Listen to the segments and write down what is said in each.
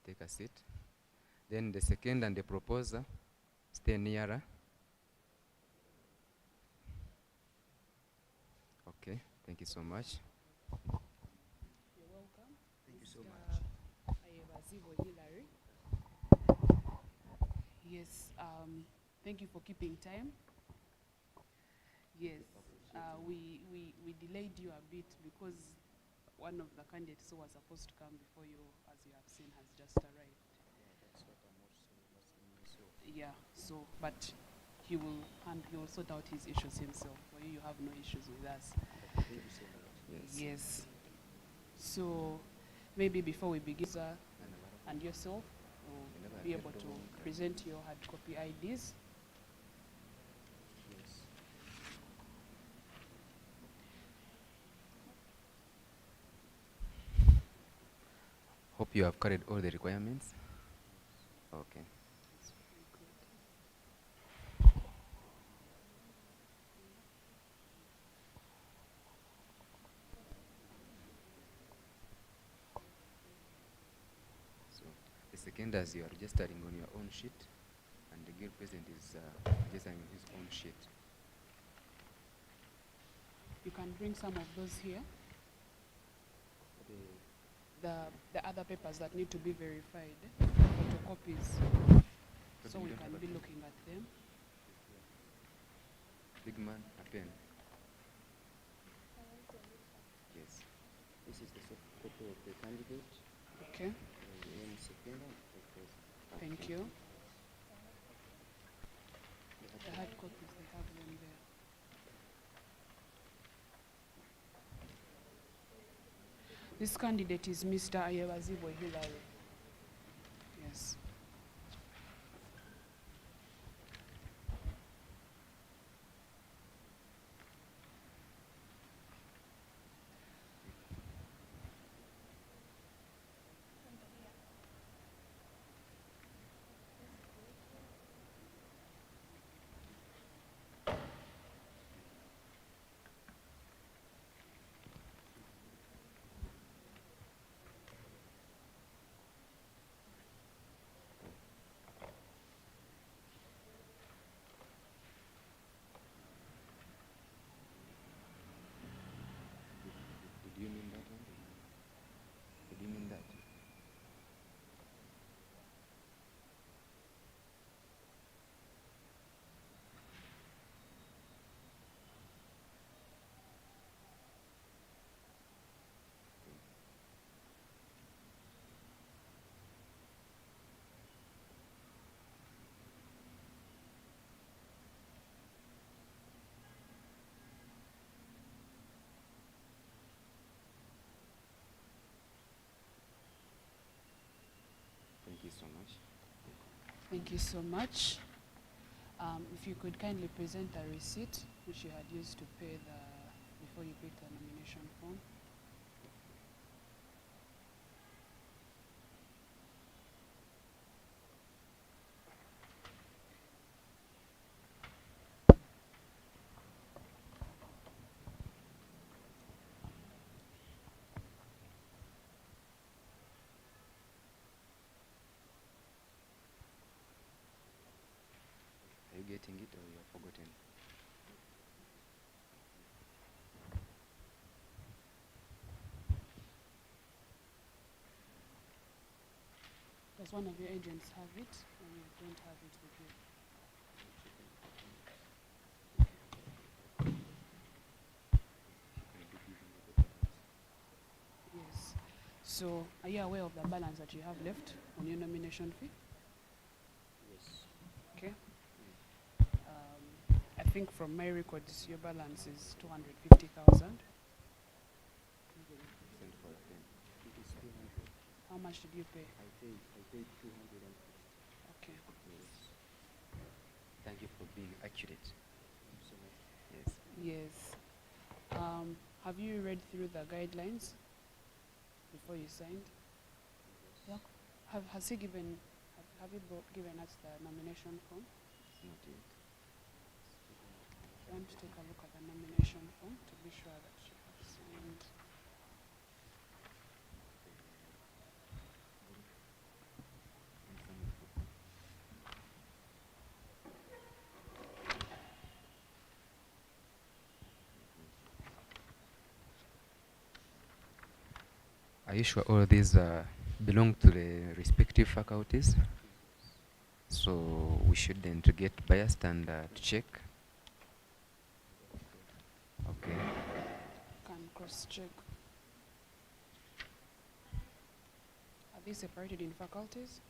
take a seat. Then the second and the proposer, stay nearer. Okay, thank you so much. You're welcome. Thank you so much. Ayabazibo Hillary. Yes, thank you for keeping time. Yes, we delayed you a bit because one of the candidates who was supposed to come before you, as you have seen, has just arrived. That's what I'm also Yeah, so, but he will sort out his issues himself. For you, you have no issues with us. Thank you so much. Yes. So, maybe before we begin, sir, and yourself will be able to present your hard copy IDs. Yes. Hope you have carried all the requirements. Okay. So the second, as you are registering on your own sheet, and the girl present is registering on his own sheet. You can bring some of those here. The other papers that need to be verified, photocopies, so we can be looking at them. Big man, a pen. Yes. This is the soft copy of the candidate. Okay, One second. thank you. The hard copies, they have them there. This candidate is Mr. Ayabazibo Hillary. Yes. Did you mean that one? Did you mean that? Thank you so much. Thank you so much. If you could kindly present a receipt which you had used to pay before you picked the nomination form. Are you getting it or you have forgotten? Does one of your agents have it, or you don't have it with you? Yes. So, are you aware of the balance that you have left on your nomination fee? Yes. Okay. I think from my records, your balance is 250,000. Send for a pen. It is 200. How much did you pay? I paid 200. Okay. Yes. Thank you for being accurate. Thank you so much. Yes. Yes. Have you read through the guidelines before you signed? Yes. Yeah. Has he given? Have you given us the nomination form? Not yet. I want to take a look at the nomination form to be sure that she has signed. Are you sure all these belong to the respective faculties? So we shouldn't get biased and to check. Okay. Can cross-check. Are they separated in faculties?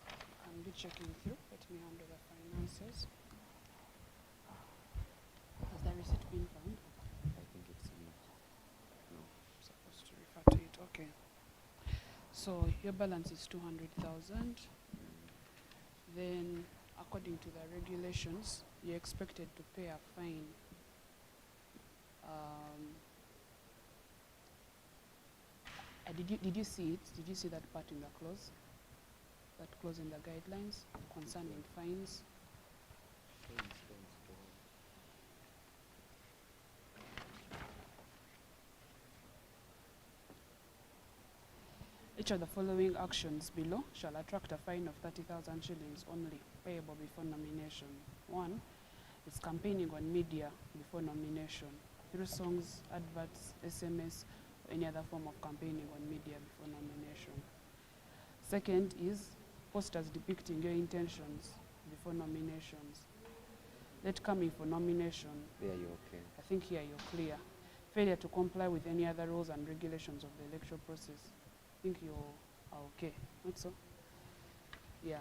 I'll be checking through. Let me handle the finances. Has the receipt been found? I think it's not. No. Supposed to refer to it. Okay. So your balance is 200,000. Then, according to the regulations, you're expected to pay a fine. Did you see it? Did you see that part in the clause? That clause in the guidelines concerning fines? Each of the following actions below shall attract a fine of 30,000 shillings only, payable before nomination. 1 is campaigning on media before nomination, through songs, adverts, SMS, or any other form of campaigning on media before nomination. 2nd is posters depicting your intentions before nominations. Late coming for nomination. There you're okay. I think here you're clear. Failure to comply with any other rules and regulations of the electoral process. I think you are okay, not so? Yeah.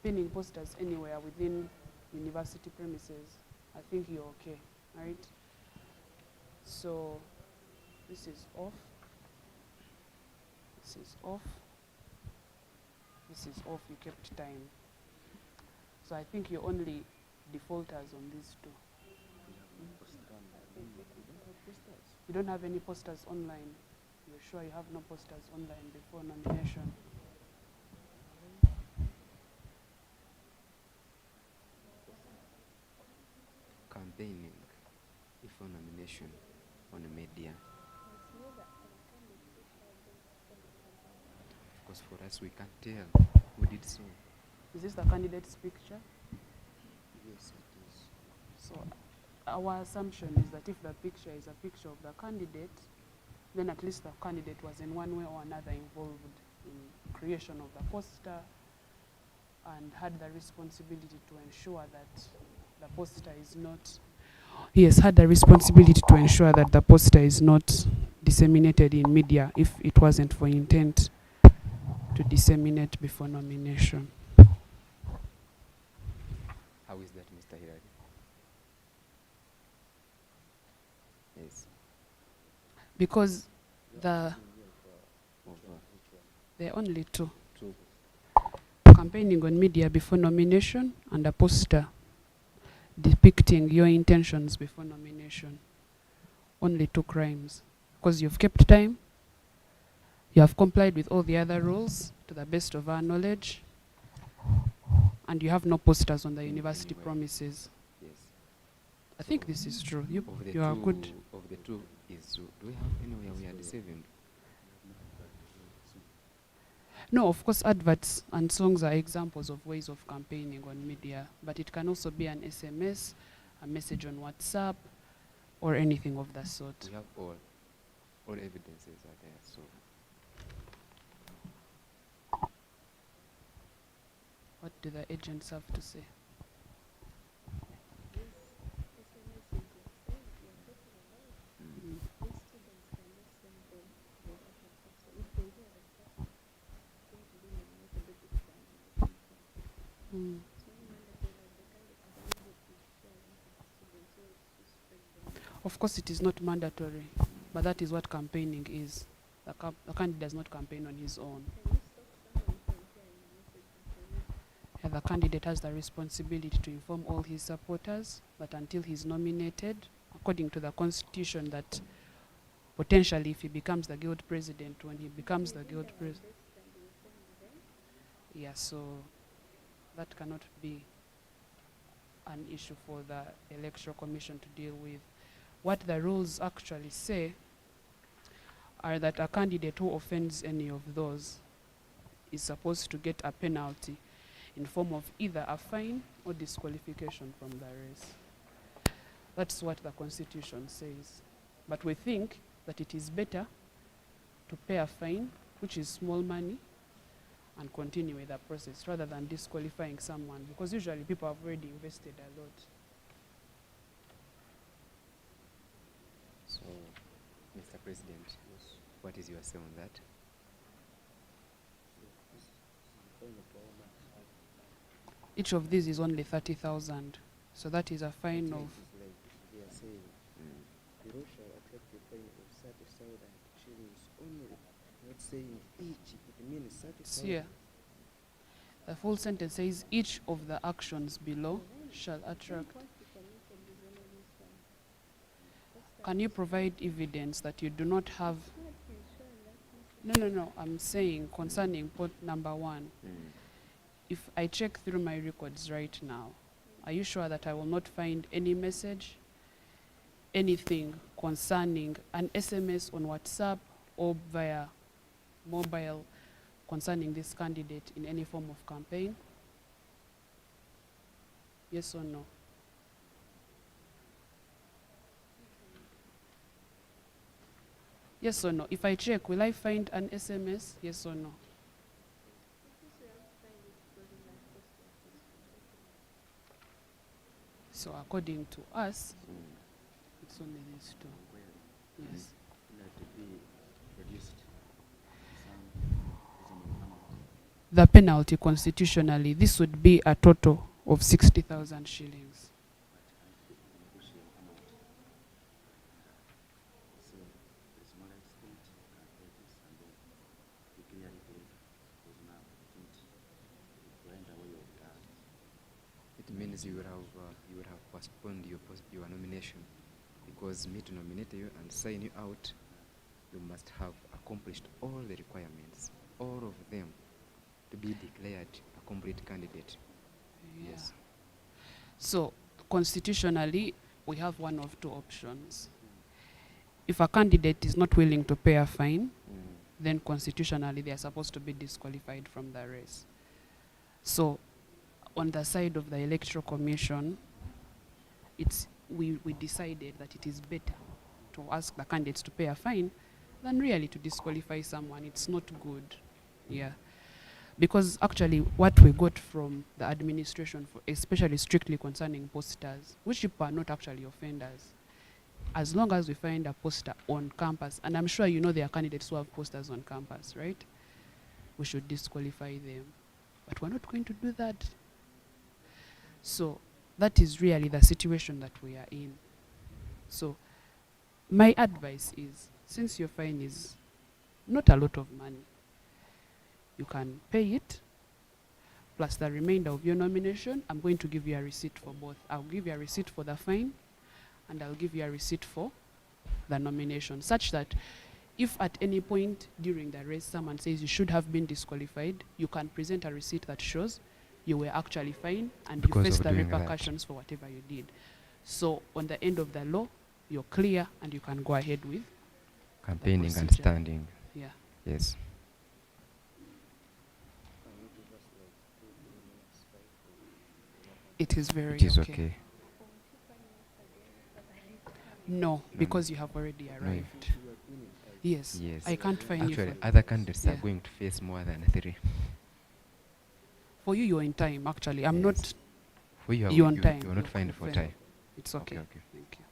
Pinning posters anywhere within university premises. I think you're okay, right? So this is off. This is off. This is off. You kept time. So I think you're only defaulters on these two. You don't have any posters online. You're sure you have no posters online before nomination? Campaigning before nomination on the media. Of course, for us, we can't tell who did so. Is this the candidate's picture? Yes, it is. So our assumption is that if the picture is a picture of the candidate, then at least the candidate was in one way or another involved in creation of the poster and had the responsibility to ensure that the poster is not, had the responsibility to ensure that the poster is not disseminated in media if it wasn't for intent to disseminate before nomination. How is that, Mr. Hilary? Yes. Because there are only two. Campaigning on media before nomination and a poster depicting your intentions before nomination. Only 2 crimes. Because you've kept time, you have complied with all the other rules to the best of our knowledge, and you have no posters on the university premises. Yes. I think this is true. You Of the are two, good. Of the two, do we have anywhere we are deceiving? No, of course, adverts and songs are examples of ways of campaigning on media, but it can also be an SMS, a message on WhatsApp, or anything of that sort. We have all evidences are there. So What do the agents have to say? Mm. Of course, it is not mandatory, but that is what campaigning is. The candidate does not campaign on his own. Yeah, the candidate has the responsibility to inform all his supporters that until he's nominated, according to the constitution, that potentially if he becomes the guild president, when he becomes the guild president, yeah, so that cannot be an issue for the electoral commission to deal with. What the rules actually say are that a candidate who offends any of those is supposed to get a penalty in form of either a fine or disqualification from the race. That's what the constitution says. But we think that it is better to pay a fine, which is small money, and continue with the process rather than disqualifying someone, because usually people have already invested a lot. So, Mr. President, Yes. what is your say on that? So this is fine for how much? Each of these is only 30,000. So that is a fine But of, it is like they are saying the law shall attract a fine of 30,000 shillings only. Not saying each, it means 30,000. here. The full sentence says each of the actions below shall attract. Can you provide evidence that you do not have? No. I'm saying concerning point number 1. If I check through my records right now, are you sure that I will not find any message, anything concerning an SMS on WhatsApp or via mobile concerning this candidate in any form of campaign? Yes or no? Yes or no? If I check, will I find an SMS? Yes or no? So according to us, it's only these two. Yes. Like to be reduced. The penalty constitutionally, this would be a total of 60,000 shillings. It means you will have postponed your nomination, because me to nominate you and sign you out, you must have accomplished all the requirements, all of them, to be declared a complete candidate. Yeah. Yes. So constitutionally, we have one of two options. If a candidate is not willing to pay a fine, then constitutionally they are supposed to be disqualified from the race. So on the side of the Electoral Commission, we decided that it is better to ask the candidates to pay a fine than really to disqualify someone. It's not good. Yeah. Because actually what we got from the administration, especially strictly concerning posters, which people are not actually offenders, as long as we find a poster on campus, and I'm sure you know there are candidates who have posters on campus, right? We should disqualify them. But we're not going to do that. So that is really the situation that we are in. So my advice is, since your fine is not a lot of money, you can pay it, plus the remainder of your nomination. I'm going to give you a receipt for both. I'll give you a receipt for the fine, and I'll give you a receipt for the nomination, such that if at any point during the race someone says you should have been disqualified, you can present a receipt that shows you were actually fined and Because you face of the doing that. repercussions for whatever you did. So on the end of the law, you're clear and you can go ahead with Campaigning and procedure. standing. Yeah. Yes. Can you give us like 2 minutes, 5 or It is very It is okay. No, because you have already No, arrived. you have been in 5? Yes. Yes. I can't find you. Actually, For, other candidates Yeah. are going to face more than 3. for you, you're in time, actually. I'm Yes. not. For you, You're on time. you are not fined for fine. time. It's okay. Okay. Thank you.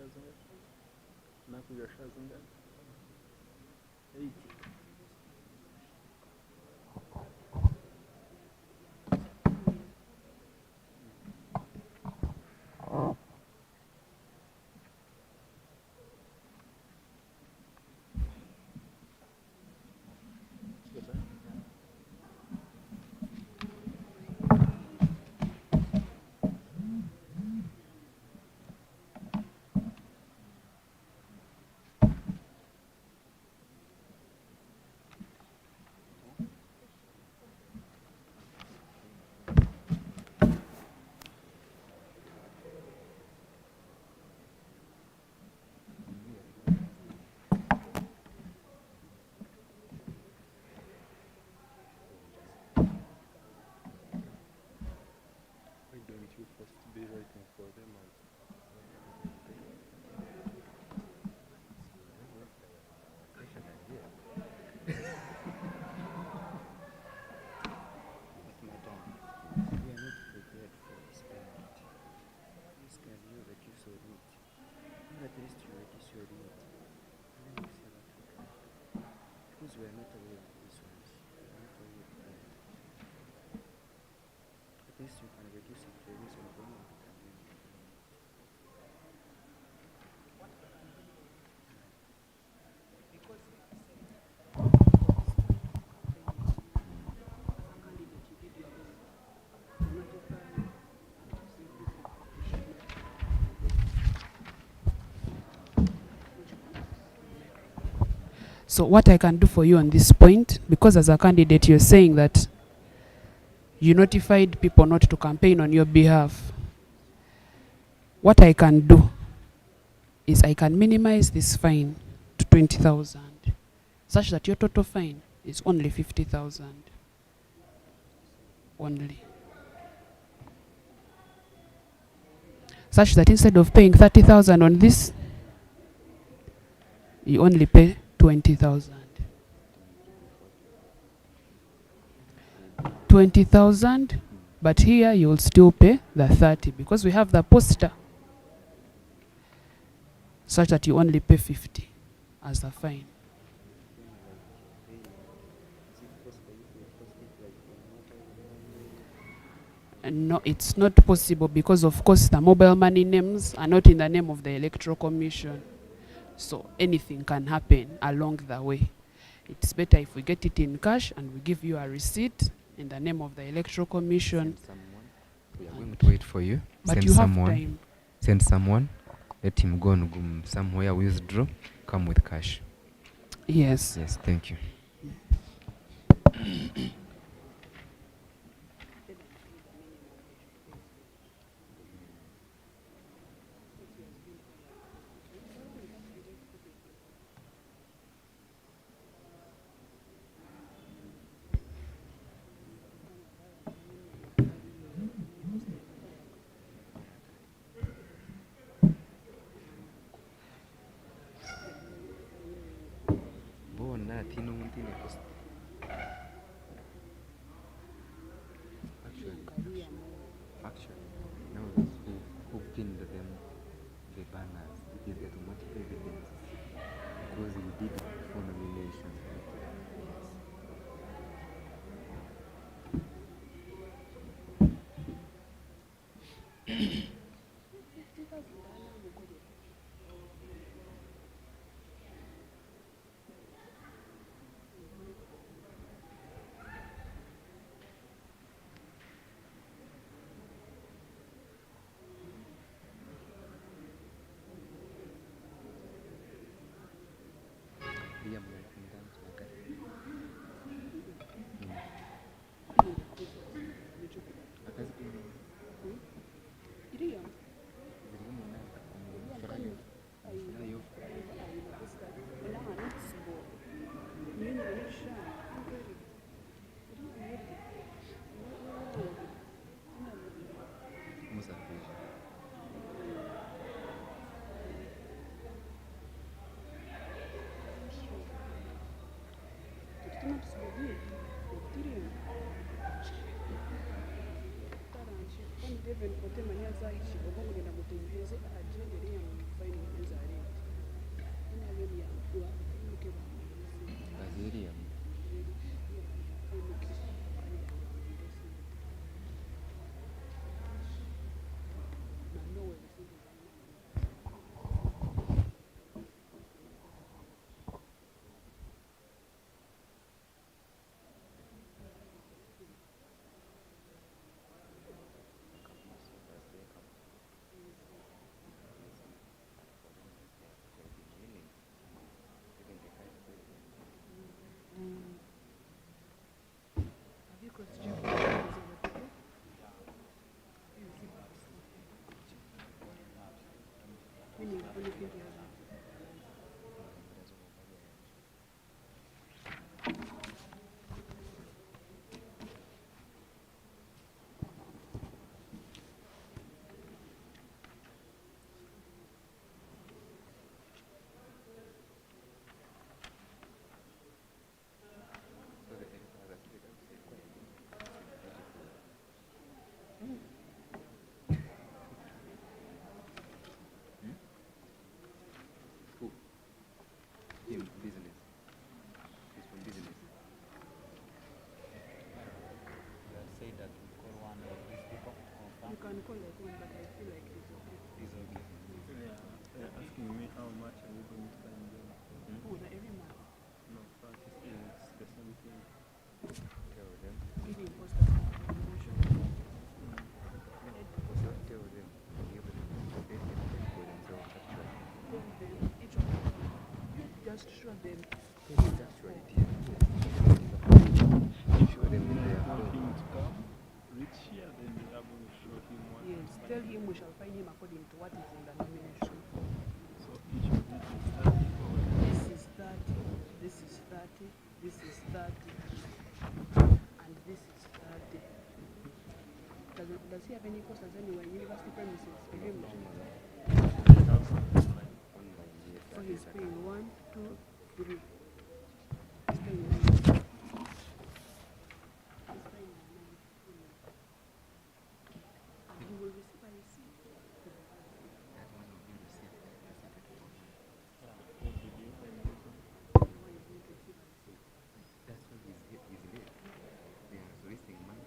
Shazanga. Nakuja Shazanga. 80. Why don't you first be writing for them as But madam, we are not prepared for this penalty. This can you reduce your rate. At least you reduce your rate. And then we see what we can do. Because we are not aware of these ones. We are not aware of that. At least you can reduce it to a reasonable amount. And then we can So what I can do for you on this point, because as a candidate you're saying that you notified people not to campaign on your behalf, what I can do is I can minimize this fine to 20,000, such that your total fine is only 50,000 only. Such that instead of paying 30,000 on this, you only pay 20,000. 20,000, but here you will still pay the 30 because we have the poster, such that you only pay 50 as the fine. And no, it's not possible because of course the mobile money names are not in the name of the Electoral Commission. So anything can happen along the way. It's better if we get it in cash and we give you a receipt in the name of the Electoral Commission. Send someone. We are going to wait for you. But Send you have someone. time. Send someone. Let him go and somewhere withdraw. Come with cash. Yes. Yes, thank you. Bona tino muntine post. Actually, now those who pinned them, the banners, it is automatic evidence because we did it before nomination. Liam Mwaikunda Magari. Akazi kuna zilimu na furayo Musa Fisher. Steven Otemanya Zaichi obongera mutenyeze agende ya mfaini mezare. Ina yoni ya kwa mke wa Brazilian. Na Noel business. It's from business. You have said that you call one of these people you can call like one, but I feel like it's okay. It's okay. They're asking me how much are you going to find them? Oh, like every month. No, but it's the same thing. Tell them. Giving poster promotion. Also tell them. Give them. They can pay for themselves actually. Tell them, each of them, just show them. It's actually dear. Show them in their Want home. him to come, reach here, then the album will show him what. Yes, tell him we shall find him according to what is in the nomination. So each of it is 30 or This is 30, this is 30, this is 30, and this is 30. Does he have any posters anywhere? University premises? Every month. So he's paying 1, 2, 3. He's paying 9. He's paying 9. And he will receive a receipt. That one will be received. Why is he going to receive a receipt? That's why he's late. They are wasting money.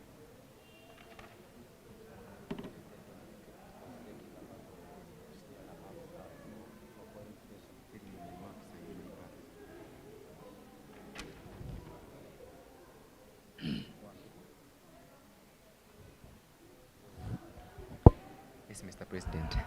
Taking the marks and going back. Yes, Mr. President. Okay.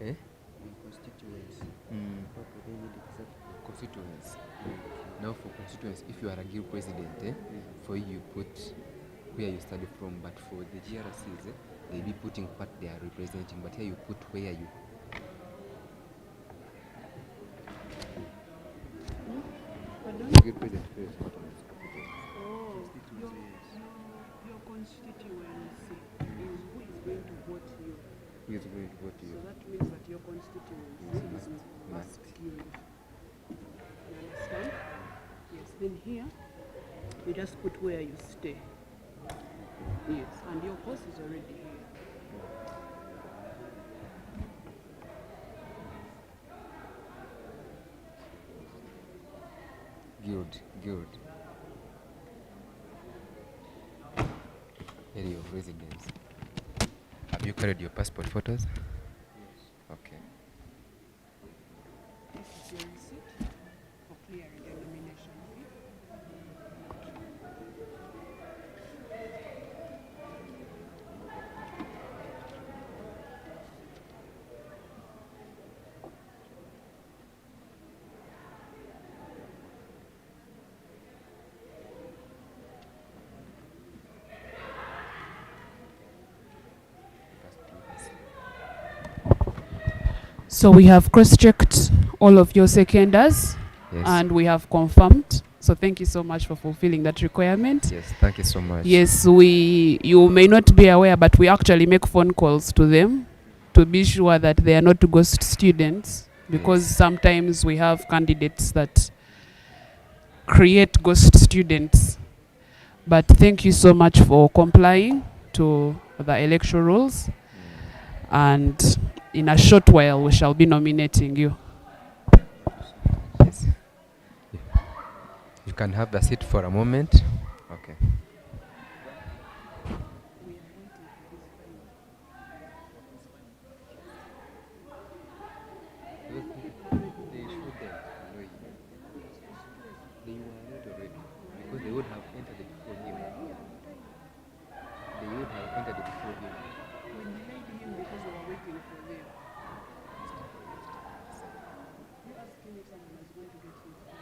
Eh? constituents. What do they need exactly? Constituents. Now for constituents, if you are a guild president, for you put where you study from, but for the GRCs, they'll be putting what they are representing, but here you put where you. Guild president first, not on his constituents. Oh, your constituency is who is going to vote you. Who is going to vote So you? that means that your constituency Yes, is must. Must Guild. You understand? Yes. Then here, you just put where you stay. Yes. And your post is already here. Guild. Area of residence. Have you carried your passport photos? Yes. Okay. This is your receipt for clearing your nomination fee. So we have cross-checked all of your seconders, Yes. and we have confirmed. So thank you so much for fulfilling that requirement. Yes, thank you so much. Yes, you may not be aware, but we actually make phone calls to them to be sure that they are not ghost students, because Yes. sometimes we have candidates that create ghost students. But thank you so much for complying to the election rules, and in a short while we shall be nominating you. Yes. You can have the seat for a moment. Okay. They showed them to know you. They were not already, because they would have entered it before him. They would have entered it before him. We delayed him because we were waiting for them. You asked him if someone was going to get his phone.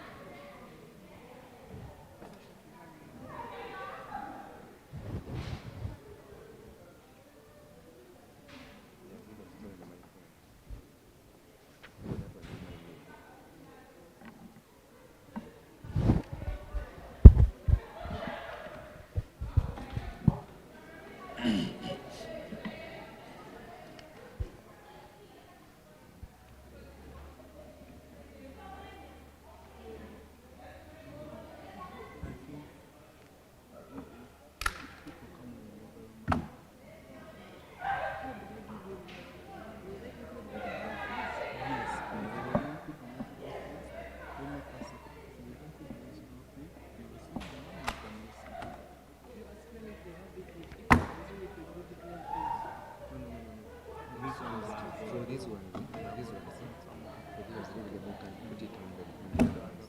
For this one, really, they can put it on the other ones.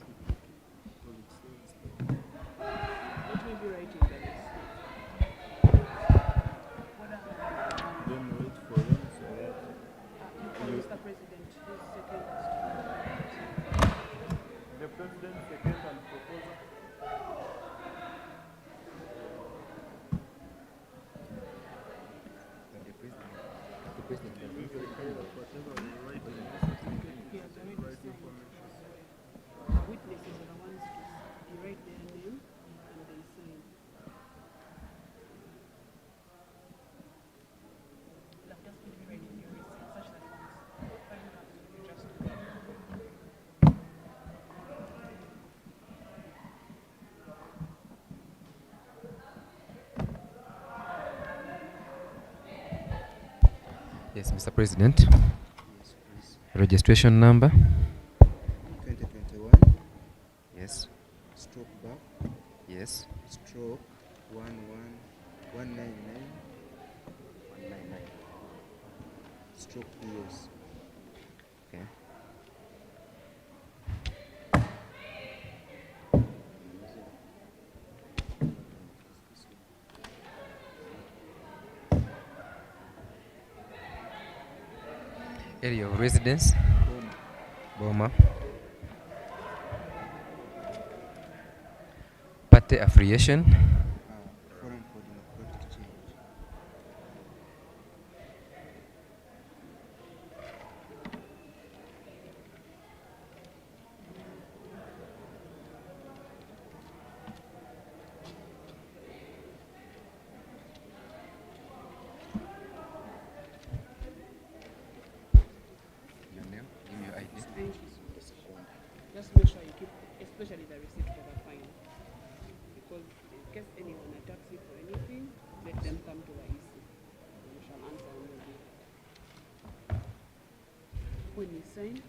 Let me be writing the list. Then wait for them so that Mr. President, his second. the president second and proposer. And the president doesn't Whatever you write in the He has already right signed. information. Witnesses are the ones you write their name and they sign. Like, just put me writing your receipt such that once time comes, you just Yes, Mr. President. Yes, please. Registration number. 2021 Yes. stroke back Yes. stroke 199 stroke ES. Okay. Area of residence. Boma. Party affiliation. Forum for Democratic Change. especially the receipt for the fine. Because in case anyone attacks you for anything, let them come to the EC. We shall answer on your behalf. When you sign,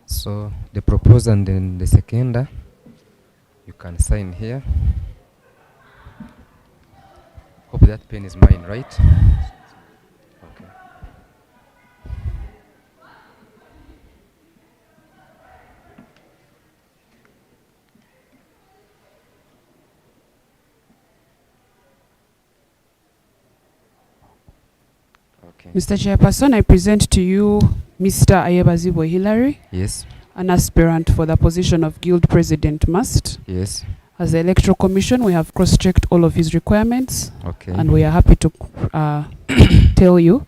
So the proposed and then the seconder, you can sign here. Hope that pen is mine, right? Okay. Okay. Mr. Chairperson, I present to you Mr. Ayabazibo Hilary, Yes. an aspirant for the position of Guild President Must. Yes. As the Electoral Commission, we have cross-checked all of his requirements, Okay. and we are happy to tell you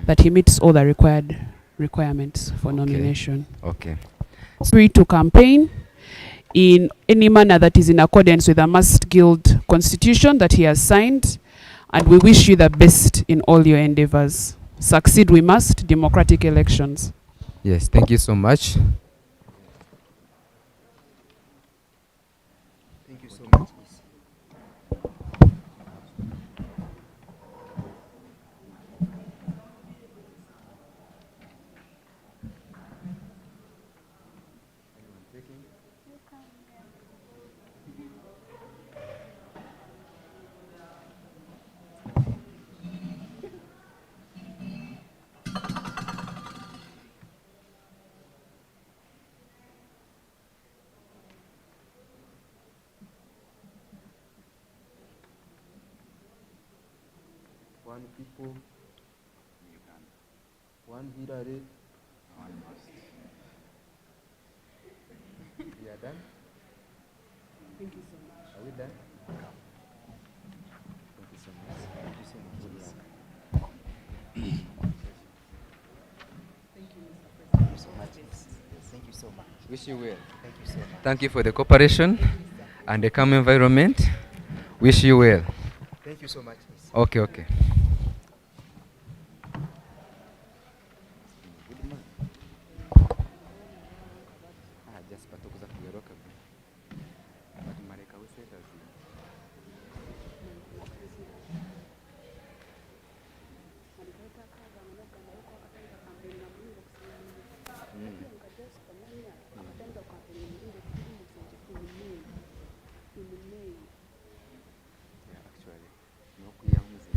that he meets all the required requirements for nomination. Okay. Free to campaign in any manner that is in accordance with the Must Guild Constitution that he has signed, and we wish you the best in all your endeavors. Succeed we must, democratic elections. Yes. Thank you so much. Thank you so much, Miss. One people, one Hillary, one must. We are done? Thank you so much. Are we done? Thank you so much. Thank you so much, Good Miss. luck. Thank you, Mr. Thank you President. so much, Miss. Thank you so much. Wish you well. Thank you so much. Thank you for the cooperation and the calm environment. Wish you well. Thank you so much, Miss. Okay, okay. Jasper tukuza kugoroka bwe. But Malika we said as yeah, actually. No kuyamuzi.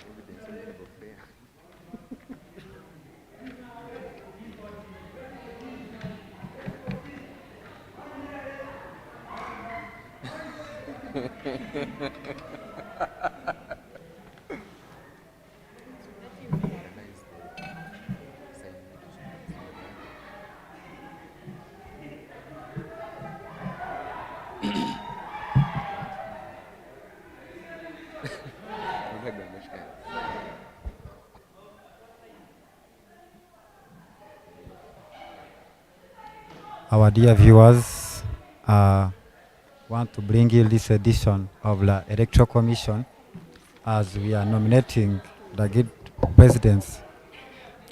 Evidence on the fair. Our dear viewers, want to bring you this edition of the Electoral Commission as we are nominating the Guild presidents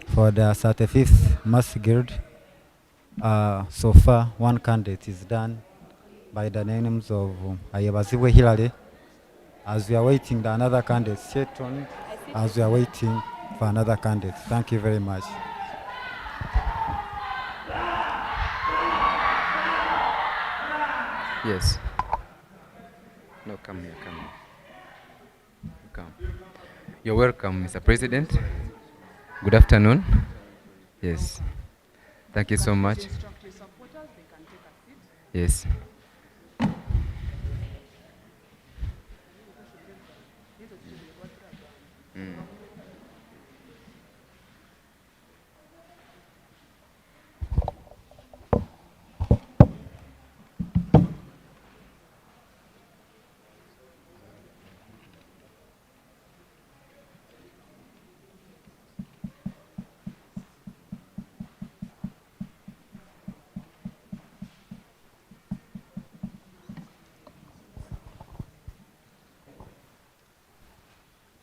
for the 35th Mass Guild. So far, one candidate is done by the names of Ayabazibo Hilary. As we are waiting, the another candidate, Sheton, as we are waiting for another candidate. Thank you very much. Yes. No, come here, come here. Come. You're welcome, Mr. President. Good afternoon. Yes. Thank you so much. Instruct your supporters, they can take a seat. Yes. Mm.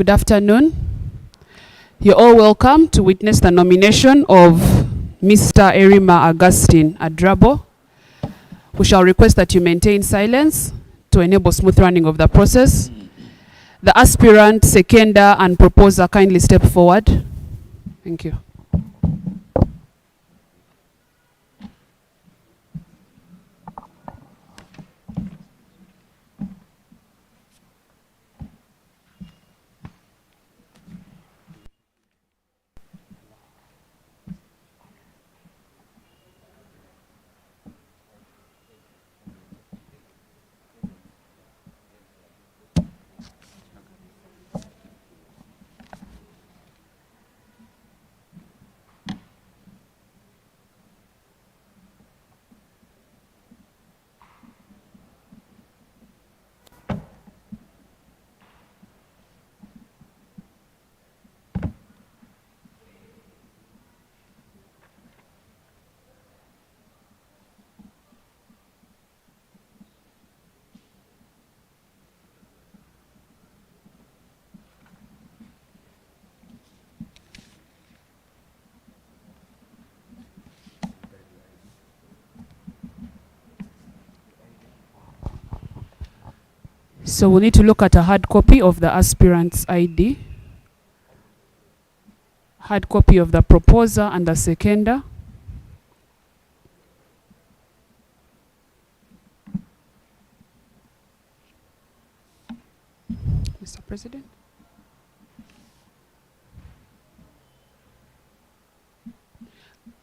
Good afternoon. You're all welcome to witness the nomination of Mr. Erima Augustine Adrabo. We shall request that you maintain silence to enable smooth running of the process. The aspirant, seconder, and proposer kindly step forward. Thank you. So we need to look at a hard copy of the aspirant's ID, hard copy of the proposer and the seconder, Mr. President.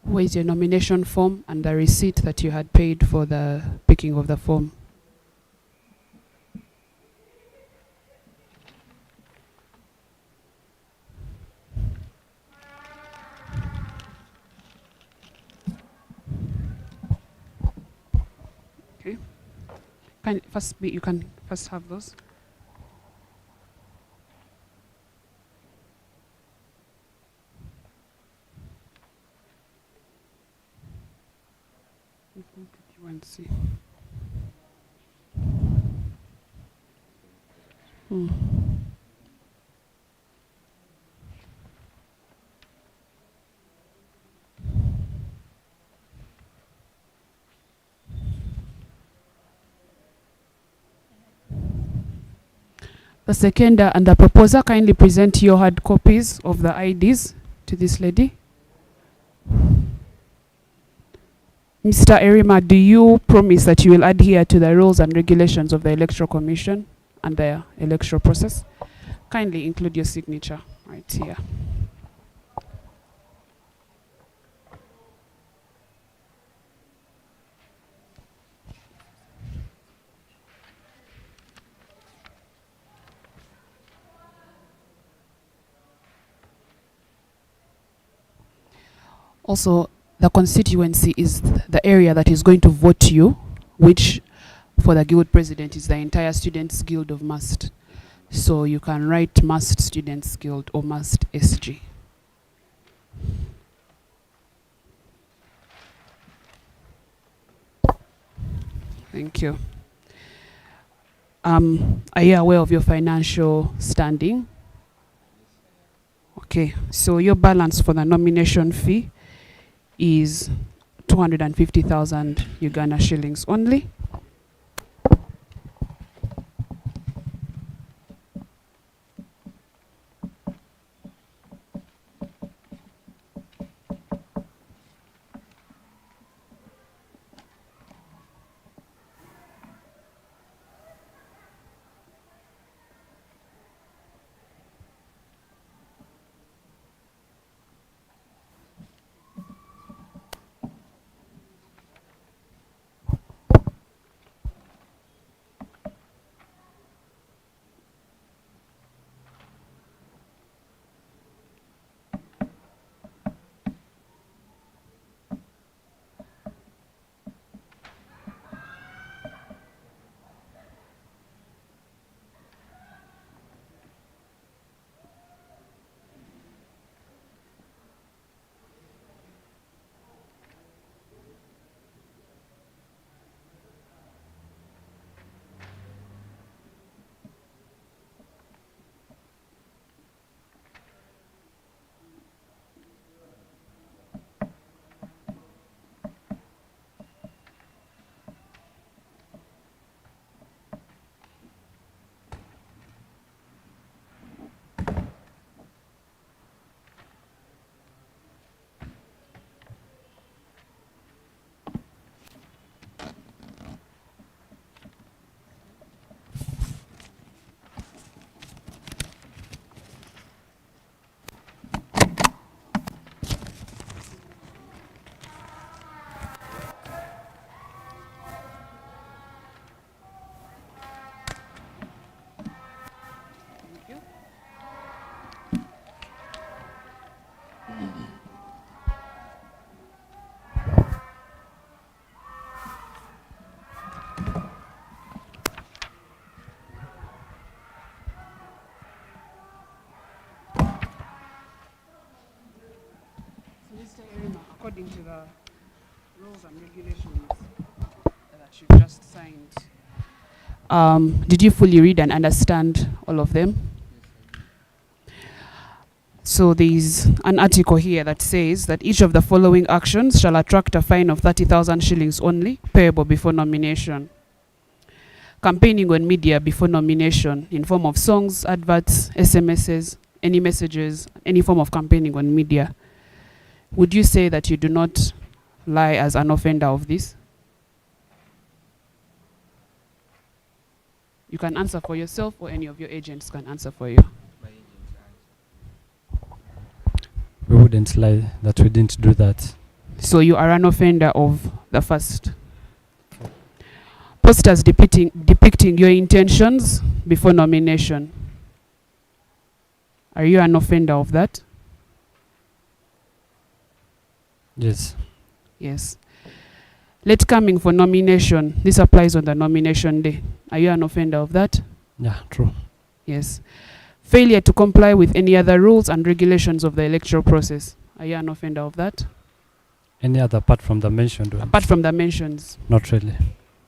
Where is your nomination form and the receipt that you had paid for the picking of the form? Okay. You can first have those. See. The seconder and the proposer kindly present your hard copies of the IDs to this lady. Mr. Erima, do you promise that you will adhere to the rules and regulations of the Electoral Commission and the electoral process? Kindly include your signature right here. Also, the constituency is the area that is going to vote you, which for the guild president is the entire Students Guild of MUST. So you can write MUST Students Guild or MUST SG. Thank you. Are you aware of your financial standing? Okay, so your balance for the nomination fee is 250,000 Uganda shillings only. according to the rules and regulations that you've just signed, did you fully read and understand all of them? So there's an article here that says that each of the following actions shall attract a fine of 30,000 shillings only, payable before nomination. Campaigning on media before nomination in form of songs, adverts, SMSs, any messages, any form of campaigning on media. Would you say that you do not lie as an offender of this? You can answer for yourself, or any of your agents can answer for you. We wouldn't lie that we didn't do that. So you are an offender of the first. Posters depicting your intentions before nomination. Are you an offender of that? Yes. Yes. Late coming for nomination. This applies on the nomination day. Are you an offender of that? Yeah, true. Yes. Failure to comply with any other rules and regulations of the electoral process. Are you an offender of that? Any other apart from the mentioned ones? Apart from the mentions. Not really.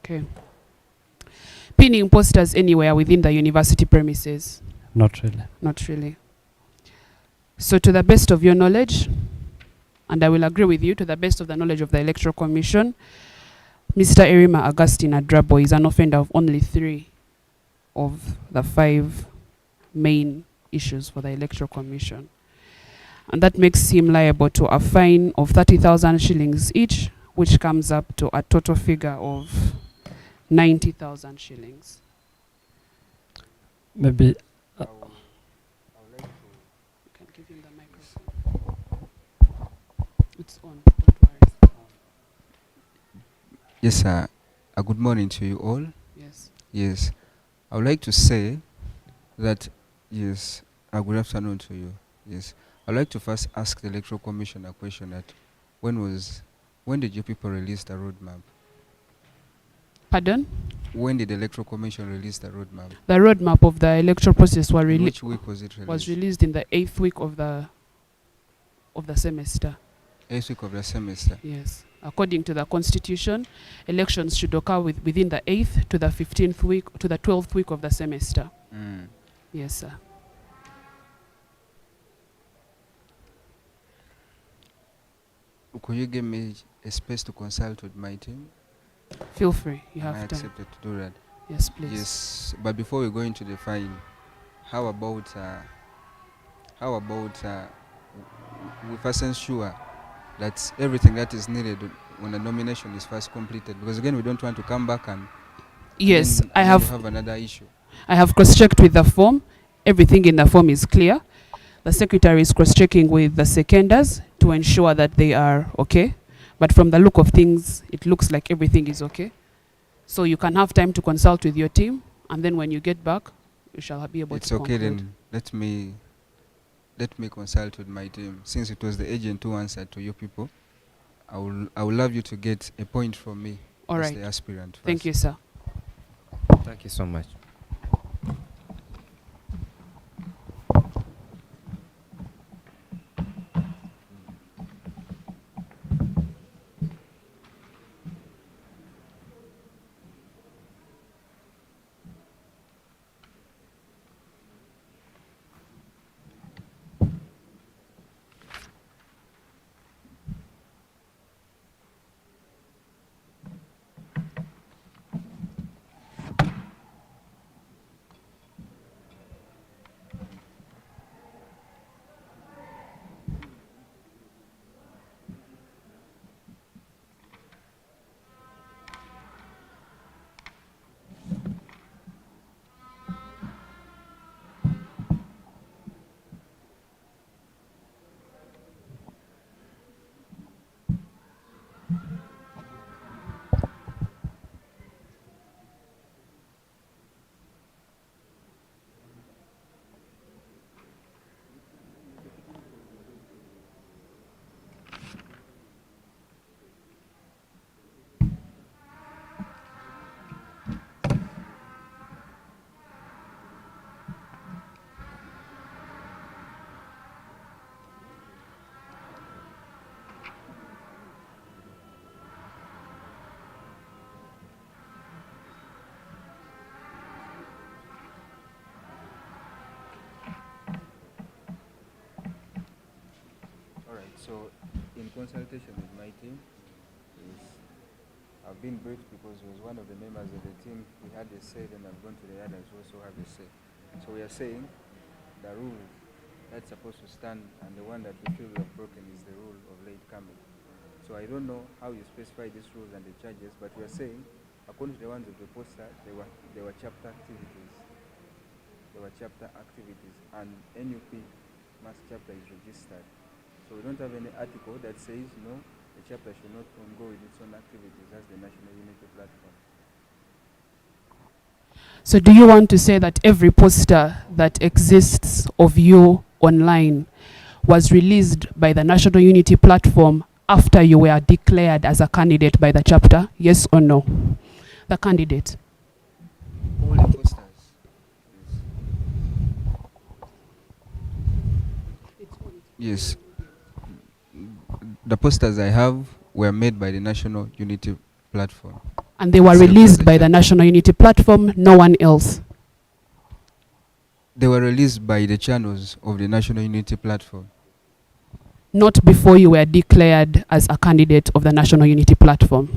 Okay. Pinning posters anywhere within the university premises. Not really. Not really. So to the best of your knowledge, and I will agree with you, to the best of the knowledge of the Electoral Commission, Mr. Erima Augustine Adrabo is an offender of only 3 of the 5 main issues for the Electoral Commission. And that makes him liable to a fine of 30,000 shillings each, which comes up to a total figure of 90,000 shillings. Maybe You can give him the microphone. It's on, don't worry. Yes, sir. A good morning to you all. Yes. Yes. I would like to say that, yes, a good afternoon to you. Yes. I'd like to first ask the Electoral Commission a question that when did you people release the roadmap? Pardon? When did the Electoral Commission release the roadmap? The roadmap of the electoral process In which week was it released? was released in the 8th week of the semester. 8th week of the semester. Yes. According to the Constitution, elections should occur within the 8th to the 15th week to the 12th week of the semester. Mm. Yes, sir. Could you give me a space to consult with my team? Feel free. You I have time. accepted to do that. Yes, please. Yes, but before we go into the fine, how about we first ensure that everything that is needed when the nomination is first completed, because again we don't want to come back and Yes, then I you have have another issue. I have cross-checked with the form. Everything in the form is clear. The secretary is cross-checking with the seconders to ensure that they are okay. But from the look of things, it looks like everything is okay. So you can have time to consult with your team, and then when you get back, you shall be able It's to okay conclude. then. Let me consult with my team. Since it was the agent who answered to you people, I will love you to get a point from me All as right. the aspirant. Thank first. you, sir. Thank you so much. So, in consultation with my team, I've been briefed because he was one of the members of the team. We had a say, then I've gone to the others who also have a say. So we are saying the rule that's supposed to stand and the one that we feel we have broken is the rule of late coming. So I don't know how you specify these rules and the charges, but we are saying, according to the ones of the poster, they were chapter activities. They were chapter activities, and NUP mass chapter is registered. So we don't have any article that says, no, the chapter should not go with its own activities as the National Unity Platform. So do you want to say that every poster that exists of you online was released by the National Unity Platform after you were declared as a candidate by the chapter? Yes or no? The candidate. All the posters. Yes. The posters I have were made by the National Unity Platform. And they were released by the National Unity Platform, no one else? They were released by the channels of the National Unity Platform. Not before you were declared as a candidate of the National Unity Platform?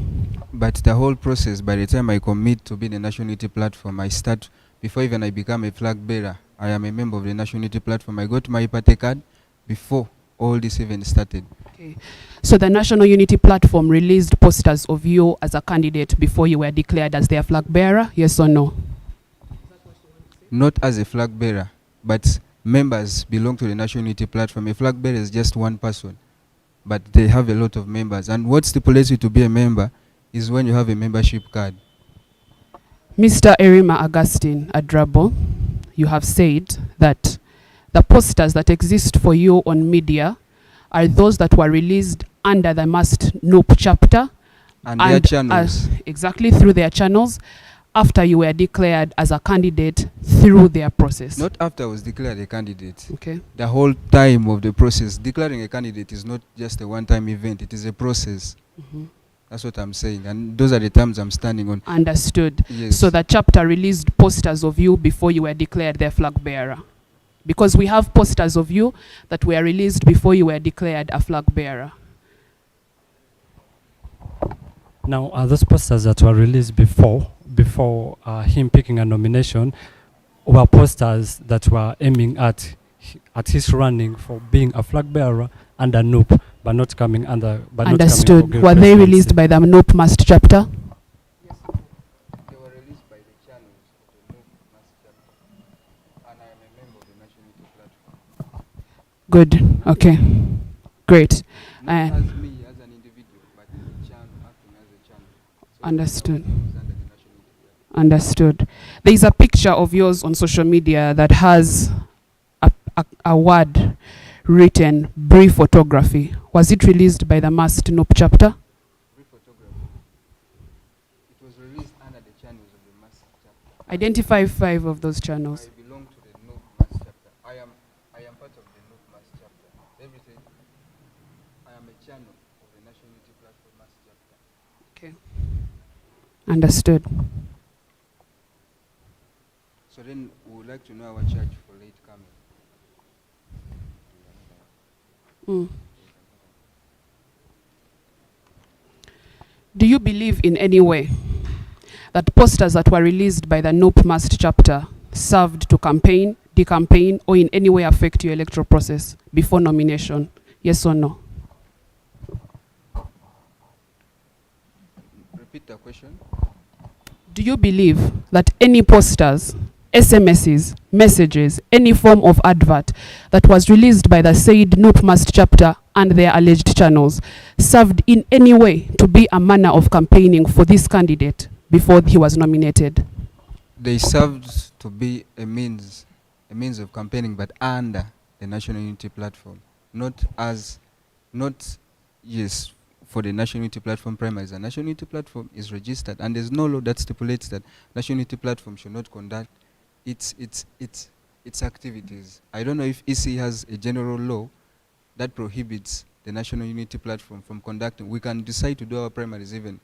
But the whole process, by the time I commit to be the National Unity Platform, I start, before even I become a flag bearer, I am a member of the National Unity Platform. I got my party card before all this even started. Okay. So the National Unity Platform released posters of you as a candidate before you were declared as their flag bearer, yes or no? Not as a flag bearer, but members belong to the National Unity Platform. A flag bearer is just one person, but they have a lot of members. And what stipulates you to be a member is when you have a membership card. Mr. Erima Augustine Adrabo, you have said that the posters that exist for you on media are those that were released under the Must Nope chapter And their channels. Exactly, through their channels, after you were declared as a candidate through their process. Not after I was declared a candidate. Okay. The whole time of the process. Declaring a candidate is not just a one-time event. It is a process. Mm-hmm. That's what I'm saying. And those are the terms I'm standing on. Understood. Yes. So the chapter released posters of you before you were declared their flag bearer? Because we have posters of you that were released before you were declared a flag bearer. Now, those posters that were released before him picking a nomination were posters that were aiming at his running for being a flag bearer under NUP, but not coming under. But Understood. Not coming for were they presidency. released by the NUP Must chapter? They were released by the channels of the NUP Mass chapter. And I am a member of the National Unity Platform. Good. Okay. Great. Not as me as an individual, but the channel acting as a channel. So Understood. it was under the National Unity Platform. Understood. There is a picture of yours on social media that has a word written, brief photography. Was it released by the Must Nope chapter? Brief photography. It was released under the channels of the Mass chapter. Identify 5 of those channels. I belong to the NUP Mass chapter. I am part of the NUP Mass chapter. Everything. I am a channel of the National Unity Platform Mass chapter. Okay. Understood. So then we would like to know our charge for late coming. Mm. Do you believe in any way that posters that were released by the NUP Must chapter served to campaign, decampaign, or in any way affect your electoral process before nomination? Yes or no? Repeat the question. Do you believe that any posters, SMSs, messages, any form of advert that was released by the said NUP Must chapter and their alleged channels served in any way to be a manner of campaigning for this candidate before he was nominated? They served to be a means of campaigning, but under the National Unity Platform, not for the National Unity Platform primaries. The National Unity Platform is registered, and there's no law that stipulates that National Unity Platform should not conduct its activities. I don't know if EC has a general law that prohibits the National Unity Platform from conducting. We can decide to do our primaries even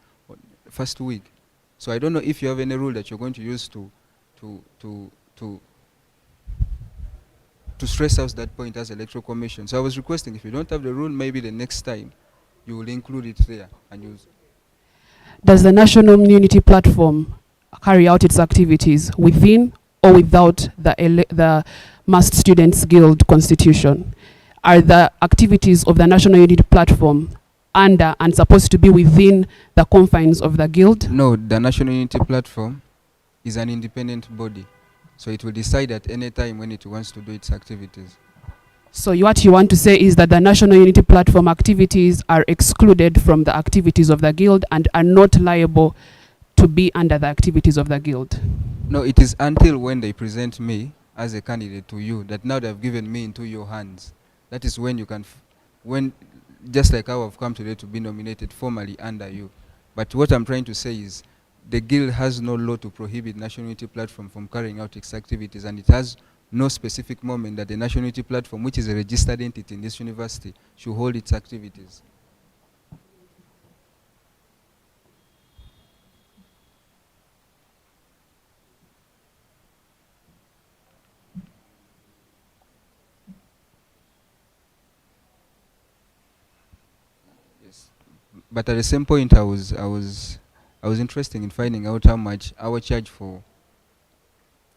first week. So I don't know if you have any rule that you're going to use to to stress out that point as electoral commission. So I was requesting, if you don't have the rule, maybe the next time you will include it there and use. Does the National Unity Platform carry out its activities within or without the Massed Students Guild constitution? Are the activities of the National Unity Platform under and supposed to be within the confines of the guild? No, the National Unity Platform is an independent body. So it will decide at any time when it wants to do its activities. So what you want to say is that the National Unity Platform activities are excluded from the activities of the guild and are not liable to be under the activities of the guild? No, it is until when they present me as a candidate to you that now they've given me into your hands. That is when you can, when just like how I've come today to be nominated formally under you. But what I'm trying to say is the guild has no law to prohibit National Unity Platform from carrying out its activities, and it has no specific moment that the National Unity Platform, which is a registered entity in this university, should hold its activities. Yes. But at the same point, I was interested in finding out how much our charge for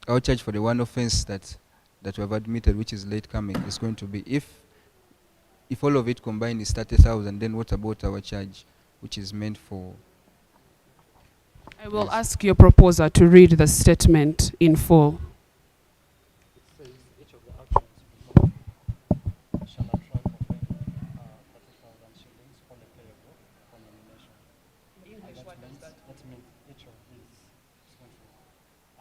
the one offense that we have admitted, which is late coming, is going to be. If all of it combined is 30,000, then what about our charge, which is meant for? I will ask your proposer to read the statement in full. It says each of the actions performed shall attract a fine of 30,000 shillings only payable for nomination. That means each of these is going to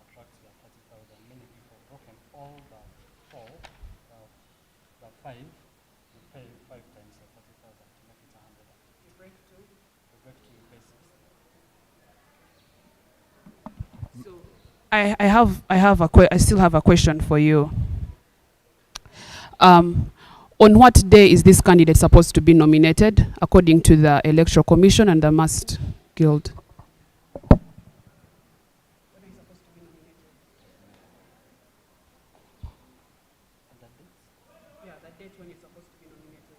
attract the 30,000, meaning if you've broken all the four, the five, you pay 5 times the 30,000 to make it 100. You break two? You break two, you pay 60. So I still have a question for you. On what day is this candidate supposed to be nominated according to the Electoral Commission and the Massed Guild? Yeah, the date when it's supposed to be nominated.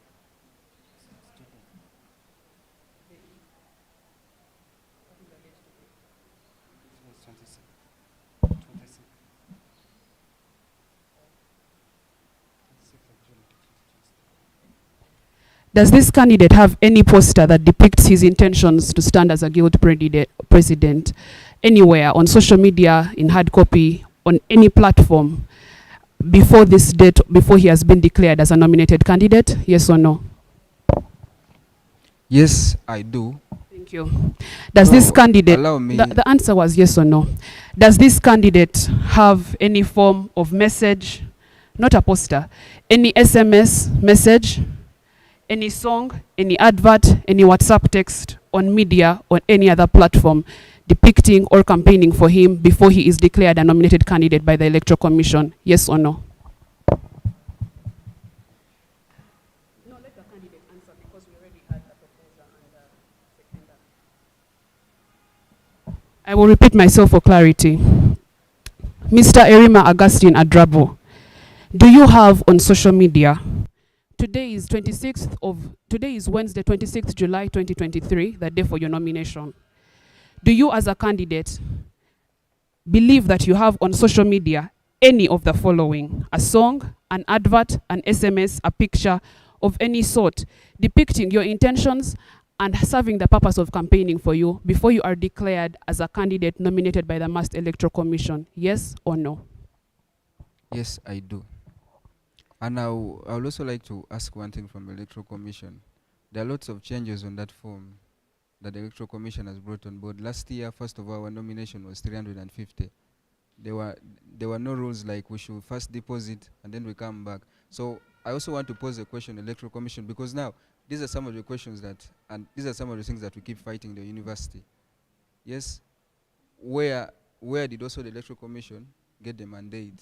Does this candidate have any poster that depicts his intentions to stand as a guild president anywhere on social media, in hard copy, on any platform before this date, before he has been declared as a nominated candidate? Yes or no? Yes, I do. Thank you. Does this candidate, allow me. The answer was yes or no. Does this candidate have any form of message, not a poster, any SMS message, any song, any advert, any WhatsApp text on media or any other platform depicting or campaigning for him before he is declared a nominated candidate by the Electoral Commission? Yes or no? No, let the candidate answer because we already had a proposer and a seconder. I will repeat myself for clarity. Mr. Erima Augustine Adrabo, do you have on social media? Today is Wednesday, 26th July 2023, the day for your nomination. Do you as a candidate believe that you have on social media any of the following: a song, an advert, an SMS, a picture of any sort depicting your intentions and serving the purpose of campaigning for you before you are declared as a candidate nominated by the Massed Electoral Commission? Yes or no? Yes, I do. And I would also like to ask one thing from the Electoral Commission. There are lots of changes on that form that the Electoral Commission has brought on board. Last year, first of all, our nomination was 350. There were no rules like we should first deposit and then we come back. So I also want to pose a question to the Electoral Commission, because now these are some of the questions and these are some of the things that we keep fighting the university. Yes, where did also the Electoral Commission get the mandate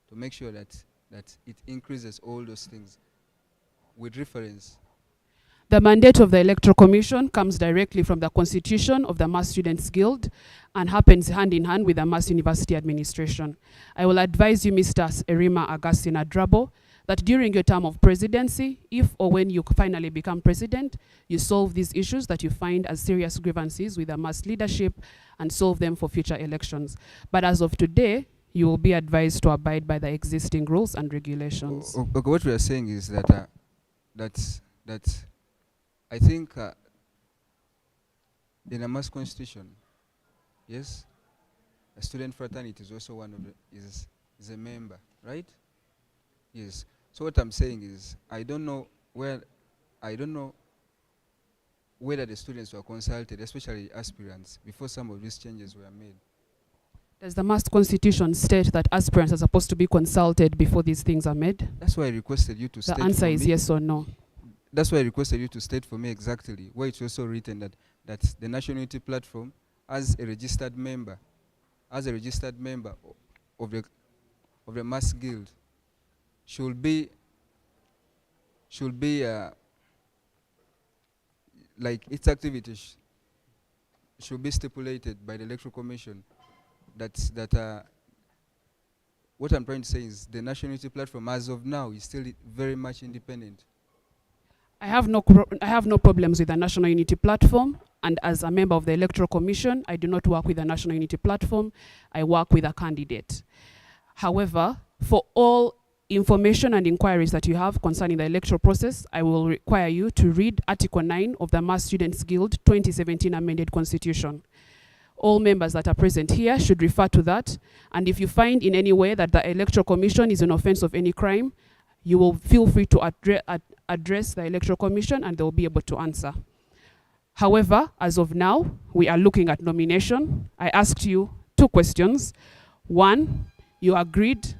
to make sure that it increases all those things with reference? The mandate of the Electoral Commission comes directly from the Constitution of the Mass Students Guild and happens hand in hand with the Mass University Administration. I will advise you, Mr. Erima Augustine Adrabo, that during your term of presidency, if or when you finally become president, you solve these issues that you find as serious grievances with the mass leadership and solve them for future elections. But as of today, you will be advised to abide by the existing rules and regulations. Okay, what we are saying is that that I think in a mass constitution, yes, a student fraternity is also one of the is a member, right? Yes. So what I'm saying is I don't know whether the students were consulted, especially aspirants, before some of these changes were made. Does the mass constitution state that aspirants are supposed to be consulted before these things are made? That's why I requested you to state The answer for is me. yes or no. That's why I requested you to state for me exactly where it's also written that the National Unity Platform, as a registered member of the Mass Guild, should be like its activities should be stipulated by the Electoral Commission. What I'm trying to say is the National Unity Platform, as of now, is still very much independent. I have no problems with the National Unity Platform, and as a member of the Electoral Commission, I do not work with the National Unity Platform. I work with a candidate. However, for all information and inquiries that you have concerning the electoral process, I will require you to read Article 9 of the Mass Students Guild 2017 Amended Constitution. All members that are present here should refer to that, and if you find in any way that the Electoral Commission is an offense of any crime, you will feel free to address the Electoral Commission and they will be able to answer. However, as of now, we are looking at nomination. I asked you 2 questions. 1, you agreed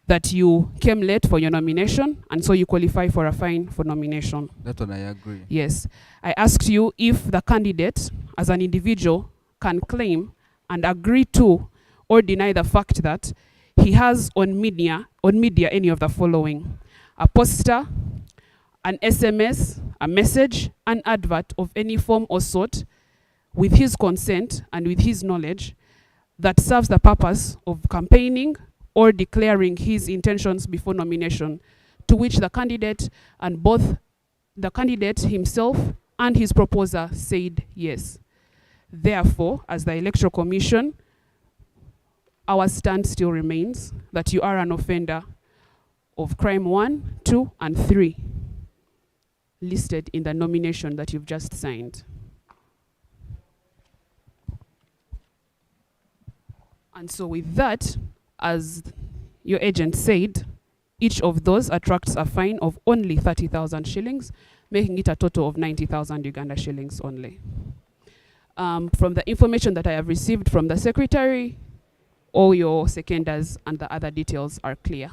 that you came late for your nomination and so you qualify for a fine for nomination. That one I agree. Yes. I asked you if the candidate as an individual can claim and agree to or deny the fact that he has on media any of the following: a poster, an SMS, a message, an advert of any form or sort, with his consent and with his knowledge, that serves the purpose of campaigning or declaring his intentions before nomination, to which the candidate and both the candidate himself and his proposer said yes. Therefore, as the Electoral Commission, our stand still remains that you are an offender of crime 1, 2, and 3 listed in the nomination that you've just signed. And so with that, as your agent said, each of those attracts a fine of only 30,000 shillings, making it a total of 90,000 Uganda shillings only. From the information that I have received from the secretary, all your seconders and the other details are clear.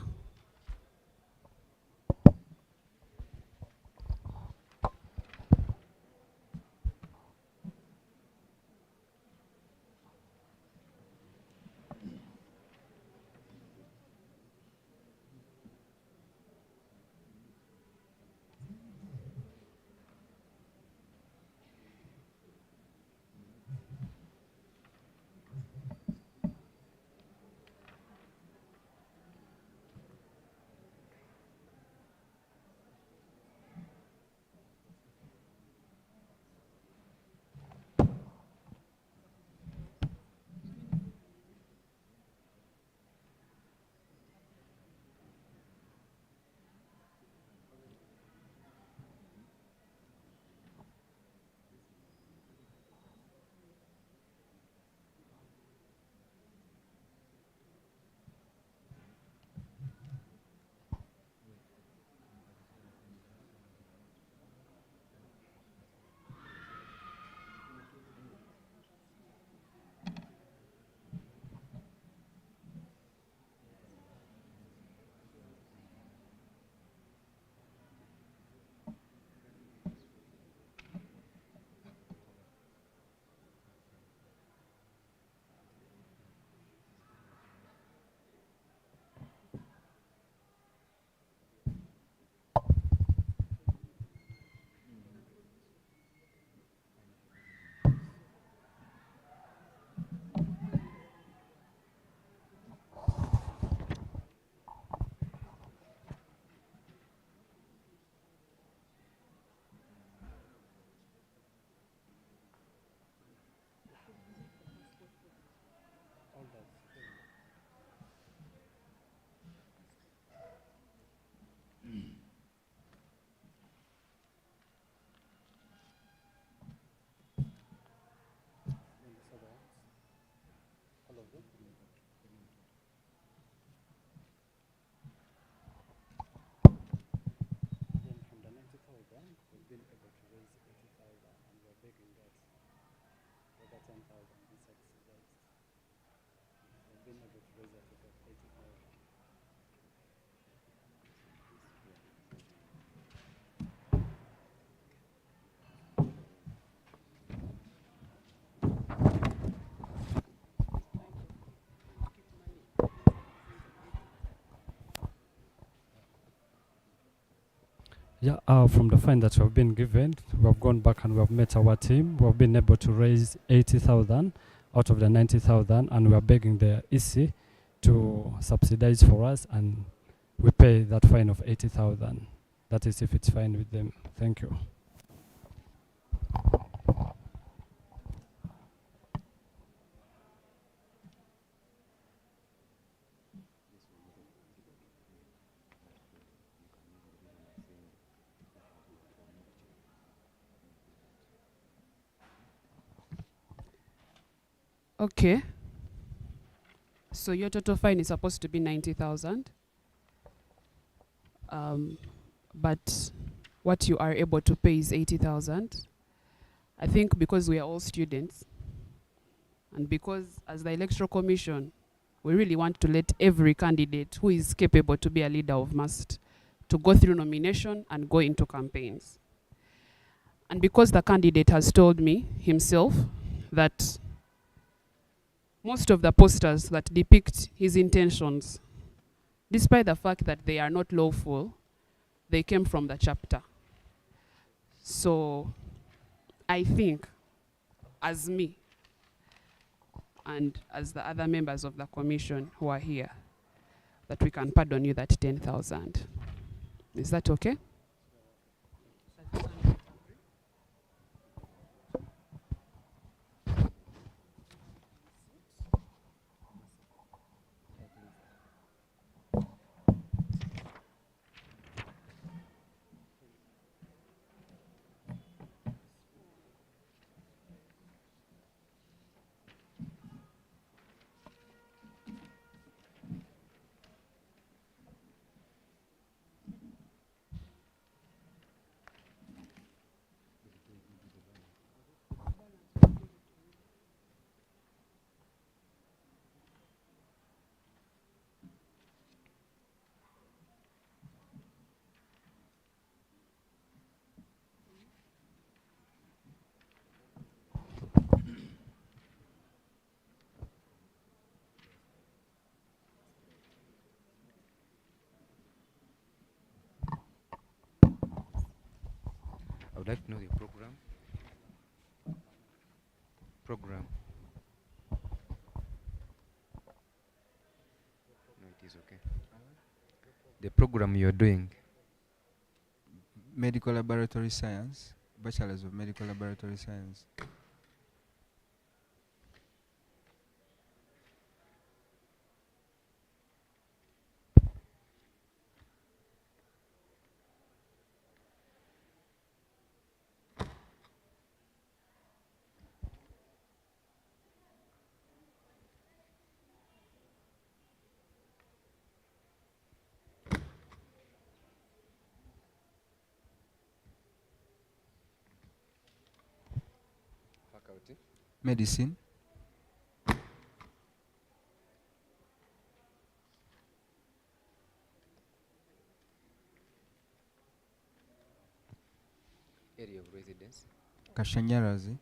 Yeah, from the fine that we have been given, we have gone back and we have met our team. We have been able to raise 80,000 out of the 90,000, and we are begging the EC to subsidize for us, and we pay that fine of 80,000. That is if it's fine with them. Thank you. Okay. So your total fine is supposed to be 90,000. But what you are able to pay is 80,000. I think because we are all students, and because as the Electoral Commission, we really want to let every candidate who is capable to be a leader of must to go through nomination and go into campaigns. And because the candidate has told me himself that most of the posters that depict his intentions, despite the fact that they are not lawful, they came from the chapter. So I think, as me and as the other members of the commission who are here, that we can pardon you that 10,000. Is that okay? I would like to know the program. No, it is okay. The program you're doing. Medical laboratory science, bachelor's of medical laboratory science. Faculty. Medicine. Area of residence. Kashanyarazi.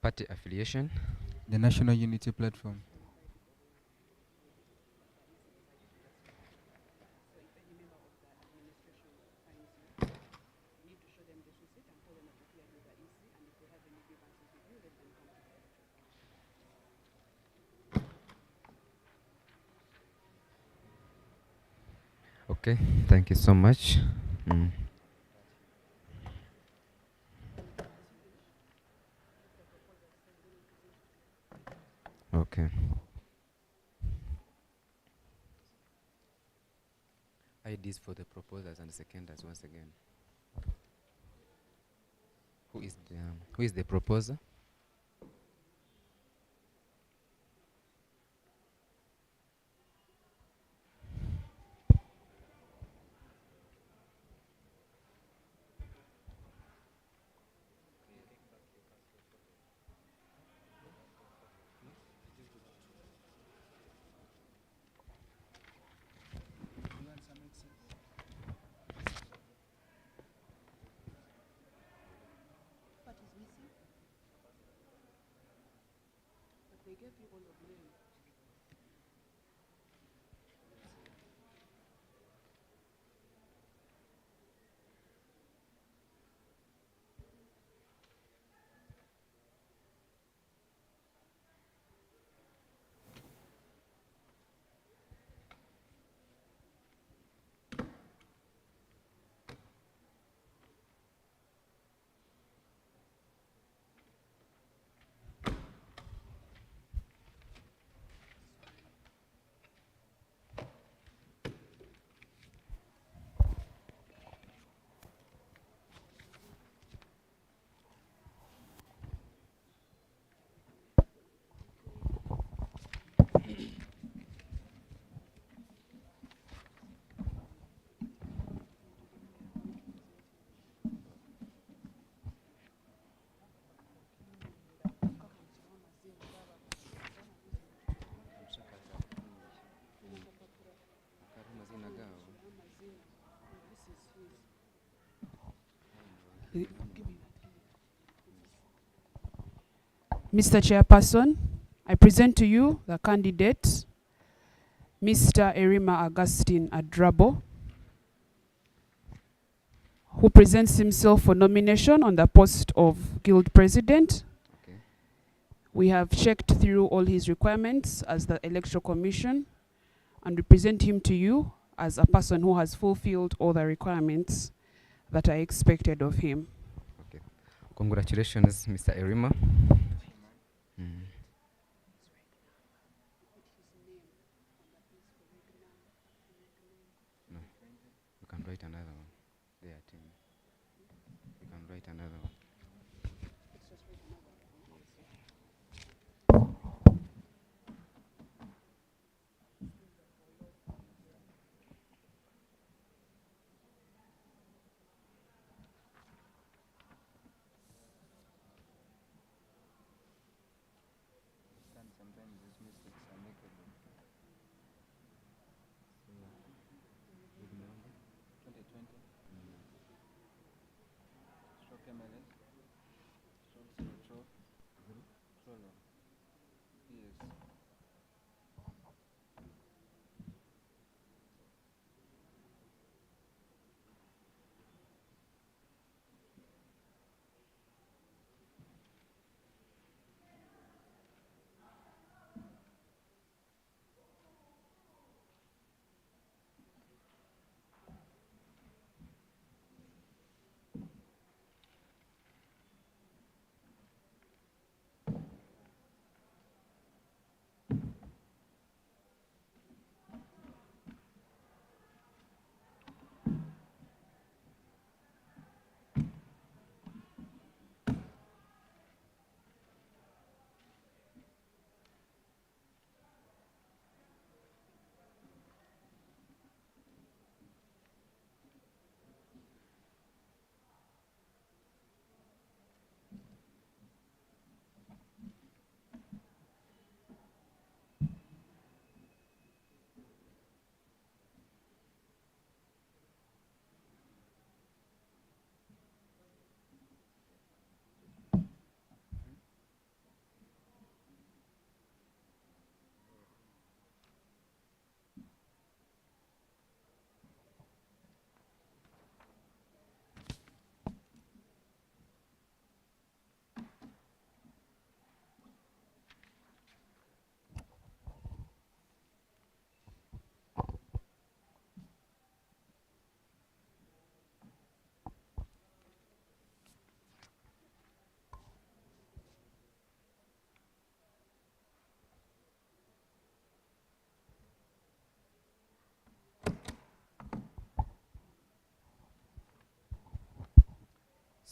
Party affiliation. The National Unity Platform. Okay, thank you so much. Okay. IDs for the proposers and seconders once again. Who is the proposer? Mr. Chairperson, I present to you the candidate, Mr. Augustine Adrabo, who presents himself for nomination on the post of Guild President. Okay. We have checked through all his requirements as the Electoral Commission, and we present him to you as a person who has fulfilled all the requirements that are expected of him. Okay. Congratulations, Mr. Erima. No, you can write another one. There, Tim. You can write another one. Sometimes these mistakes are makeable. 2020. Stroke MLS. Stroke 0 Trollo. Yes.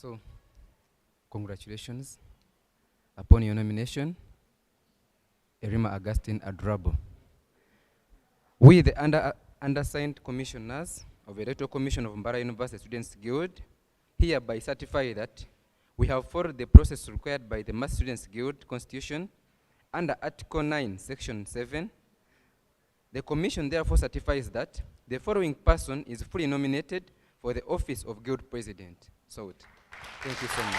So, congratulations upon your nomination, Erima Augustine Adrabo. We, the undersigned commissioners of the Electoral Commission of Mbarara University Students Guild, hereby certify that we have followed the process required by the Mass Students Guild Constitution under Article 9, Section 7. The Commission therefore certifies that the following person is fully nominated for the office of Guild President. So, thank you so much.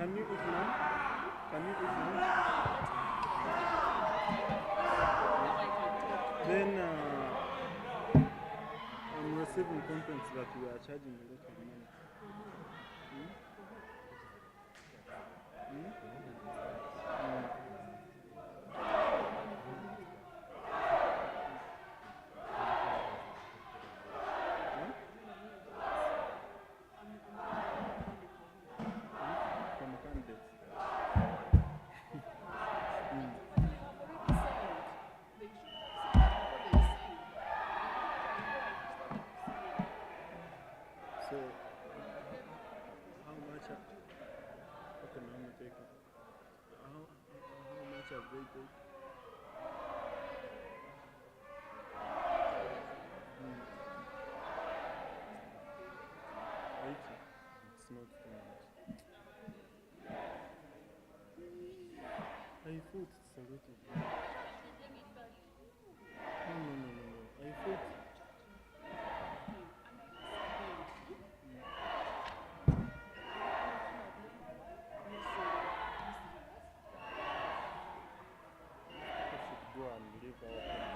Can you eat now? Can you eat now? Then I'm receiving complaints that we are charging a lot of money. Hmm? Hmm? From candidates. So, how much? Okay, now I'm taking. How much have they taken? Hmm. 80. It's not too much. I thought it's a lot of money. No. I thought. I should go and leave our country.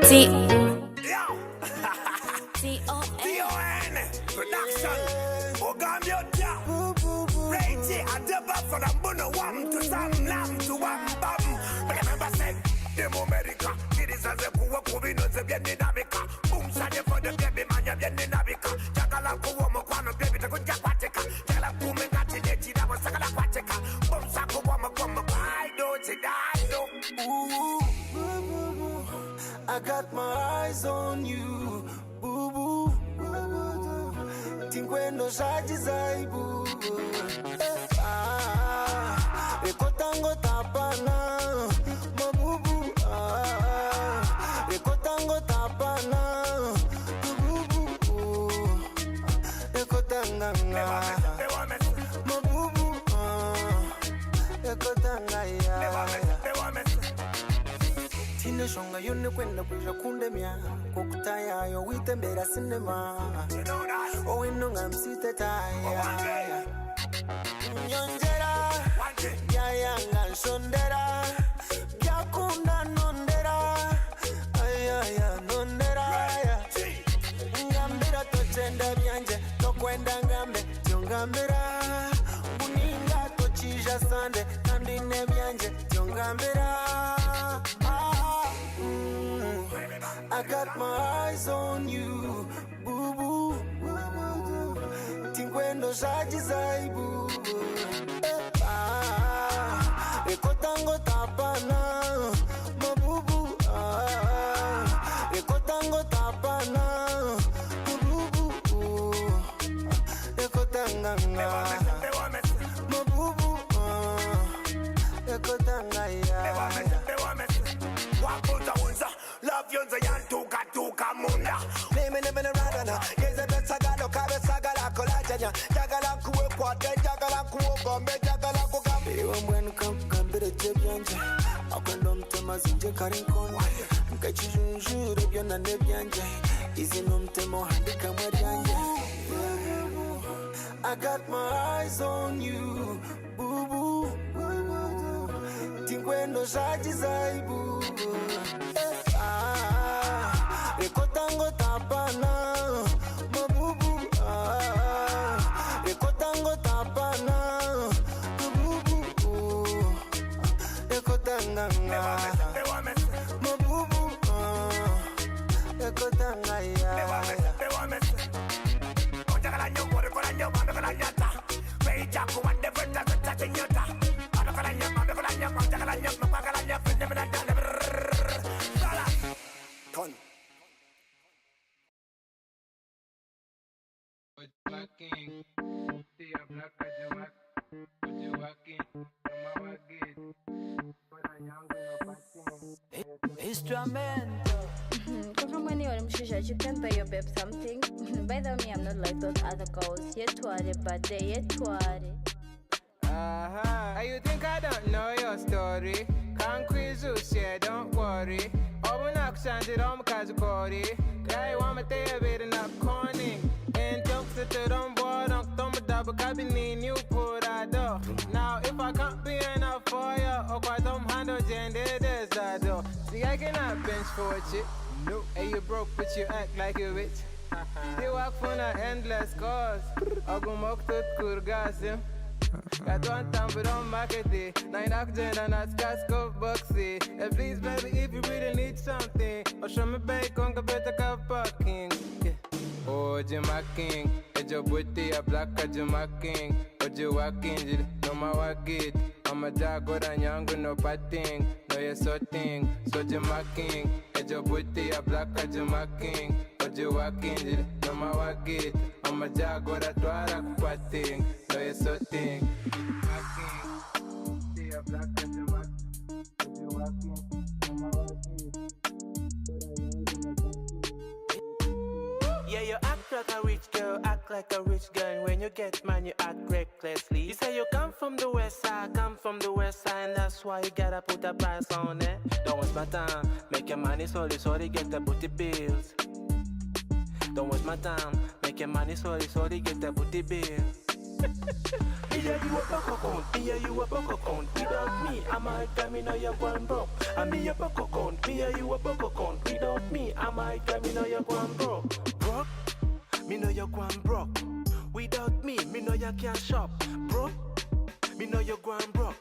T. T-O-N Production Ogambiotia Reiti Adrabo for the Bono Wam to Sam Lam to Wam Bam. But remember said Demo America it is as a poor Covino the Bienabika Boom Sade for the baby man Bienabika Jagala Kuomo Kwano baby to go Japatica Jala Pume Gatineti that was Sakala Patica Boom Sako Wama Kwama I don't say that I got my eyes on you, boo boo. Tinkwendo Ayabazibo. Ekotango tapana, mabubu. Ekotango tapana, mabubu. Ekotanga, mabubu. Ekotanga ya. Tine shonga yone kwenda kuja kundemia Kukutaya yo witembera cinema O inunga msite taya Nyonjera Yaya nganshondera Gyakunda nondera Ayaya nondera Ngambira tochenda byanje Tokwenda ngambe Tiongambira Uninga tochija sande Nandine byanje Tiongambira I got my eyes on you, boo boo. Tinkwendo Ayabazibo. Ekotango tapana, mabubu. Ekotango tapana, mabubu. Ekotanga, mabubu. Ekotanga ya. Love yonza yantuka tuka munda Neme neme na radana Yeze besagalo kabe sagala kolajanya Jagala kuwe kwate Jagala kuwe gombe Jagala kugambe Iwa mwenu kambire jebyanje Akwendo mtema zinje karinkoni Nkachijunjure byona nebyanje Izino mtemo handika mweryanje I got my eyes on you Boo boo Tinkwendo Ayabazibo Ekotango tapana, mabubu. Ekotango tapana, mabubu. Ekotanga, mabubu. Ekotanga ya. Ojagala nyongore kola nyomando kola nyata. Beija kuwande venda tata nyota. Ojagala nyomando kola nyomando ojagala nyomando kola nyomando venda dale. Ton. Instrumental. Come when you're you can buy your babe something. By the way, I'm not like those other girls. Yet worry, but they yet worry. You think I don't know your story? Can't quiz you, yeah, don't worry. Open up, send it on because of Cody. Guy, want me to be in a corny. And don't sit it on board, don't thumb it up, but you put out door. Now, if I can't be enough for you, or quite don't handle gender, there's that door. See, I cannot bench for a chick. No, and you broke, but you act like a witch. You walk for an endless cause. I go mock to Kurgasim. Got one time, but don't market it. Nine oxygen and a scope boxy. And please, baby, if you really need something, or show me back on the better car parking. Oh, Jimmy King, it's your booty, a black Jimmy King. Oh, you walking, no my walk it. I'm a jago and young, no patting. No, you're so thing. So, Jimmy King, it's your booty, a black Jimmy King. Oh, you walking, no my walk it. I'm a jago that dwarf patting. No, you're so thing. See a black Jimmy King. Oh, you walking, no my walk it. Yeah, you act like a rich girl, act like a rich girl. And when you get man, you act recklessly. You say you come from the west side, come from the west side, and that's why you gotta put a price on it. Don't waste my time, make your money slowly, get the booty bills. Don't waste my time, make your money slowly, get the booty bills. Me and you a buck account, me and you a buck account. Without me, I might come in your one broke. And me a buck account, me and you a buck account. Without me, I might come in your one broke. Broke, me know you're one broke. Without me know you can't shop. Broke, me know you're one broke.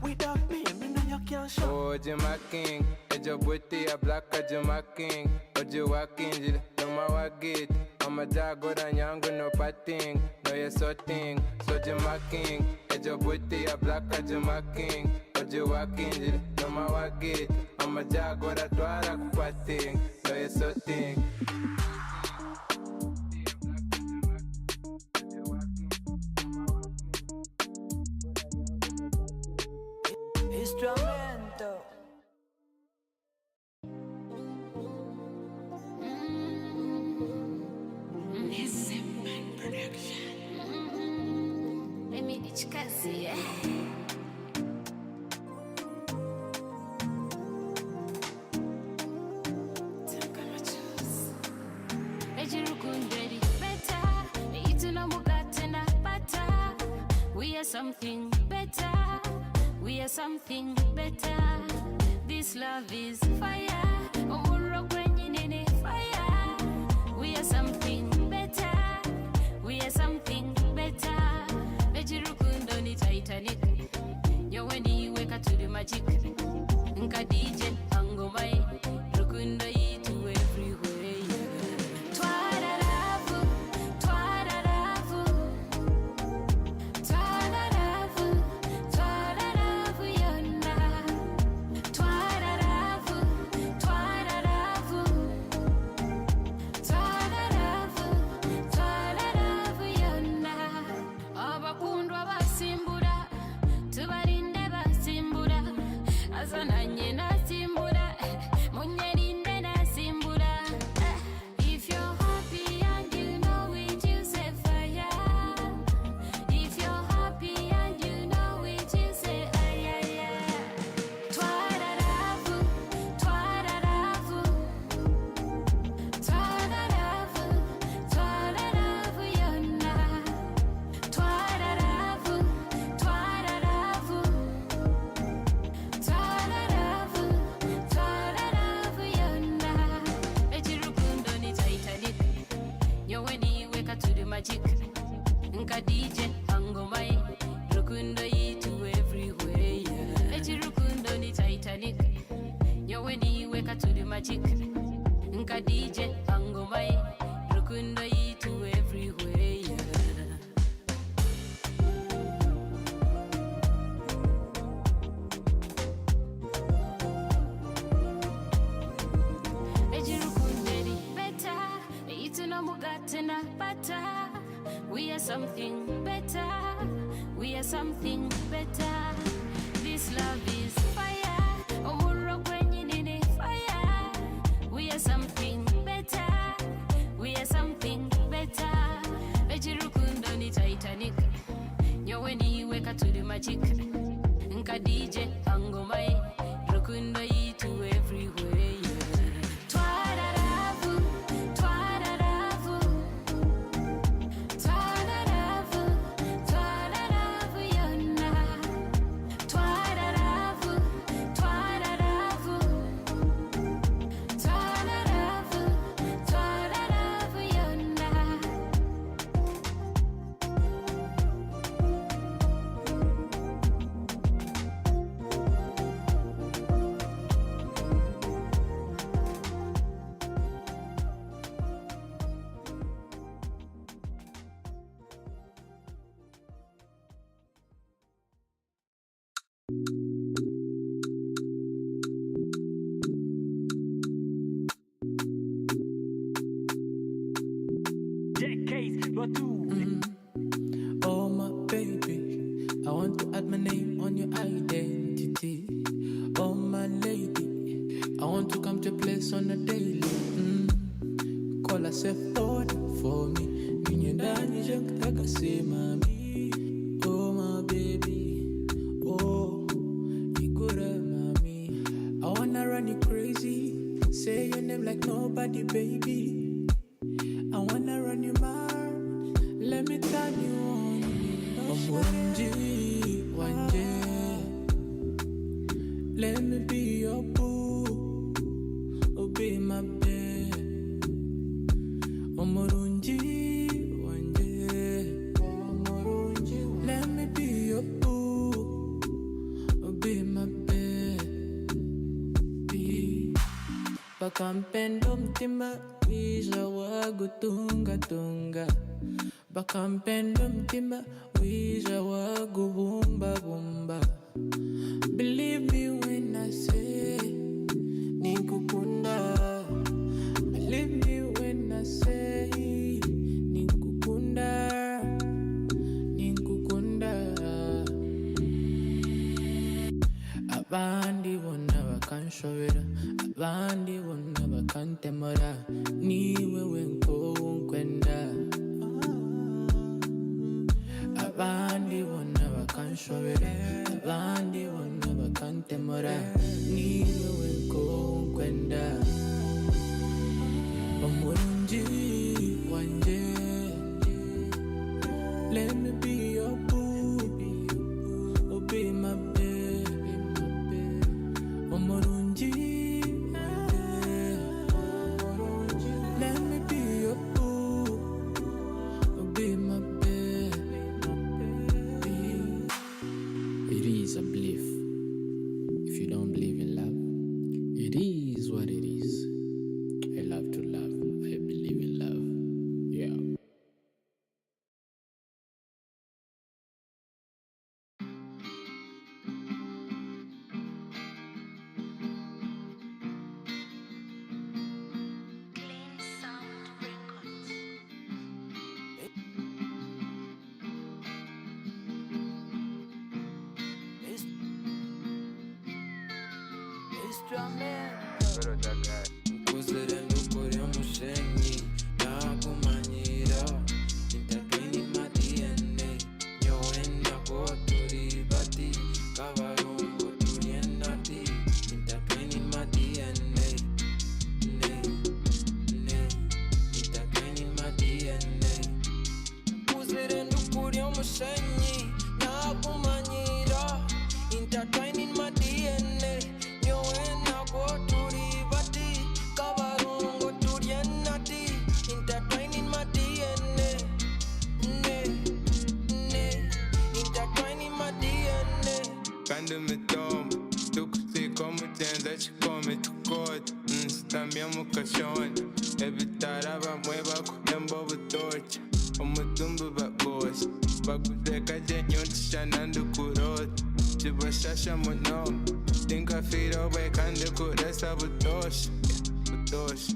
Without me know you can't shop. Oh, Jama King, Ejo Buti, a black Jama King. Ojo Wakin, Jama Wagit. I'm a jago and yango no patting. No, you're so thing. So Jama King, Ejo Buti, a black Jama King. Ojo Wakin, Jama Wagit. I'm a jago and twara patting. No, you're so thing. Instrumento. This is man production. Let me each kazi. We are something better. We are something better. This love is fire. Fire. We are something better. We are something better. Nejirukundo ni Titanic. Nyoweni weka to the magic. Nka DJ angomai. Rukundo yitu everywhere. Twararavu. Yona. Twararavu. Yona. Abakundwa basimbura. Tubarinde basimbura. Azananye nasimbura. Munyerinde nasimbura. If you're happy and you know it, you say fire. If you're happy and you know it, you say ayaya. Twararavu. Yona. Twararavu. Yona. Ejirukundo ni Titanic. Nyoweni weka to the magic. Nka DJ angomai. Rukundo yitu everywhere. Ejirukundo ni Titanic. Nyoweni weka to the magic. Nka DJ angomai. Rukundo yitu everywhere. Ejirukunderi better. Ituna mugatena better. We are something better. We are something better. This love is fire. Omuro kwenye nini fire. We are something better. We are something better. Ejirukundo ni Titanic. Nyoweni weka to the magic. Nka DJ angomai. Rukundo yitu everywhere. Twararavu. Yona. Twararavu. Yona. Oh my baby, I want to add my name on your identity. Oh my lady, I want to come to your place on a daily. Call herself order for me. Minyendani jankutaka say mami. Oh my baby, oh igura mami. I wanna run you crazy, say your name like nobody, baby. I wanna run you mad, let me turn you on. Omurunji wanje. Let me be your boo, oh be my babe. Omurunji wanje. Let me be your boo, oh be my baby. Bakampendo mtima wisha wagu tunga tunga. Bakampendo mtima wisha wagu bumba bumba. Believe me when I say Nikukunda. Believe me when I say Nikukunda. Nikukunda. Abandi bona bakanshobera, abandi bona bakantemora. Niwe wenko unkwenda. Abandi bona bakanshobera, abandi bona bakantemora. Niwe wenko unkwenda. Omurunji wanje. Let me be your boo, oh be my baby. Omurunji wanje. Let me be your boo, oh be my baby. It is a belief. If you don't believe in love, it is what it is. I love to love. I believe in love. Yeah. Kuzerendo kore mushenyi nakumanyira intatweni madiene nyoenda kotori bati kavarungu turienati intatweni madiene ne intatweni madiene Kuzerendo kore mushenyi nakumanyira intatweni madiene nyoenda kotori bati kavarungu turienati intertwining my DNA intertwining my DNA Quando me tomo, tu curti como tens, come tu corte. Está mesmo caixão. Evitar a mueva com tempo de torte. O mutumbo bagos. Bagos de cajenho te chanando curote. Tipo chacha mono. Tem que afirmar o becando com essa butosh. Butosh.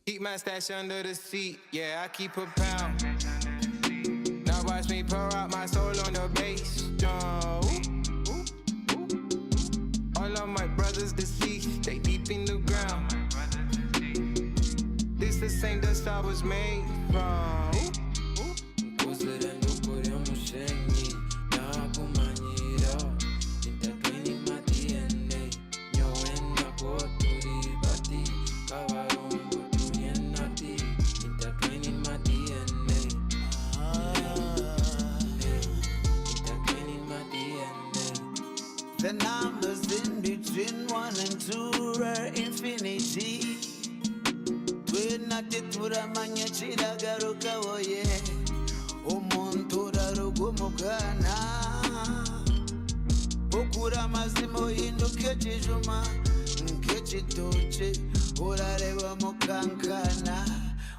Keep my stash under the seat, yeah, I keep a pound. Now watch me pour out my soul on the bass. All of my brothers deceased, they deep in the ground. This the same dust I was made from. Kuzerendo kore mushenyi nakumanyira intatweni my DNA nyoenda kotori bati kavarungu turienati intatweni my DNA intatweni my DNA. The numbers in between 1 and 2 are infinity. Twinatitura manyachira garuka woye umuntu rarugumugana ukura mazimo hinduke kijuma nk'ikitoke urareba mukankana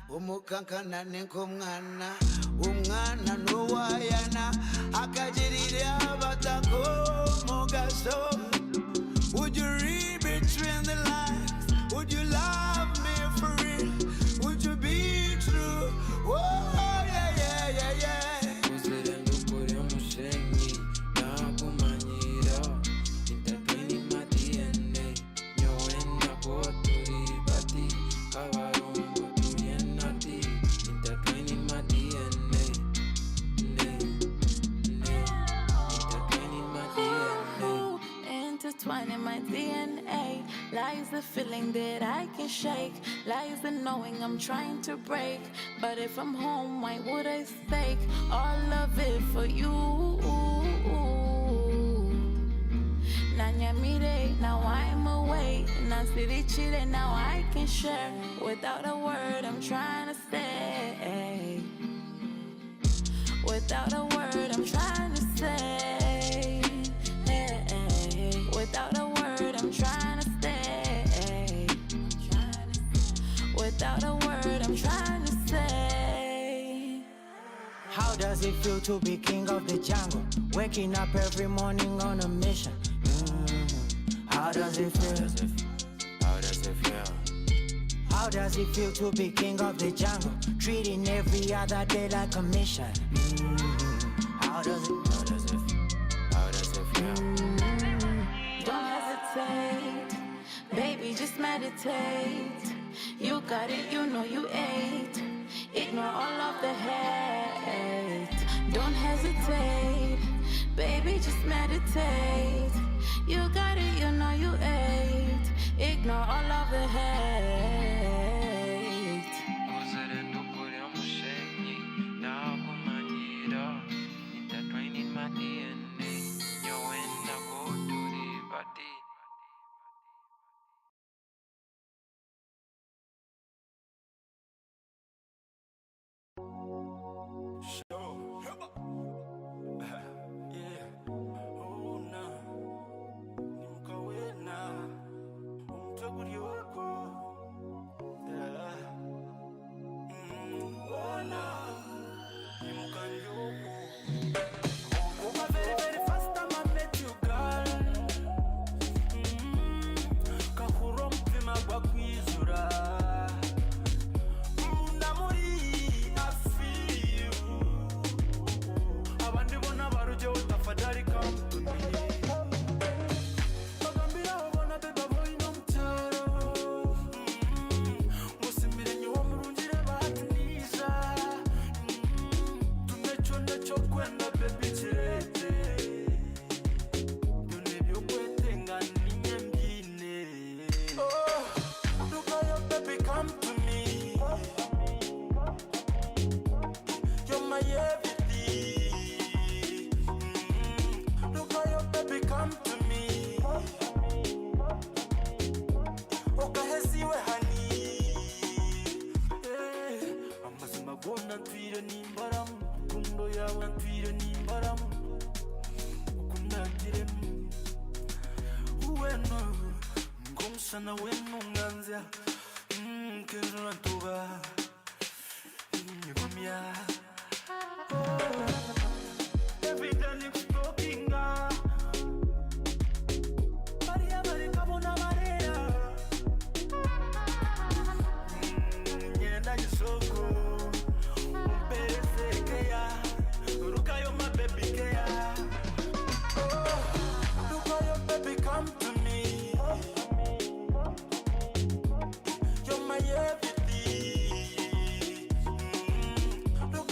umukankana niko mwana umwana nuwayana akagirira abatako mugaso. Would you read between the lines? Would you love me for real? Would you be true? Oh yeah yeah yeah yeah. Kuzerendo kore mushenyi nakumanyira intatweni my DNA nyoenda kotori bati kavarungu turienati intatweni my DNA intertwining my DNA. Intertwining my DNA. Lies the feeling that I can shake. Lies the knowing I'm trying to break. But if I'm home, why would I stake all of it for you? Nanyamire, now I'm away. Nansirichire, now I can share. Without a word, I'm trying to stay. Without a word, I'm trying to say. Without a word, I'm trying to stay. Without a word, I'm trying to say. How does it feel to be king of the jungle? Waking up every morning on a mission. How does it feel? How does it feel? How does it feel to be king of the jungle? Treating every other day like a mission. How does it? How does it? How does it feel? Don't hesitate, baby, just meditate. You got it, you know you ate. Ignore all of the hate. Don't hesitate, baby, just meditate. You got it, you know you ate. Ignore all of the hate. Intertwined in my DNA. Yo, when I go to the body. Sana wenu nganzia Kena tuba Nyumia Every day lips talking Maria Malika bona Maria Nyenda yisoko Umpere sekeya Ruka yo my baby keya Ruka yo baby come to me. You're my everything. Look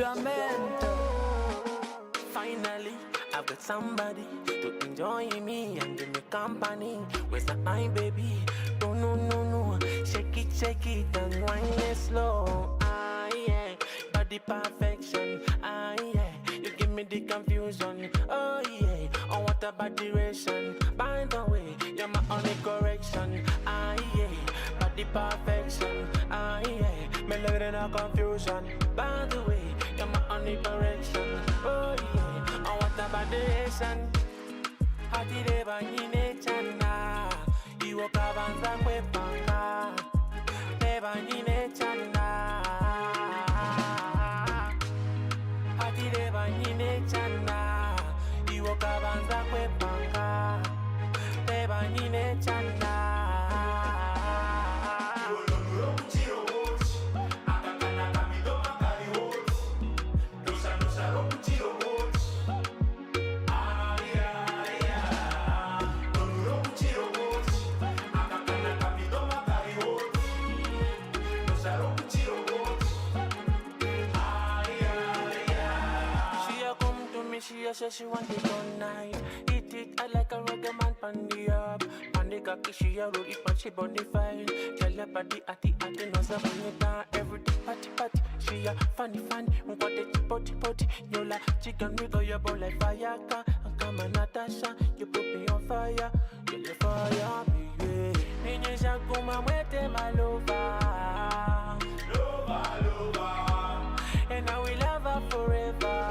instrumental. Finally, I've got somebody to enjoy me and give me company. Where's that my baby? No, no, no, no. Shake it and wind it slow. Ah, yeah. Body perfection. Ah, yeah. You give me the confusion. Oh, yeah. Oh, what about duration? By the way, you're my only correction. Ah, yeah. Body perfection. Ah, yeah. Me living in a confusion. By the way, you're my only correction. Oh, yeah. Oh, what about duration? Hati de banyine chana. Iwo kabanza kwe panga. De banyine chana. Hati de banyine chana. Iwo kabanza kwe panga. De banyine chana. She said she want it all night. Eat it, I like a reggae man pan the up. Pan the cocky, she a roll it, but she bonafide. Tell her body at the no se bonita. Every day party, she a funny. What the potty, you like chicken, we go your ball like fire. Come on, Natasha, you put me on fire. You the fire, baby. Ninja kuma mwete malova. Lova. And now we love her forever.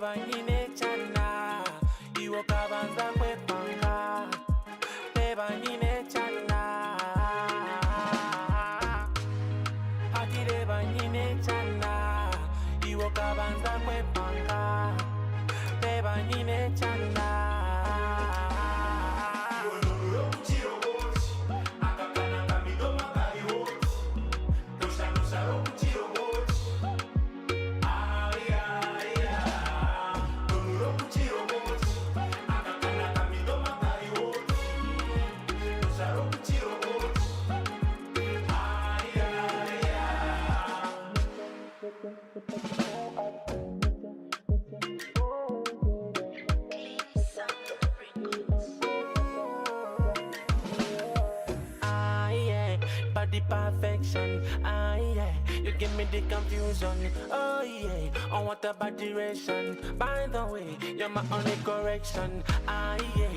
Banyine chana, iwo kabanza kwe panga. Te banyine chana, hati de banyine chana, iwo kabanza kwe panga. Te banyine chana. Perfection, ah yeah, you give me the confusion, oh yeah, on what about duration? By the way, you're my only correction, ah yeah,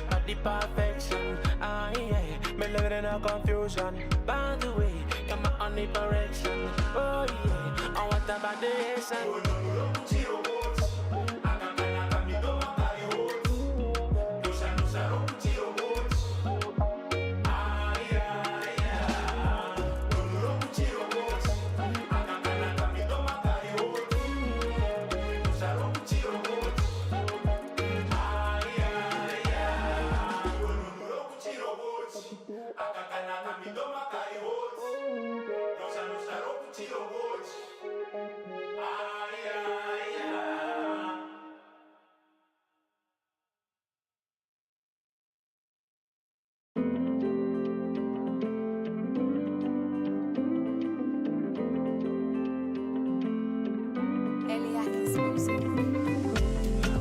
body perfection, ah yeah, me living in a confusion. By the way, you're my only correction, oh yeah, on what about duration?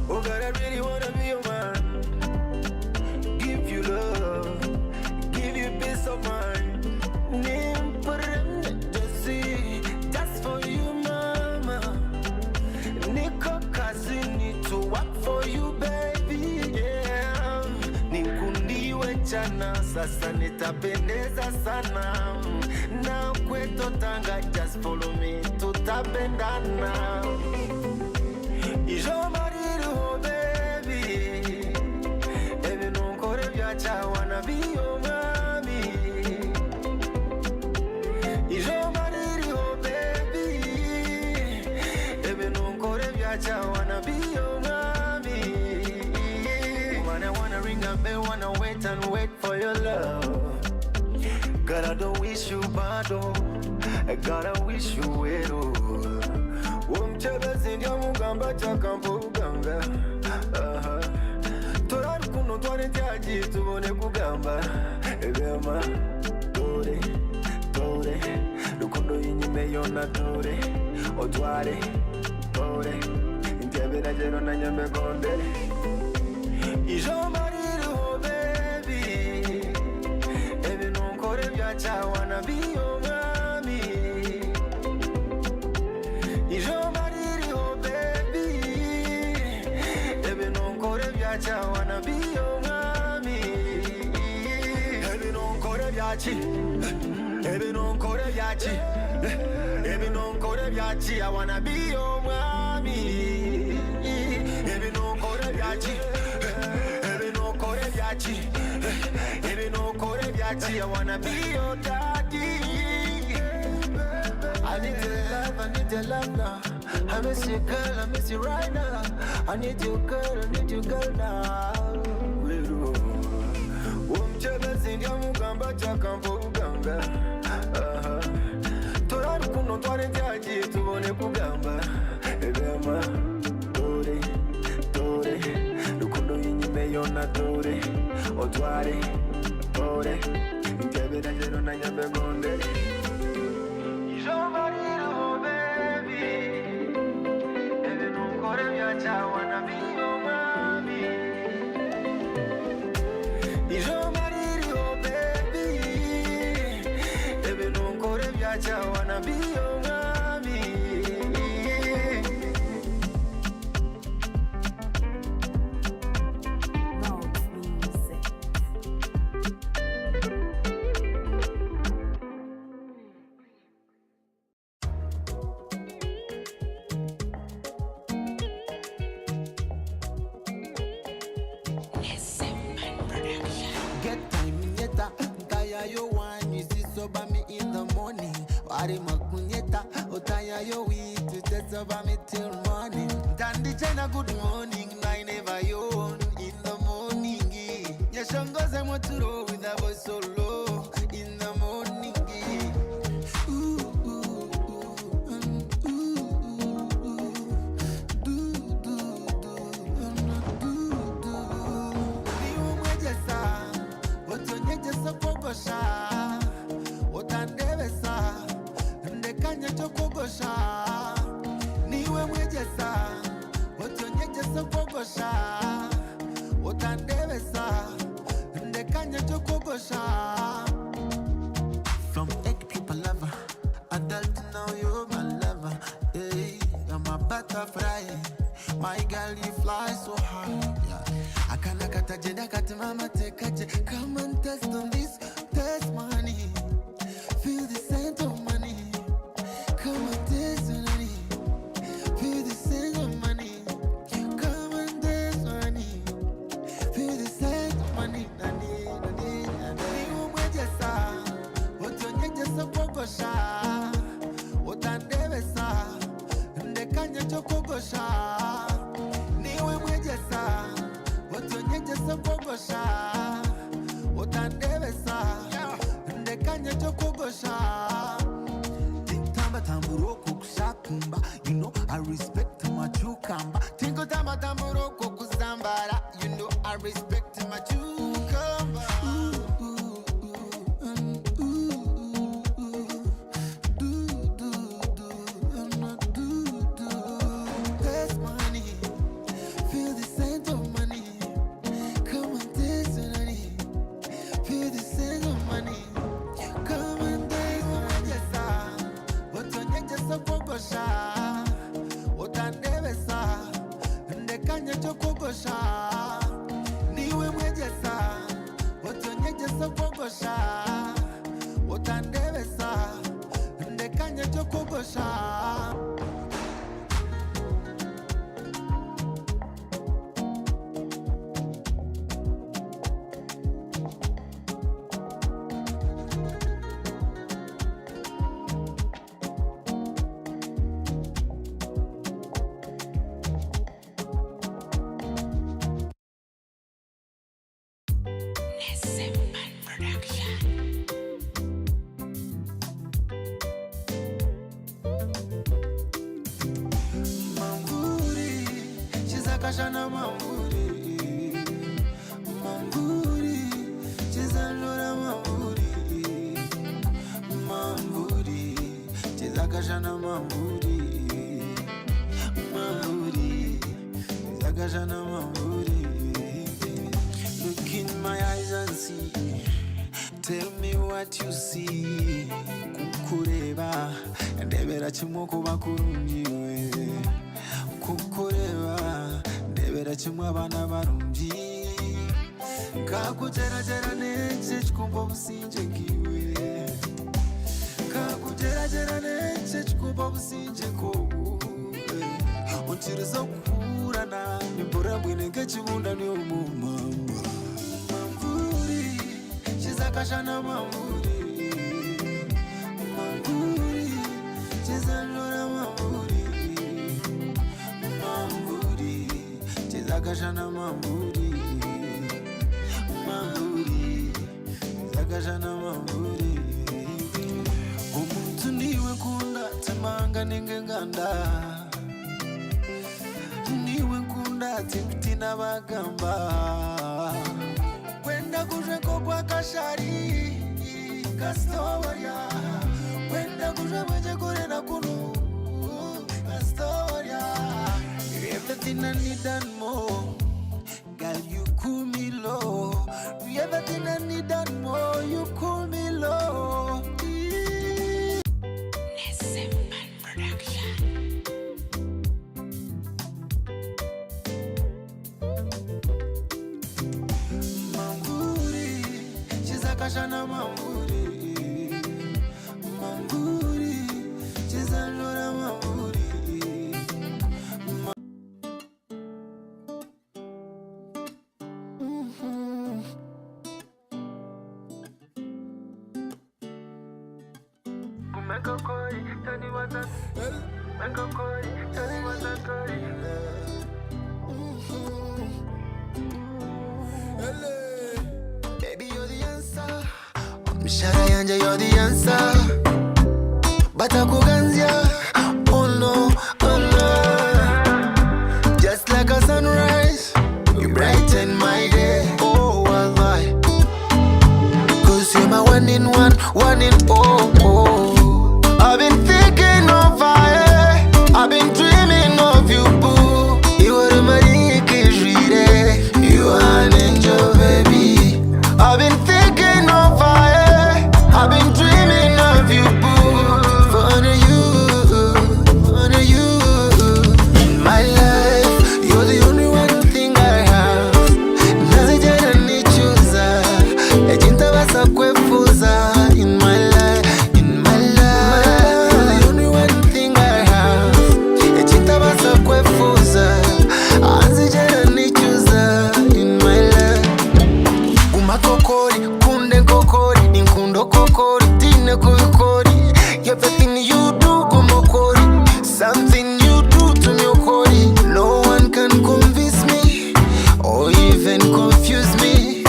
Oh God, I really wanna be your man. Give you love, give you peace of mind. Just for you, mama. Niko kazini to work for you, baby. Yeah. Nikundiwe chana, sasa nitapendeza sana. Na kweto tanga, just follow me, tutapendana. Ijo mariru, baby. Ebi nunkore vyacha, wanna be your mommy. Ijo mariru, baby. Ebi nunkore vyacha, wanna be your mommy. Wanna ring a bell, wanna wait and wait for your love. God, I don't wish you bad, oh. God, I wish you well, Umchebezi ndio mugamba chakampo uganga. Tora rukuno twari tyaji tubone kugamba. Ebema, tore, yona tore otware tore intebe na jero na nyambe gonde ijomba ririho baby ebi nunkore byaca wanna be your mommy ijomba ririho baby ebi nunkore byaca wanna be your mommy ebi nunkore byaci ebi nunkore byaci ebi nunkore byaci I wanna be your mommy ebi nunkore byaci ebi nunkore byaci ebi nunkore byaci I wanna be your daddy I need your love now I miss you girl, I miss you right now I need you girl, I need you girl now Umchebe sindia mugamba chaka mvuganga Torari kuno tware ntiagiye tubone kugamba Ebema tore tore Rukundo yinyime yona tore Otware tore Intebe na jero na nyambe gonde Ijomba ririho baby Ebe nunkore byaca wanna be your mommy Ijomba ririho baby Ebe nunkore byaca wanna be your mommy Get time in yeta, kaya yo wine, you see soba me in the morning. Wari makunyeta, otaya yo wheat, you test soba me till morning. Dandy China, good morning, I never yawn in the morning. Nyashongoze moturo with a voice so low in the morning. Otandebesa ndekanya chokogosha niwe mwejesa otonyejesa kogosha otandebesa ndekanya chokogosha from egg people lover adult now you're my lover hey I'm a butterfly my girl you fly so high yeah. Akana kata jeda kata mama tekaje come and test on this test money feel the scent of money come and test money feel the scent of money come and test money feel the scent of money nani nani nani umwejesa otonyejesa kogosha otandebesa ndekanya chokogosha niwe mwejesa otonyejesa kogosha otandebesa ndekanya chokogosha tamba tamburoko kushakumba you know I respect my chukamba tingo tamba tamburoko kuzambara you know I respect my chukamba Taste money, feel the scent of money. Come and taste money, feel the scent of money. Come and taste money, yes sir. Otonyejesa kogosha, otandebesa, ndekanya chokogosha. Niwe mwejesa, otonyejesa kogosha, otandebesa, ndekanya chokogosha. Kashana mamuri, mamuri, chizalora mamuri, mamuri, Zakashana Mamburi, Mamburi, Zakashana Mamburi. Look in my eyes and see. Tell me what you see. Kukureba, ndebera chimwe kuba kurungiwe. Kukureba, ndebera chimwe abana barungi. Kakujerajera neche chikumba businje kiwe. Kakujerajera neche chikumba businje kobu. Unchiriza kurana, mbora mwine ngechimunda ni umumama. Mamburi, chizakashana mamburi. Mamburi, chizalora mamburi. Mamburi, chizakashana mamburi. Mamburi, chizakashana mamburi. Umuntu niwe kunda, temanga ningenganda. Niwe kunda, timtina bagamba. Wenda kujeko kwa kashari Kastoria. Wenda kujeko kure na kunu Kastoria. Everything I need and more. Girl, you cool me low. Everything I need and more. You cool me low. Zakashana mamburi, mamburi, chizalora mamburi. Umekokoi, tani wazat. Umekokoi, tani wazatori. Baby, you're the answer. Mshara yanja, you're the answer. Batakuganzia, oh no, oh no. Just like a sunrise, you brighten my day. Oh, why? Cause you're my one in one in oh, oh. I've been thinking of fire. I've been dreaming of you, boo. You are the Malika, you are an angel, baby. I've been thinking of fire. I've been dreaming of you, boo. For you. In my life, you're the only one thing I have. Nazijana ni chuza, ejinta basa kwefuza. In my life, you're the only one thing I have. Ejinta basa kwefuza, anzijana ni chuza. In my life, umakokori, kunde kokori, ninkundo kokori, tine kuyukori. Everything you do, kumokori. Something you do to me, okori. No one can convince me or even confuse me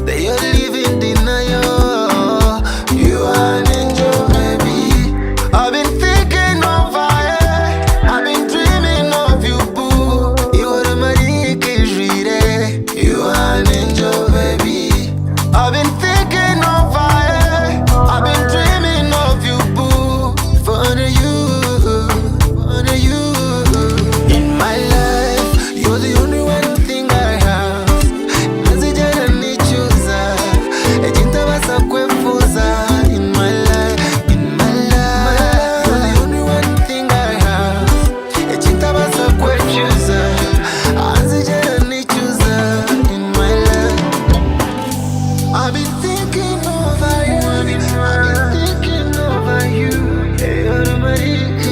that you're living denial. You are an angel, baby. I've been thinking of fire. I've been dreaming of you, boo. You are the Malika, you are an angel, baby. I've been thinking of fire. I've been dreaming of you, boo. For you. In my life, you're the only one thing I have. Nazijana ni chuza, ejinta basa kwefuza. In my life, you're the only one thing I have. Ejinta basa kwefuza, anzijana ni chuza. In my life, I've been thinking over you. You're the Malika,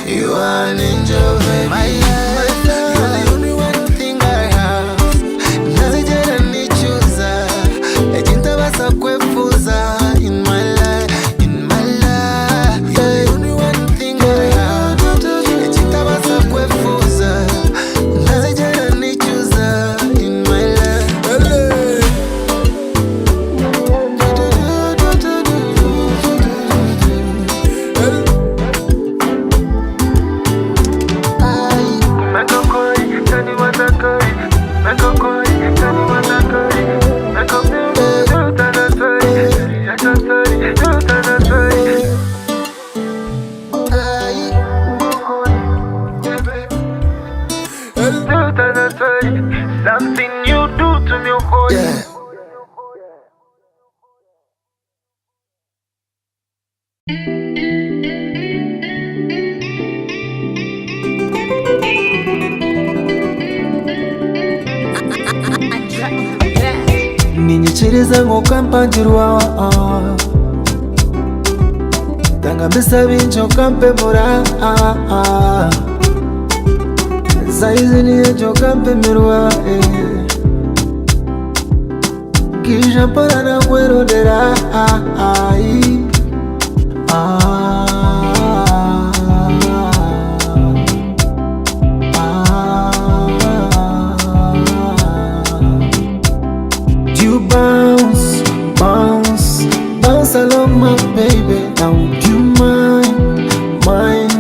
you are an angel, baby. My life, you're the only one thing I have. Nazijana ni chuza, ejinta basa kwefuza. In my life, you're the only one thing I have. Ejinta basa kwefuza, nazijana ni chuza. In my life. Tekereza ng'okampangirwa tanga mbisaba injo kampemura saizi niyo njo kampemerwa kisha mpana na kwerondera You bounce, bounce, bounce along my baby. Now would you mind,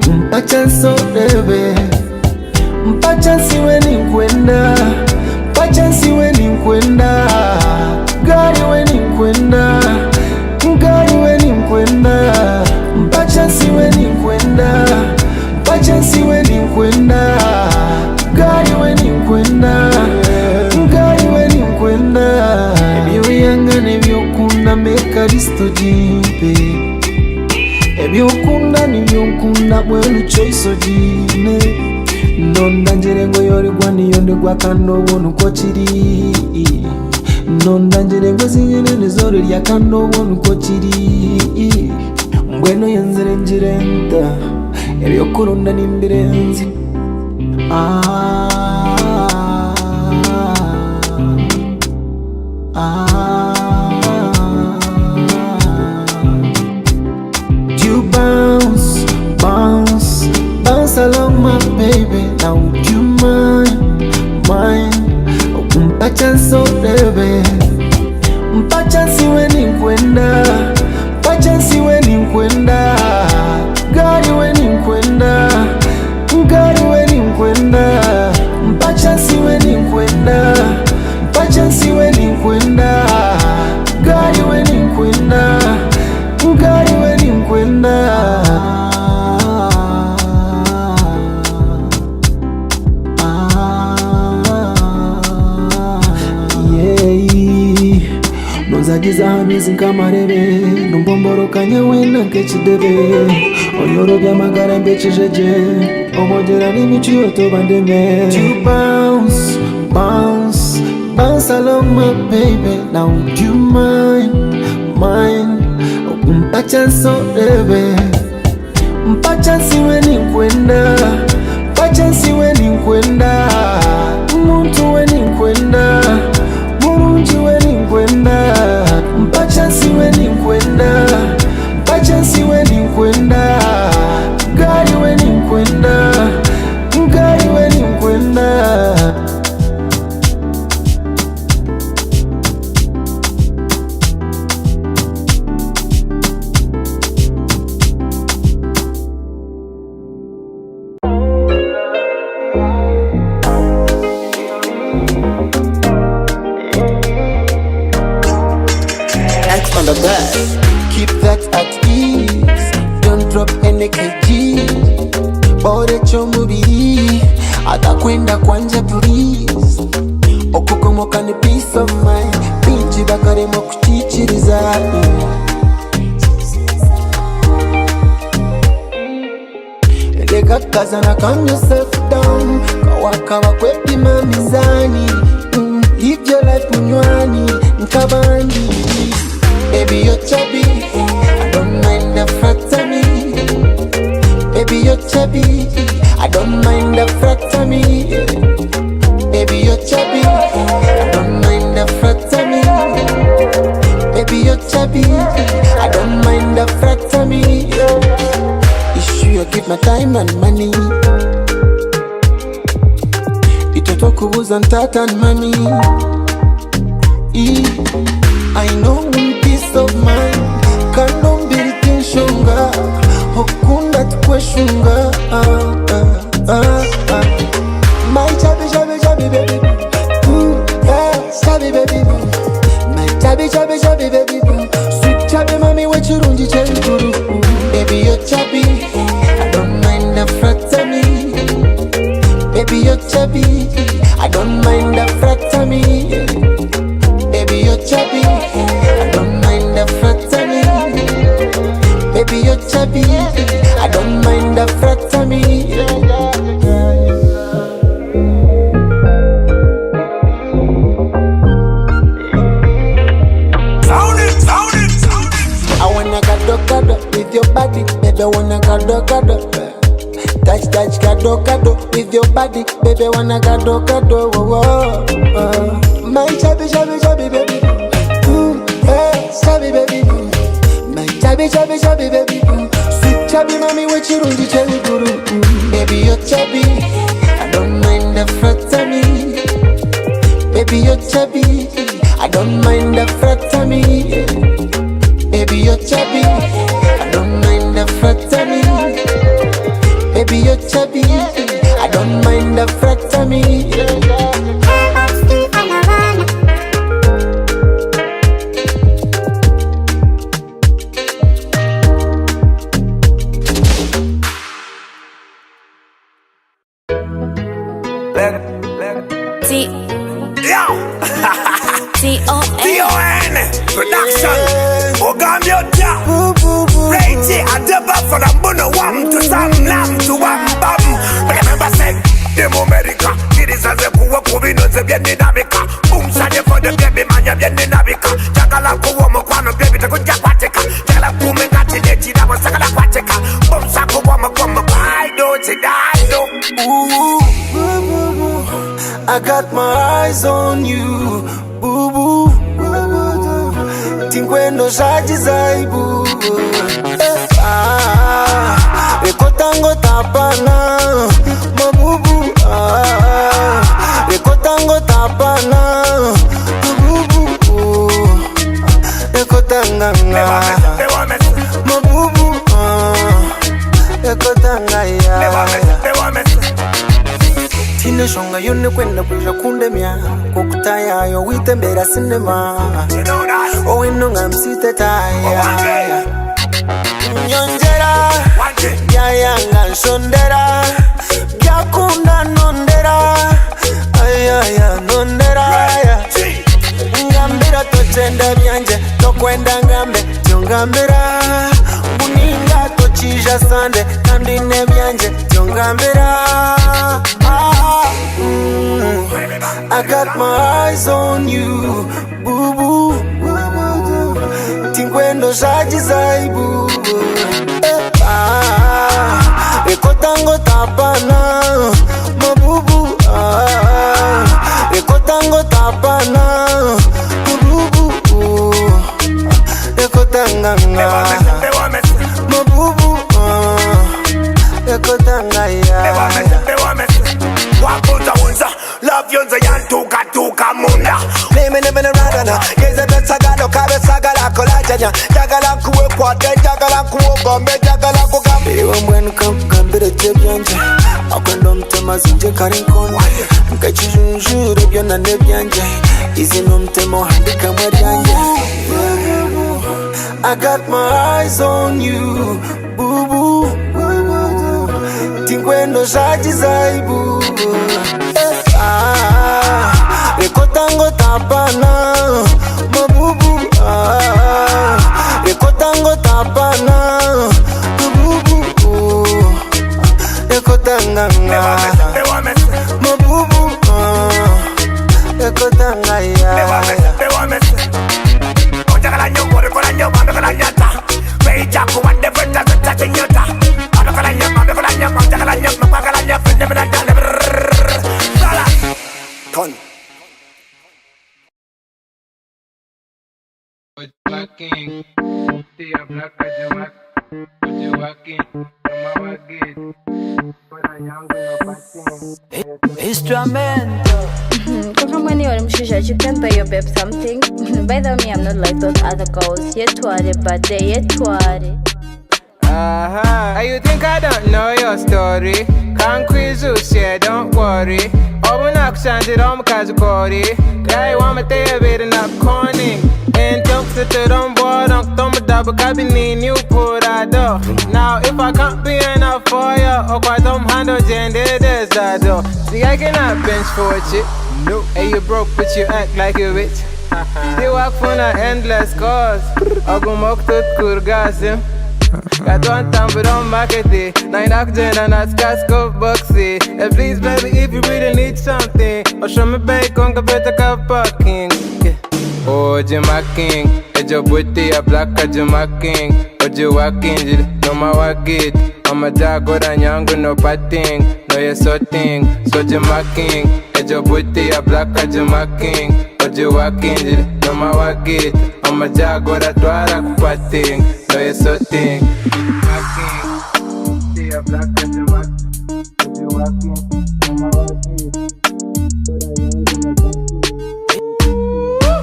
mpacha so baby. Mpacha siwe ni kwenda, mpacha siwe ni kwenda. Gari we ni kwenda, gari we ni kwenda. Mpacha siwe ni kwenda, mpacha siwe ni kwenda. Gari we ni kwenda, gari we ni kwenda. Eby'oyanga n'eby'okunda meka listo jimpe. Eby'okunda n'eby'okunda bwelu choice ojine. Nonda njerengo yoligwa niyondegwa kando wonu ko kiri. Nonda njerengo zinyene nezoro lya kando wonu ko kiri. Mbweno yenzere njirenta ebyokulonda nimbirenzi. You bounce, bounce, bounce along my baby. Now would you mind, mpacha so baby. Mpacha siwe ni kwenda, mpacha siwe ni kwenda. Gari we ni kwenda, gari we ni kwenda. Mpacha siwe ni kwenda, mpacha siwe ni kwenda. Gari we ni kwenda, gari we ni kwenda. Nozagiza hamizi nkamarebe Numbomboroka wena nk'ekidebe Onyorobya amagara mbekijeje Omogera n'imico yotoba ndeme. You bounce, bounce, bounce along my baby. Now would you mind, mpacha so baby. Mpacha siwe ni kwenda, mpacha siwe ni kwenda. Muntu we ni kwenda, murunji we ni kwenda. Mpacha siwe ni kwenda, mpacha siwe ni kwenda. Gari we ni kwenda, gari we ni kwenda. On the bus, keep that at ease. Don't drop any kg. Bore chomubiri atakwenda kwanja please. Okukomoka ni peace of mind. Binji bakaremo kuchichiriza. Lega kazana, calm yourself down. Kawaka wakwepima mizani. Live your life munywani nkabandi. Baby, you're chubby, I don't mind the fat tummy. Baby, you're chubby, I don't mind the fat tummy. Baby, you're chubby, I don't mind the fat tummy. Baby, you're chubby, I don't mind the fat tummy. Issue, you give my time and money. Itoto kubuza ntata and money. I know peace of mind. Kando mbili tinshunga Hokunda tukweshunga My chubby, chubby, chubby baby. Yeah, chubby baby. My chubby, chubby, chubby baby. Sweet chubby mommy, what you runji cherry guru. Baby, you're chubby, I don't mind the frat tummy. Baby, you're chubby, I don't mind the frat tummy. Baby, you're chubby, I don't mind the frat tummy. Baby, you're chubby, I don't mind the frat tummy. touch, gado, gado with your body, baby, wanna gado, gado, oh, oh. My chubby, chubby, chubby, baby, hey, chubby, baby, my chubby, chubby, chubby, baby, sweet chubby, mommy, what you doing, cherry guru, baby, you're chubby, I don't mind the front of me, baby, you're chubby, I don't mind the front of me, baby, you're chubby, I don't mind the front of me. Baby, you're chubby, I don't mind the fret to me. T-O-N Production Ogambiotia Reiti Adrabo for the Mbuno Wam to Sam Lam to Wam Bam. Remember said Demo America it is as a kuwa kubino ze biendi nabika Boom sanye for the baby man ya biendi nabika Jagala kuwa mkwano baby takuja kwateka Jala kume ngati neti na wasakala kwateka Boom saku wama kwama baido tidaido I got my eyes on you, boo boo. Tinkwendo shaji zaibu. Ekotango tapana, mabubu. Ekotango tapana, mabubu. Ekotanganga, mabubu. Ekotangaya. Tine shonga yone kwenda kuja kundemia Kukutaya yo witembera cinema Oh ino ngamsite taya Nyonjera Yayanga nshondera Byakunda nondera Ayaya nondera Ngambira tochenda byanje Tokwenda ngambe Tiongambira Uninga tochija sande Kandine byanje Tiongambira I got my eyes on you, boo boo. Tinkwendo shaji zaibu. Ekotango tapana, mabubu. Ekotango tapana, mabubu. Ekotanganga, mabubu. Ekotangaya. Love yonza yantuka tuka munda Neme neme na radana Geze besagalo kabe sagala kolajanya Jagala kuwe kwate Jagala kuwe gombe Jagala kugambe Iwa mwenu kambire tebyanje Akwendo mtema zinje karinkono Mkachijunjure byona nebyanje Izino mtema handika mwaryanje I got my eyes on you Boo boo Tinkwendo shaji zaibu Ekotango tapana, mabubu. Ekotango tapana, mabubu. Ekotanganga, mabubu. Ekotangaya. Ojagala nyongore kola nyomba kola nyata Reita kuwande venda zeta chinyota Kola nyomba kola nyomba Ojagala nyomba kola nyomba Nemena dale Sala Con Working, tia black ajumak, working, Instrumental. Come from when you're in Mushisha, you can buy your babe something. By the way, I'm not like those other girls. Yet to it, but they yet to it. You think I don't know your story? Can't quiz you, yeah, don't worry. Open up, send it on Kazukori. Guy, want me there, better not corning. And don't sit it on board, don't thumb it double cabinet, you put that door. Now, if I can't be enough for you, or quite don't handle gender, there's that door. See, I cannot bench for a chick. No, hey, you broke, but you act like a rich. You walk for an endless cause. I go mock to Kurgasim. Got one time but don't market it. Nine oxygen and a casco boxy. And please baby if you really need something, or show me back on the better car parking. Oh Jima King, it's your booty a black Jima King. Oji wakinjil, no ma wagit. I'ma jagora nyangu no pating. No ye sorting, so jimaking. Ejo buti ya black jimaking. Oji wakinjil, no ma wagit. I'ma jagora twara kupating. No ye sorting, jimaking. Ya black jimaking. Oji waking, no ma wagit.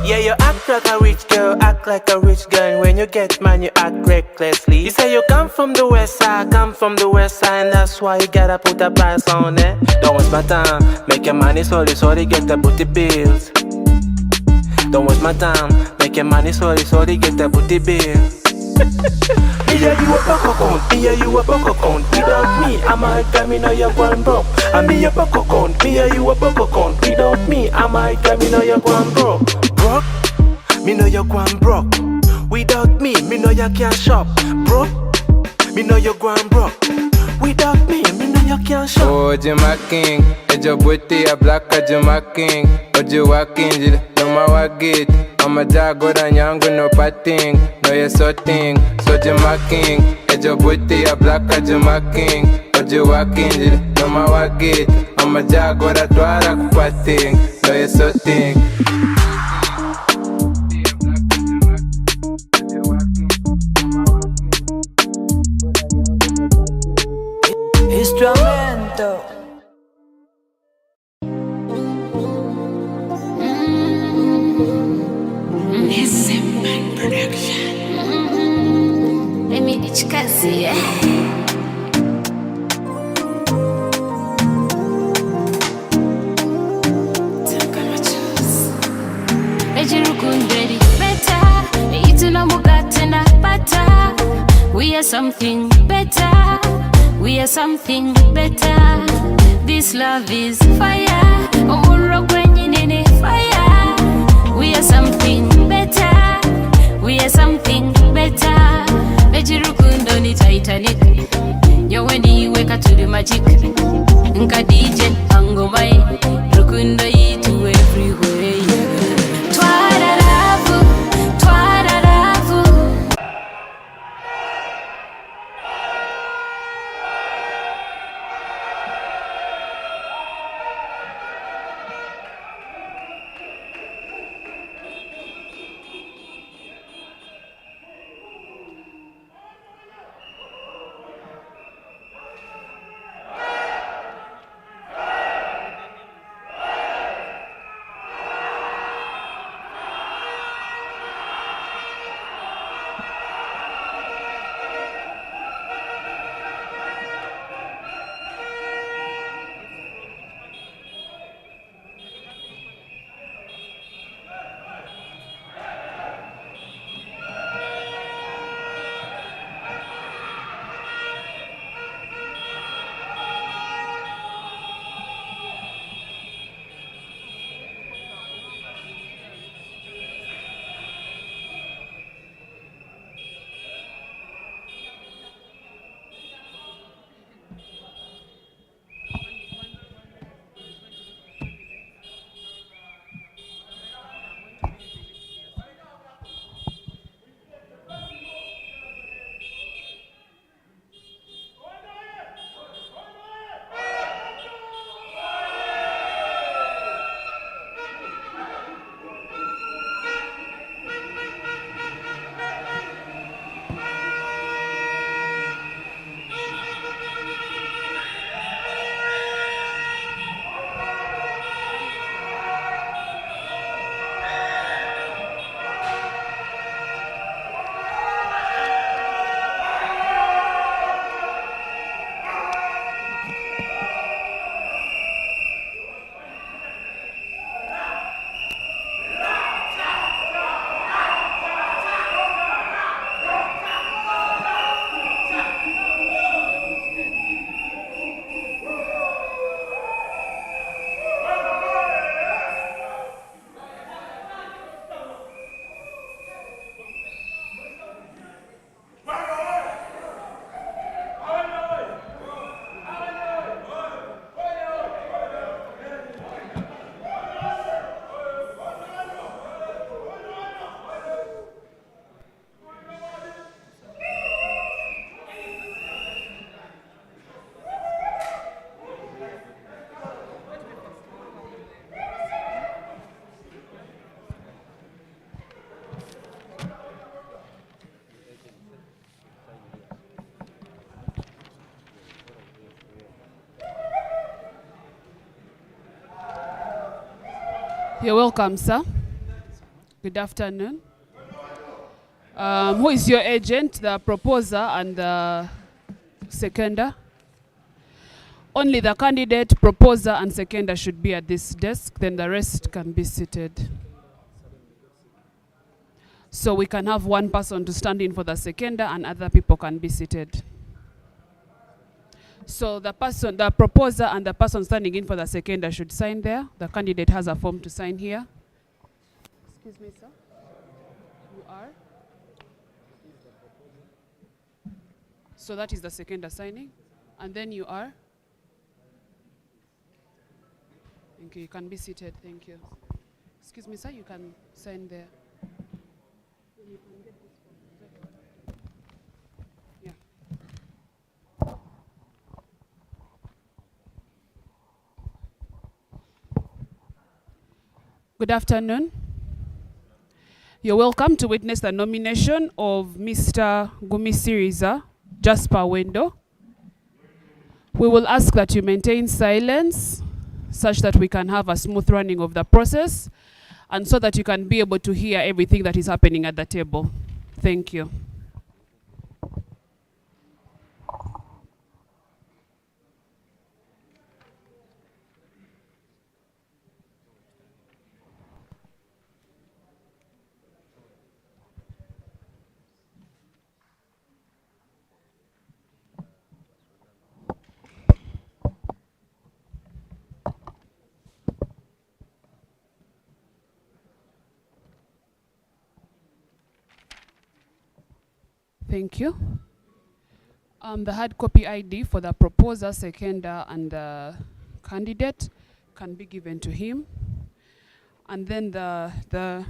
Yeah, you act like a rich girl, act like a rich girl. And when you get man, you act recklessly. You say you come from the west side, come from the west side, and that's why you gotta put a price on it. Don't waste my time, make your money slowly, get the booty bills. Don't waste my time, make your money slowly, get the booty bills. Me and you a buckle me and you a buckle. Without me, I might come in your one broke. And me a buckle me and you a buckle. Without me, I might come in your one broke. Broke, me know you're going broke. Without me know you can't shop. Broke, me know you're going broke. Without me know you can't shop. Oh, Jima King, Ejo Buti, a black Jima King. Oji Wakinjil, no ma wagit. I'ma jagora nyangu no pating. No ye sorting, so Jima King. Ejo Buti, a black Jima King. Oji Wakinjil, no ma wagit. I'ma jagora twara kupating. No ye sorting. Instrumento. Production. Let me ichikazi, eh? Ejirukunderi better. Ituna mugatena pata. We are something better. We are something better. This love is fire. Omuro kwenye nene fire. We are something better. We are something better. Ejirukundo ni Titanic. Nyoweni weka to the magic. Nka DJ angomai. Rukundo yitu everywhere. Twararavu, twararavu. You're welcome, sir. Good afternoon. Who is your agent, the proposer and the seconder? Only the candidate, proposer, and seconder should be at this desk, then the rest can be seated. So we can have one person to stand in for the seconder and other people can be seated. So the proposer and the person standing in for the seconder should sign there. The candidate has a form to sign here. Excuse me, sir. You are? So that is the seconder signing. And then you are? Thank you. You can be seated. Thank you. Excuse me, sir. You can sign there. Yeah. Good afternoon. You're welcome to witness the nomination of Mr. Gumi Siriza, Jasper Window. We will ask that you maintain silence such that we can have a smooth running of the process and so that you can be able to hear everything that is happening at the table. Thank you. Thank you. The hard copy ID for the proposer, seconder, and the candidate can be given to him. And then the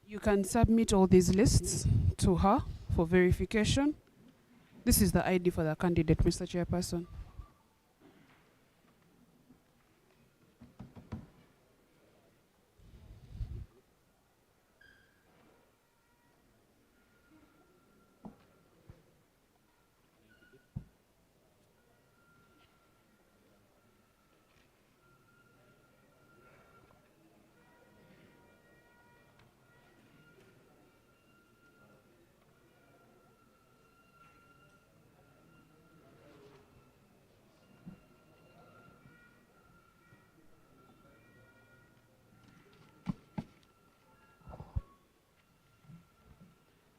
you can submit all these lists to her for verification. This is the ID for the candidate, Mr. Chairperson.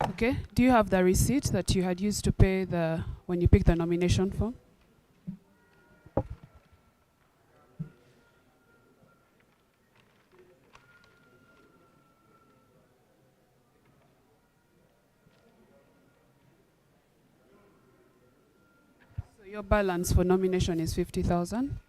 Okay, do you have the receipt that you had used to pay when you picked the nomination form? So your balance for nomination is 50,000.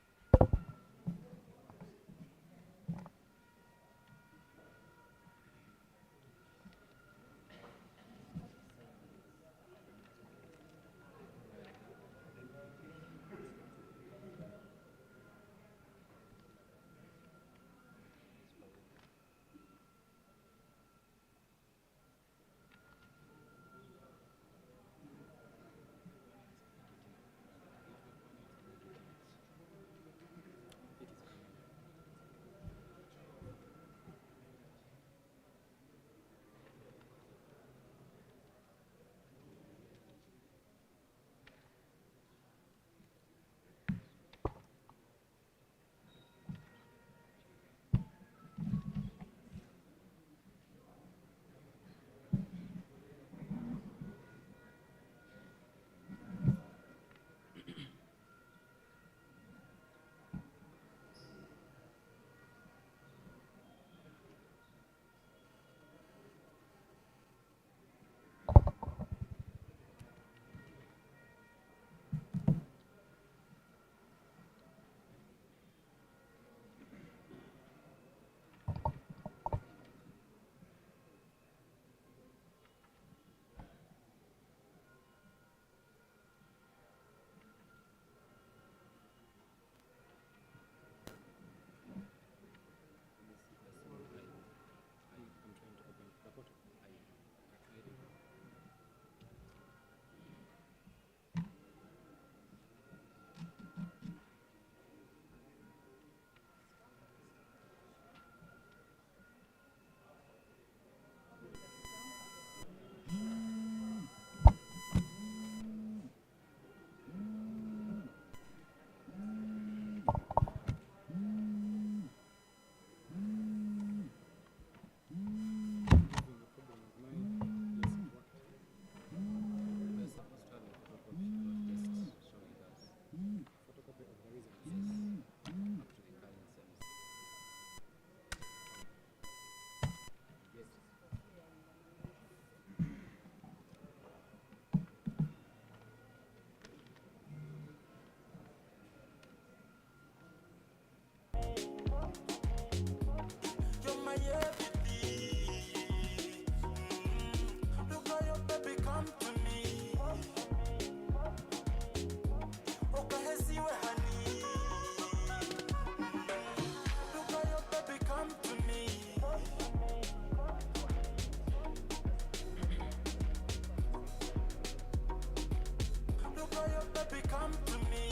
fi come to me.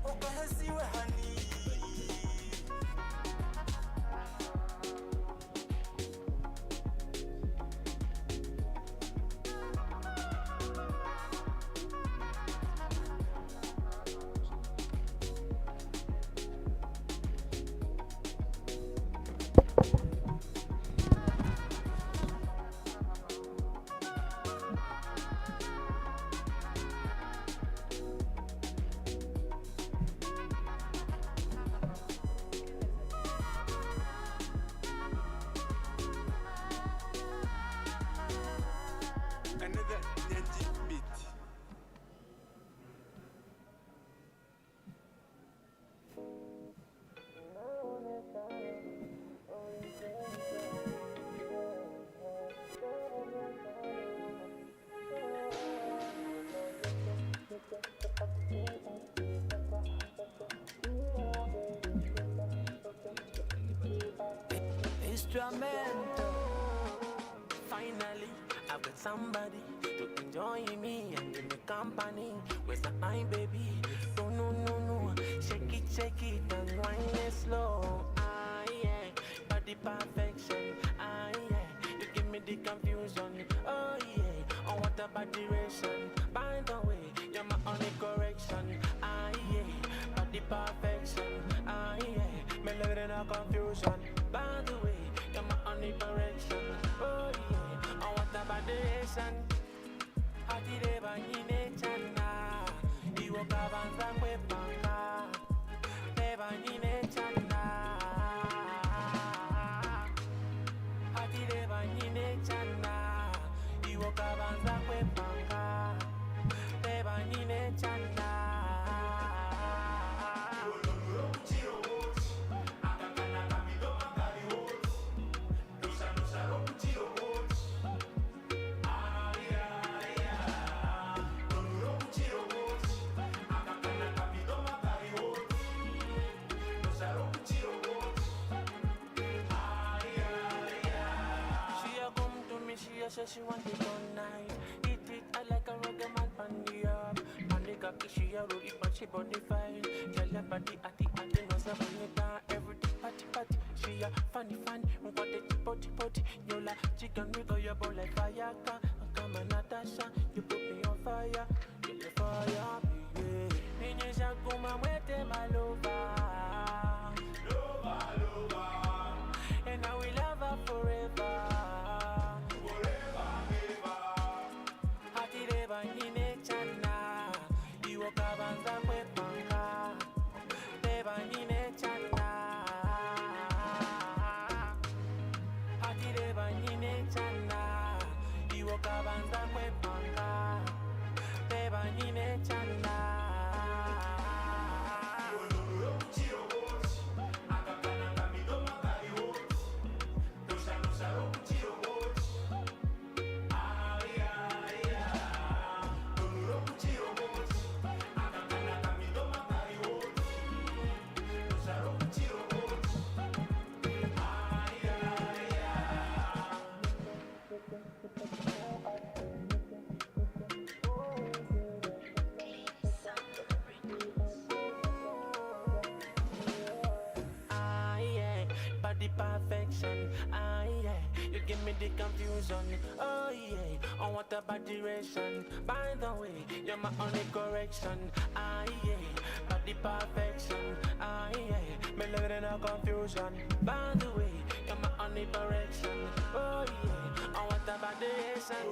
Okay, see where honey. Another Nyanji beat. Instrumental. Finally, I've got somebody to enjoy me and give me company. Where's my baby? No, no, no, no. Shake it and wind it slow. Ah, yeah. Body perfection. Ah, yeah. You give me the confusion. Oh, yeah. Oh, what about duration? By the way, you're my only correction. Ah, yeah. Body perfection. Ah, yeah. Me living in a confusion. By the way, you're my only correction. Oh, yeah. Oh, what about duration? Adrabo nyine chana. Iwo kabanza kwepanga. Eba nyine chana. Adrabo nyine chana. Iwo kabanza kwepanga. Eba nyine chana. She said she want it all night. Eat it, I like a reggae man pan the up. Malika, she a roll it, but she body fine. Tell her body at the no seven down. Every day party, she a funny. What the potty, you like chicken wiggle your ball like fire. Come on, Natasha, you put me on fire. You the fire, baby. Ninyesha kuma mwete malova. Lova. And I will love her forever. Nyine chana, iwo kabanza kwepanga. Beba nyine chana. Adrabo nyine chana, iwo kabanza kwepanga. Beba nyine chana. Perfection, ah yeah, you give me the confusion, oh yeah, on what about duration? By the way, you're my only correction, ah yeah, body perfection, ah yeah, me living in a confusion. By the way, you're my only correction, oh yeah, on what about duration?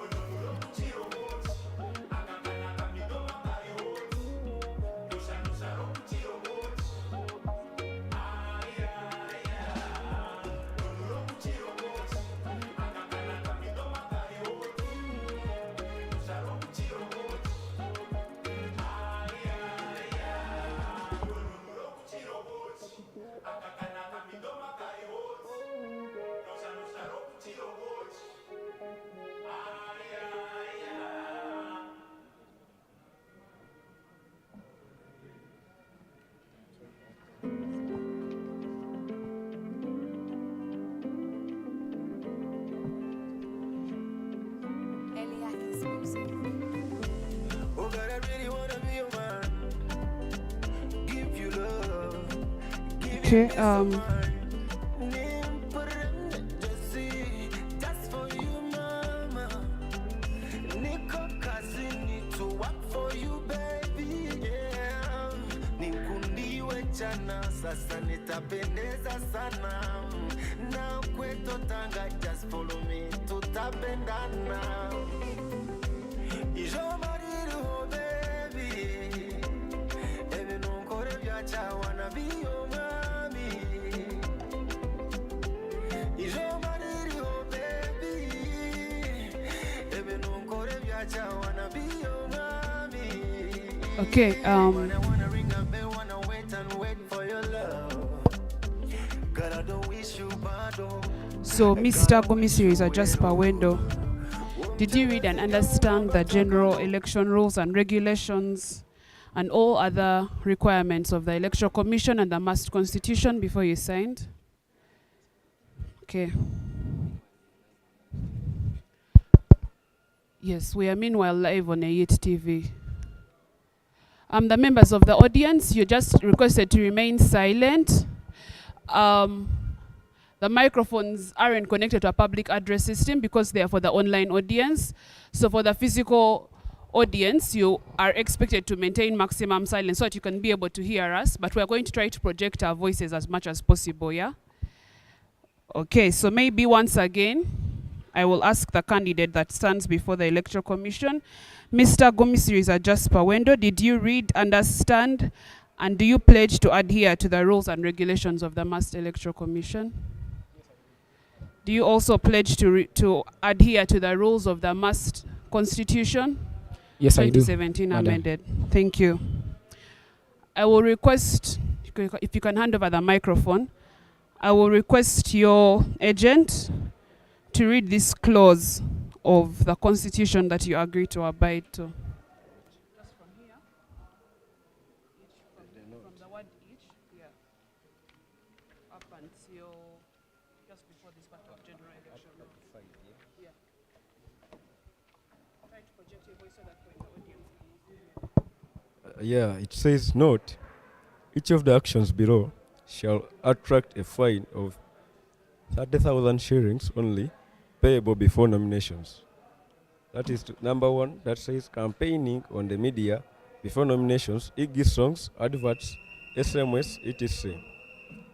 Eliakis music. Oh God, I really wanna be your man. Give you love. Give you Okay, peace of mind. Just for you, mama. Niko kazini to work for you, baby. Yeah. Nikundiwe jana, sasa nitapendeza sana. Na kweto tanga, just follow me, tutapendana. Ijo mariru, baby. Even unkore vyacha, wanna be your mommy. Ijo mariru, baby. Even unkore vyacha, wanna be your mommy. Okay, Wanna ring a bell, wanna wait and wait for your love. God, I don't wish you bad, oh. so Mr. Gumi series are Jasper window. Did you read and understand the general election rules and regulations and all other requirements of the Electoral Commission and the MAST Constitution before you signed? Okay. Yes, we are meanwhile live on Ayit TV. The members of the audience, you're just requested to remain silent. The microphones aren't connected to a public address system because they are for the online audience. So for the physical audience, you are expected to maintain maximum silence so that you can be able to hear us, but we're going to try to project our voices as much as possible, yeah? Okay, so maybe once again, I will ask the candidate that stands before the Electoral Commission, Mr. Gumi Siriza Jasper Wendo, did you read, understand, and do you pledge to adhere to the rules and regulations of the MAST Electoral Commission? Do you also pledge to adhere to the rules of the MAST Constitution? Yes, I do. 2017 Madam. amended. Thank you. I will request, if you can hand over the microphone, I will request your agent to read this clause of the Constitution that you agree to abide to. Just from here, from the word each, yeah, up until just before this part of general election. Yeah. Try to project your voice so that when the audience can hear. Yeah, it says, note, each of the actions below shall attract a fine of 30,000 shillings only, payable before nominations. That is number one, that says campaigning on the media before nominations, e.g. songs, adverts, SMS, etc.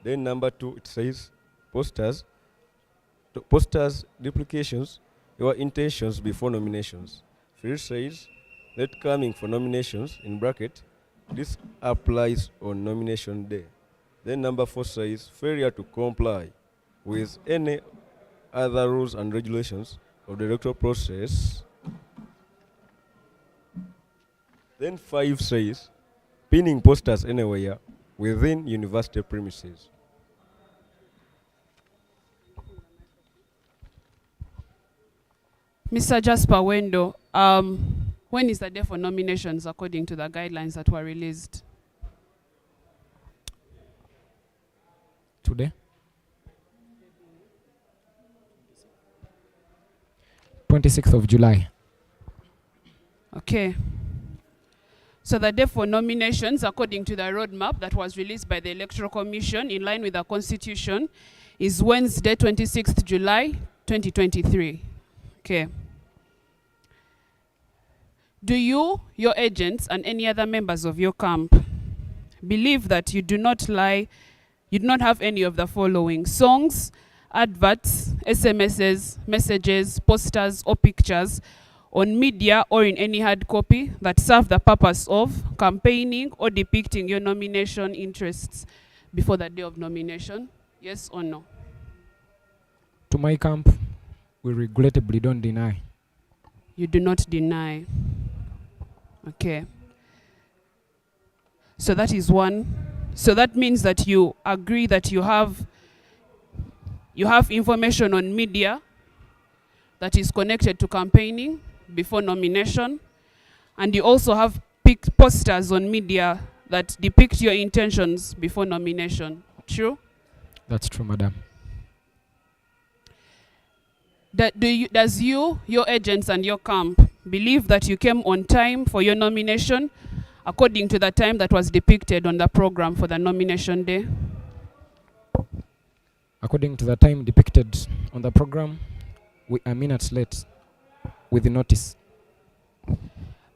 Then number two, it says posters, duplications, your intentions before nominations. Three says, let coming for nominations, in bracket, this applies on nomination day. Then number four says, failure to comply with any other rules and regulations of the electoral process. Then 5 says, pinning posters anywhere within university premises. Mr. Jasper Wendo, when is the day for nominations according to the guidelines that were released? Today? 26th of July. Okay. So the day for nominations, according to the roadmap that was released by the Electoral Commission in line with the Constitution, is Wednesday, 26th July, 2023. Okay. Do you, your agents, and any other members of your camp believe that you do not lie, you do not have any of the following: songs, adverts, SMSs, messages, posters, or pictures on media or in any hard copy that serve the purpose of campaigning or depicting your nomination interests before the day of nomination? Yes or no? To my camp, we regrettably don't deny. You do not deny. Okay. So that is one. So that means that you agree that you have information on media that is connected to campaigning before nomination, and you also have posters on media that depict your intentions before nomination. True? That's true, madam. Does you, your agents, and your camp believe that you came on time for your nomination according to the time that was depicted on the program for the nomination day? According to the time depicted on the program, we are minutes late with the notice.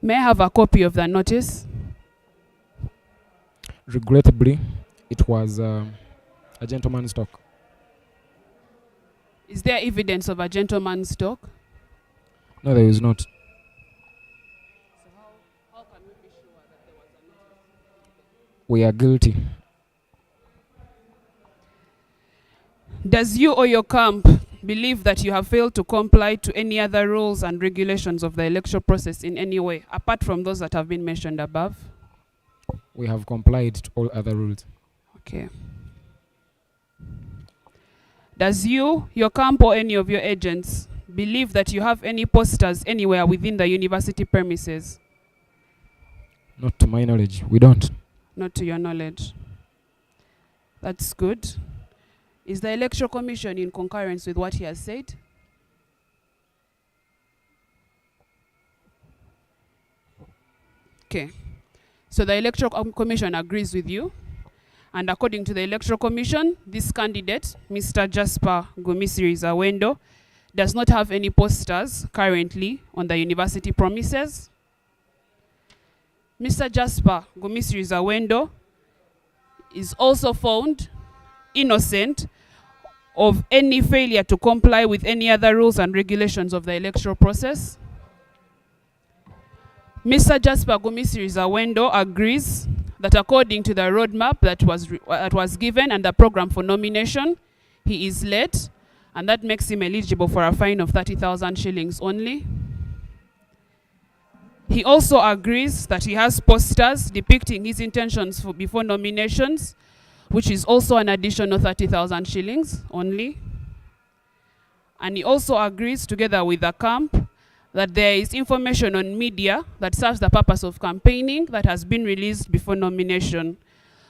May I have a copy of the notice? Regrettably, it was a gentleman's talk. Is there evidence of a gentleman's talk? No, there is not. How can we be sure that there was a notice? We are guilty. Does you or your camp believe that you have failed to comply to any other rules and regulations of the electoral process in any way, apart from those that have been mentioned above? We have complied to all other rules. Okay. Does you, your camp, or any of your agents believe that you have any posters anywhere within the university premises? Not to my knowledge. We don't. Not to your knowledge. That's good. Is the Electoral Commission in concurrence with what he has said? Okay. So the Electoral Commission agrees with you. And according to the Electoral Commission, this candidate, Mr. Jasper Gumi, does not have any posters currently on the university premises. Mr. Jasper Gumi is also found innocent of any failure to comply with any other rules and regulations of the electoral process. Mr. Jasper Gumi agrees that according to the roadmap that was given and the program for nomination, he is late, and that makes him eligible for a fine of 30,000 shillings only. He also agrees that he has posters depicting his intentions for before nominations, which is also an additional 30,000 shillings only. And he also agrees, together with the camp, that there is information on media that serves the purpose of campaigning that has been released before nomination,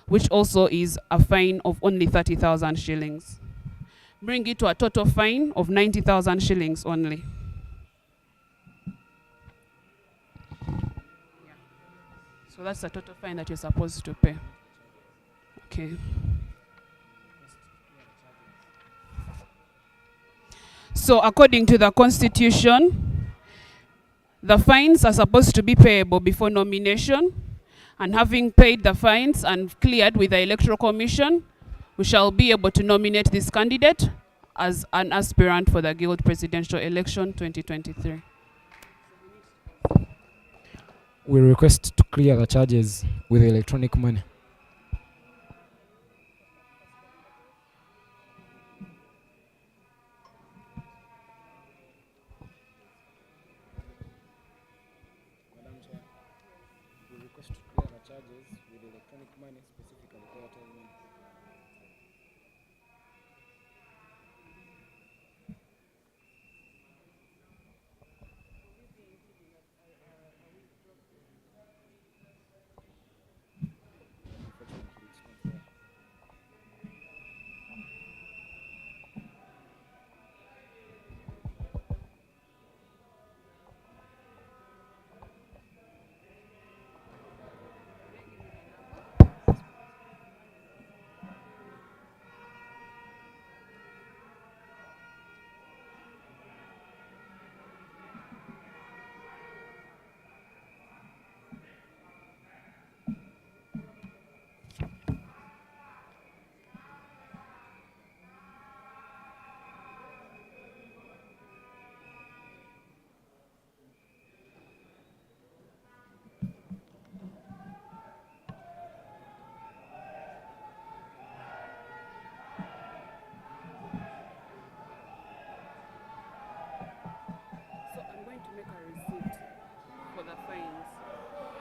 which also is a fine of only 30,000 shillings. Bring it to a total fine of 90,000 shillings only. So that's the total fine that you're supposed to pay. Okay. So according to the Constitution, the fines are supposed to be payable before nomination, and having paid the fines and cleared with the Electoral Commission, we shall be able to nominate this candidate as an aspirant for the Guild Presidential Election 2023. We request to clear the charges with electronic money. Madam Chair, we request to clear the charges with electronic money, specifically Airtel money.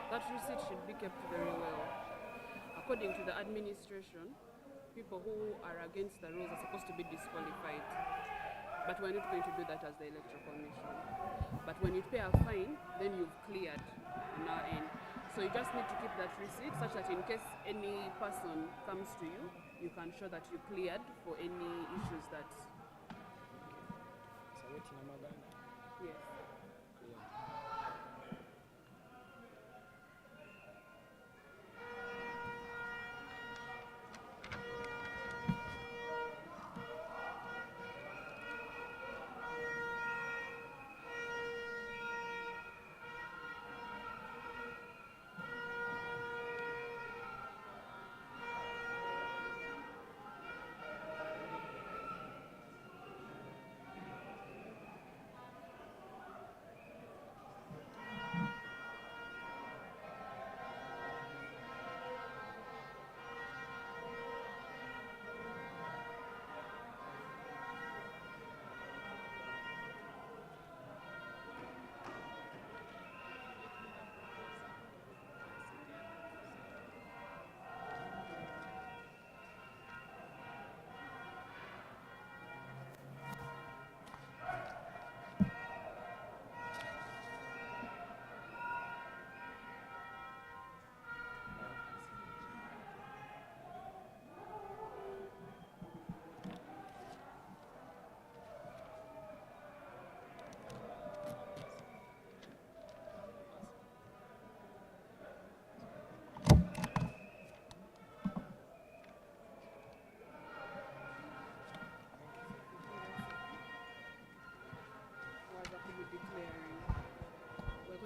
That receipt should be kept very well. According to the administration, people who are against the rules are supposed to be disqualified. But we're not going to do that as the Electoral Commission. But when you pay a fine, then you've cleared on our end. So you just need to keep that receipt such that in case any person comes to you, you can show that you cleared for any issues that... Yes.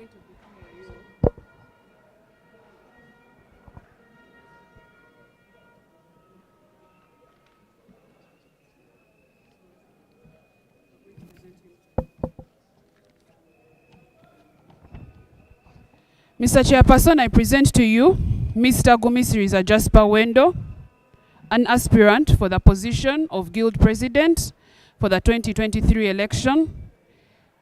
going to become a rule. Mr. Chairperson, I present to you Mr. Gumi Siriza Jasper Wendo, an aspirant for the position of Guild President for the 2023 election.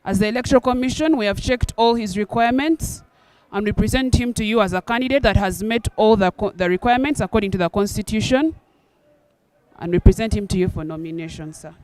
As the Electoral Commission, we have checked all his requirements and we present him to you as a candidate that has met all the requirements according to the Constitution. And we present him to you for nomination, sir.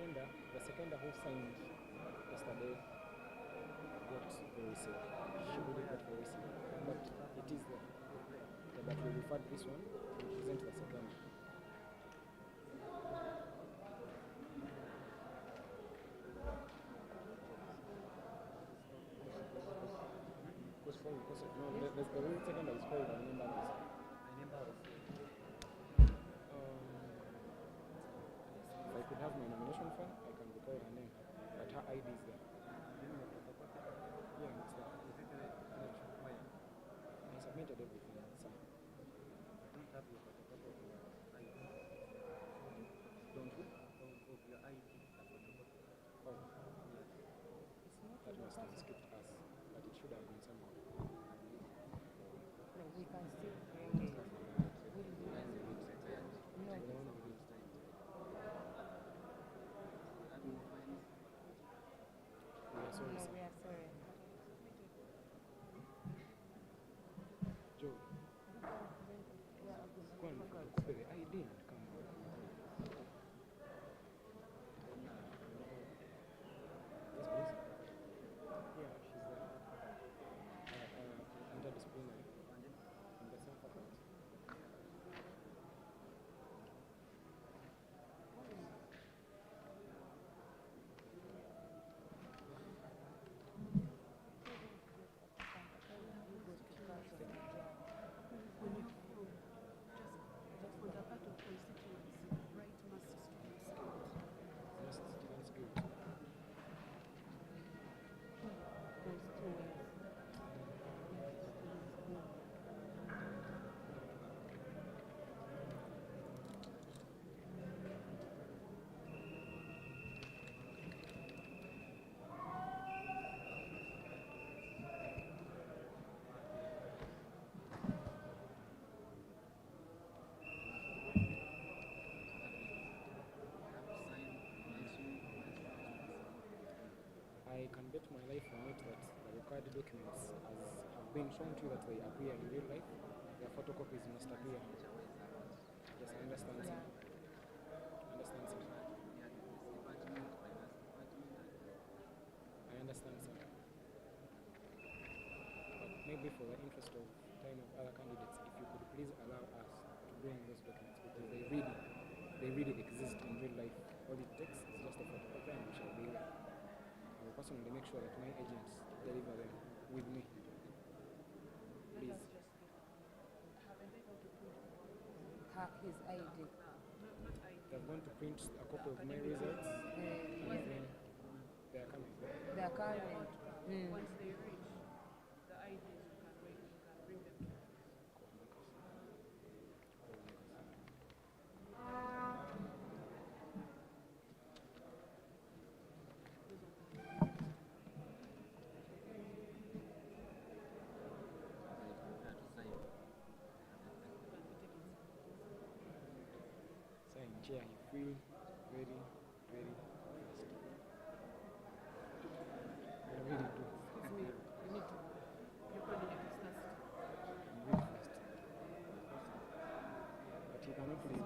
The seconder who signed yesterday got very sick. She really got very sick. But it is there. But we referred this one to present the seconder. No, there's the real seconder is called a member. If I could have my nomination form, I can recall her name, but her ID is there. Yeah, it's there. I submitted everything. So. Don't have your photocopy of your ID. Don't you? Of your ID. Oh, yes. That must have skipped us, but it should have been somewhere. No, we can still bring it. Sorry, no, sir. we are sorry. Joe, go and photocopy the ID and come back. Yes, please. Yeah, she's there. Interdisciplinary. In the same faculty. I can bet my life on it that the required documents have been shown to you that they appear in real life. Their photocopies must appear. Yes, I understand, sir. Understand, sir. I understand, sir. But maybe for the interest of time of other candidates, if you could please allow us to bring those documents because they really exist in real life. All it takes is just a photocopy and we shall be here. I will personally make sure that my agents deliver them with me. Please. His ID. They're going to print a copy of my results and then they are coming. They are coming. Once they reach the IDs, you can bring them to us. Chair, you feel very, very fast. I really do. Excuse me, you need to. Your candidate is thirsty. I'm really fast. But you cannot leave.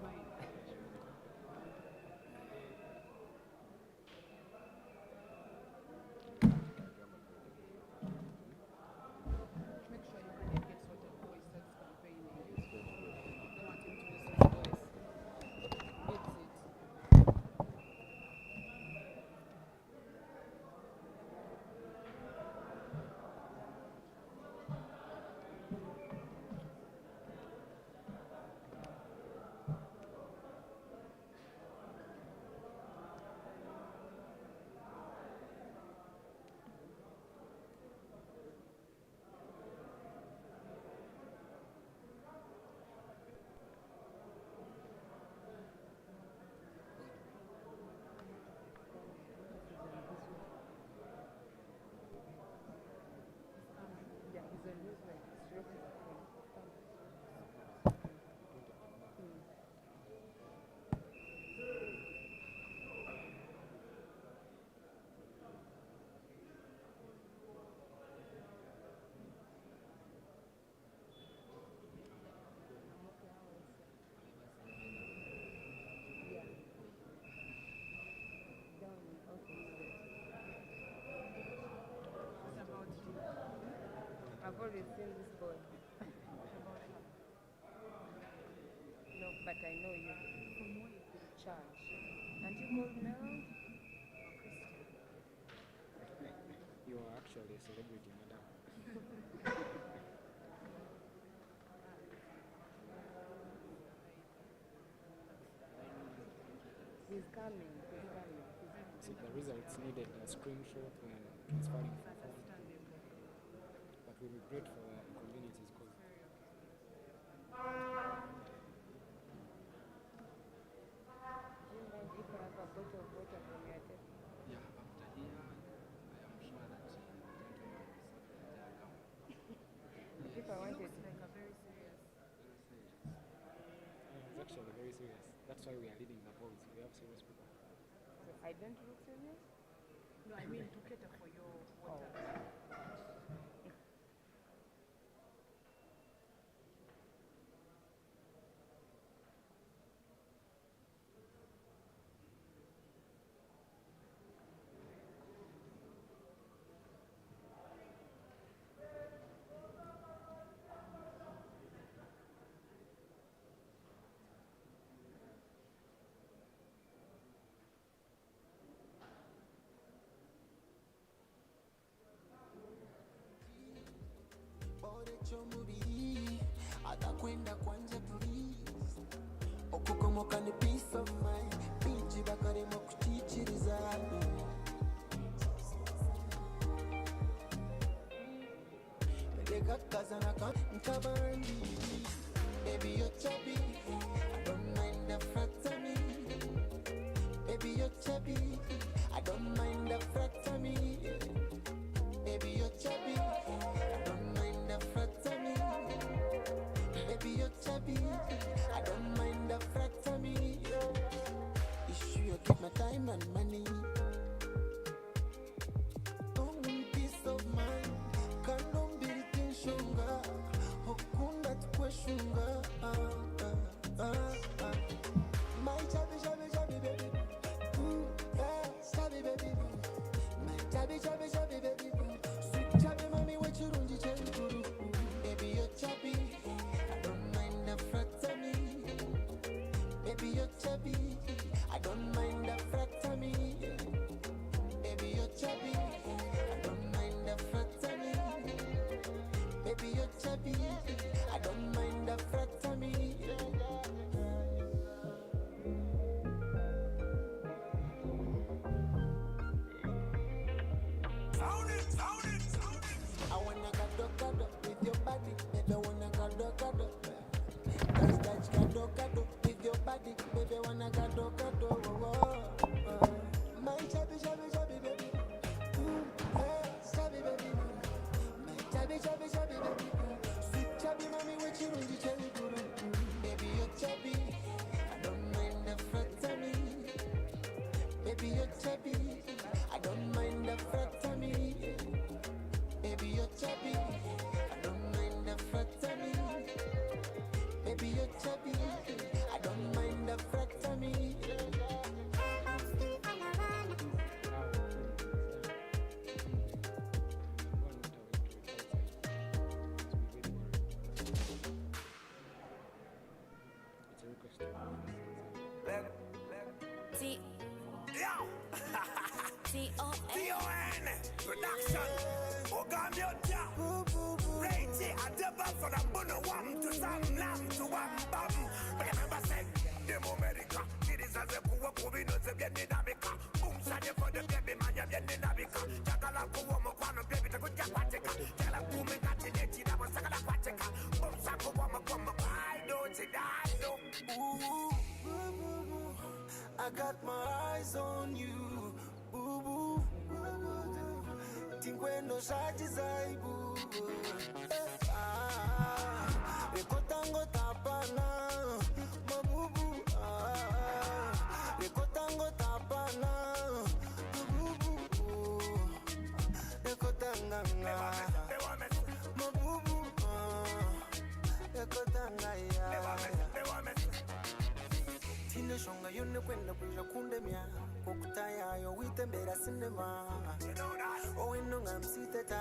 always seen this boy. No, but I know you. Church. And you called Noel? You are actually a celebrity, madam. He's coming. See, the results needed a screenshot and transferring from phone. But we regret for the inconveniences caused. Do you mind if I have a bottle of water from your table? Yeah, after here, I am sure that If I wanted Looks like a very serious. It's actually very serious. That's why we are leading the polls. We have serious people. So I don't look serious? No, I mean to cater for your water. Chomuri atakwenda kwanje please okukomoka ni peace of mind biji bakarimo kuchichiriza kazana kan ntabandi baby you're chubby I don't mind the fat of me baby you're chubby I don't mind the fat of me baby you're chubby I don't mind the fat of me baby you're chubby I don't mind the fat of me issue you give my time and money peace of mind can't be shunga okunda tukweshunga my chubby chubby chubby baby chubby baby my chubby chubby chubby baby sweet chubby mommy wechirunji chenkuru baby you're chubby I don't mind the fat of me baby you're chubby I don't mind the fat of me baby you're chubby I don't mind the fat of me baby you're chubby I don't mind the fat of me I wanna gado with your body baby wanna gado touch gado with your body baby wanna gado my chubby chubby chubby baby chubby baby my chubby chubby chubby baby sweet chubby mommy wechirunji chenkuru baby you're chubby I don't mind the fat of me baby you're chubby I don't mind the fat of me baby you're chubby I don't mind the fat of me baby you're chubby I don't mind the fat of me T-O-N Production Ogamyota Rated Adrabo for the Buno to some lamb to one bum. But remember said Demo America it is as a poor Kubino to get in America. Boom Sadia for the baby man in America. Takala Kuomo Kwano baby to good Japatica. Tell a woman that in it that was Sakala Quatica. Boom Sako Wama I don't die. Ooh, I got my eyes on you. Boo boo, Tingueno Shajizaibu. Rekotango tapana, mabubu. Rekotango tapana, mabubu. Rekotanga, mabubu. Rekotanga ya. Tine shonga yone kwenda kuja kundemia. Kokutaya yo witembera cinema. Oh, no, I'm seated.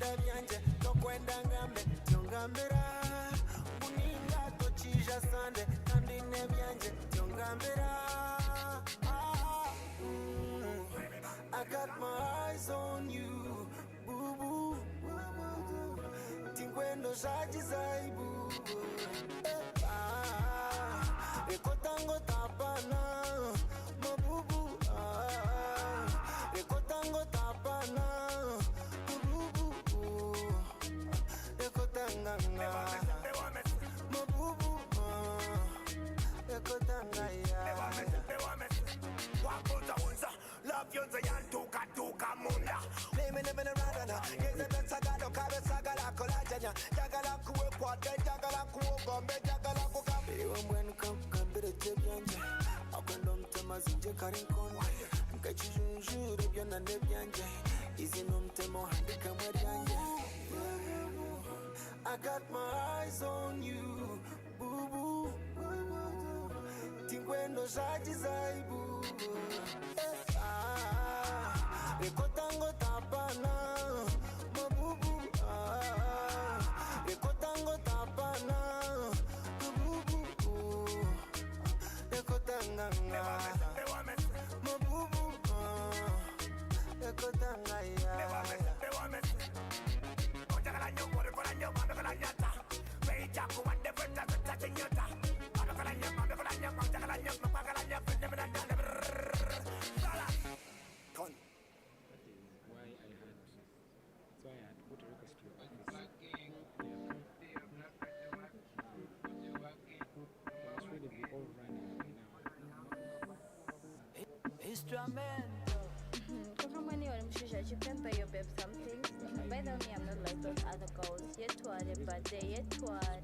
Tenda byanje tokwenda ngambe tyongambira Uninga tochija sande kandi ne byanje tyongambira I got my eyes on you boo boo Tingwendo shaji zaibu Ekotango tapana mabubu Ekotango tapana mabubu Ekotanganga mabubu Ekotangaya Love yonza yantuka tuka munda Name never radana Yeza besagado kabe sagala kolajanya Jagala kuwe kwate jagala kuwe gombe jagala kukambi Iwa mwenu kambire jebyanje Akwendo mtema zinje karinkon Nkachijunjure byona nebyanje Izi no mtemo handika mweryanje I got my eyes on you boo boo Tingwendo shaji zaibu Ekotango tapana mabubu Ekotango tapana mabubu Ekotanganga mabubu Ekotangaya Ojagalanya korekolanya mabekolanyata Reja kuwande feta tatinyota Mabekolanya ojagalanya mabekolanya fendemenanya When you're in Mushisha, you can buy your babe something. By the way, I'm not like those other girls. Yet to it, but they yet to it.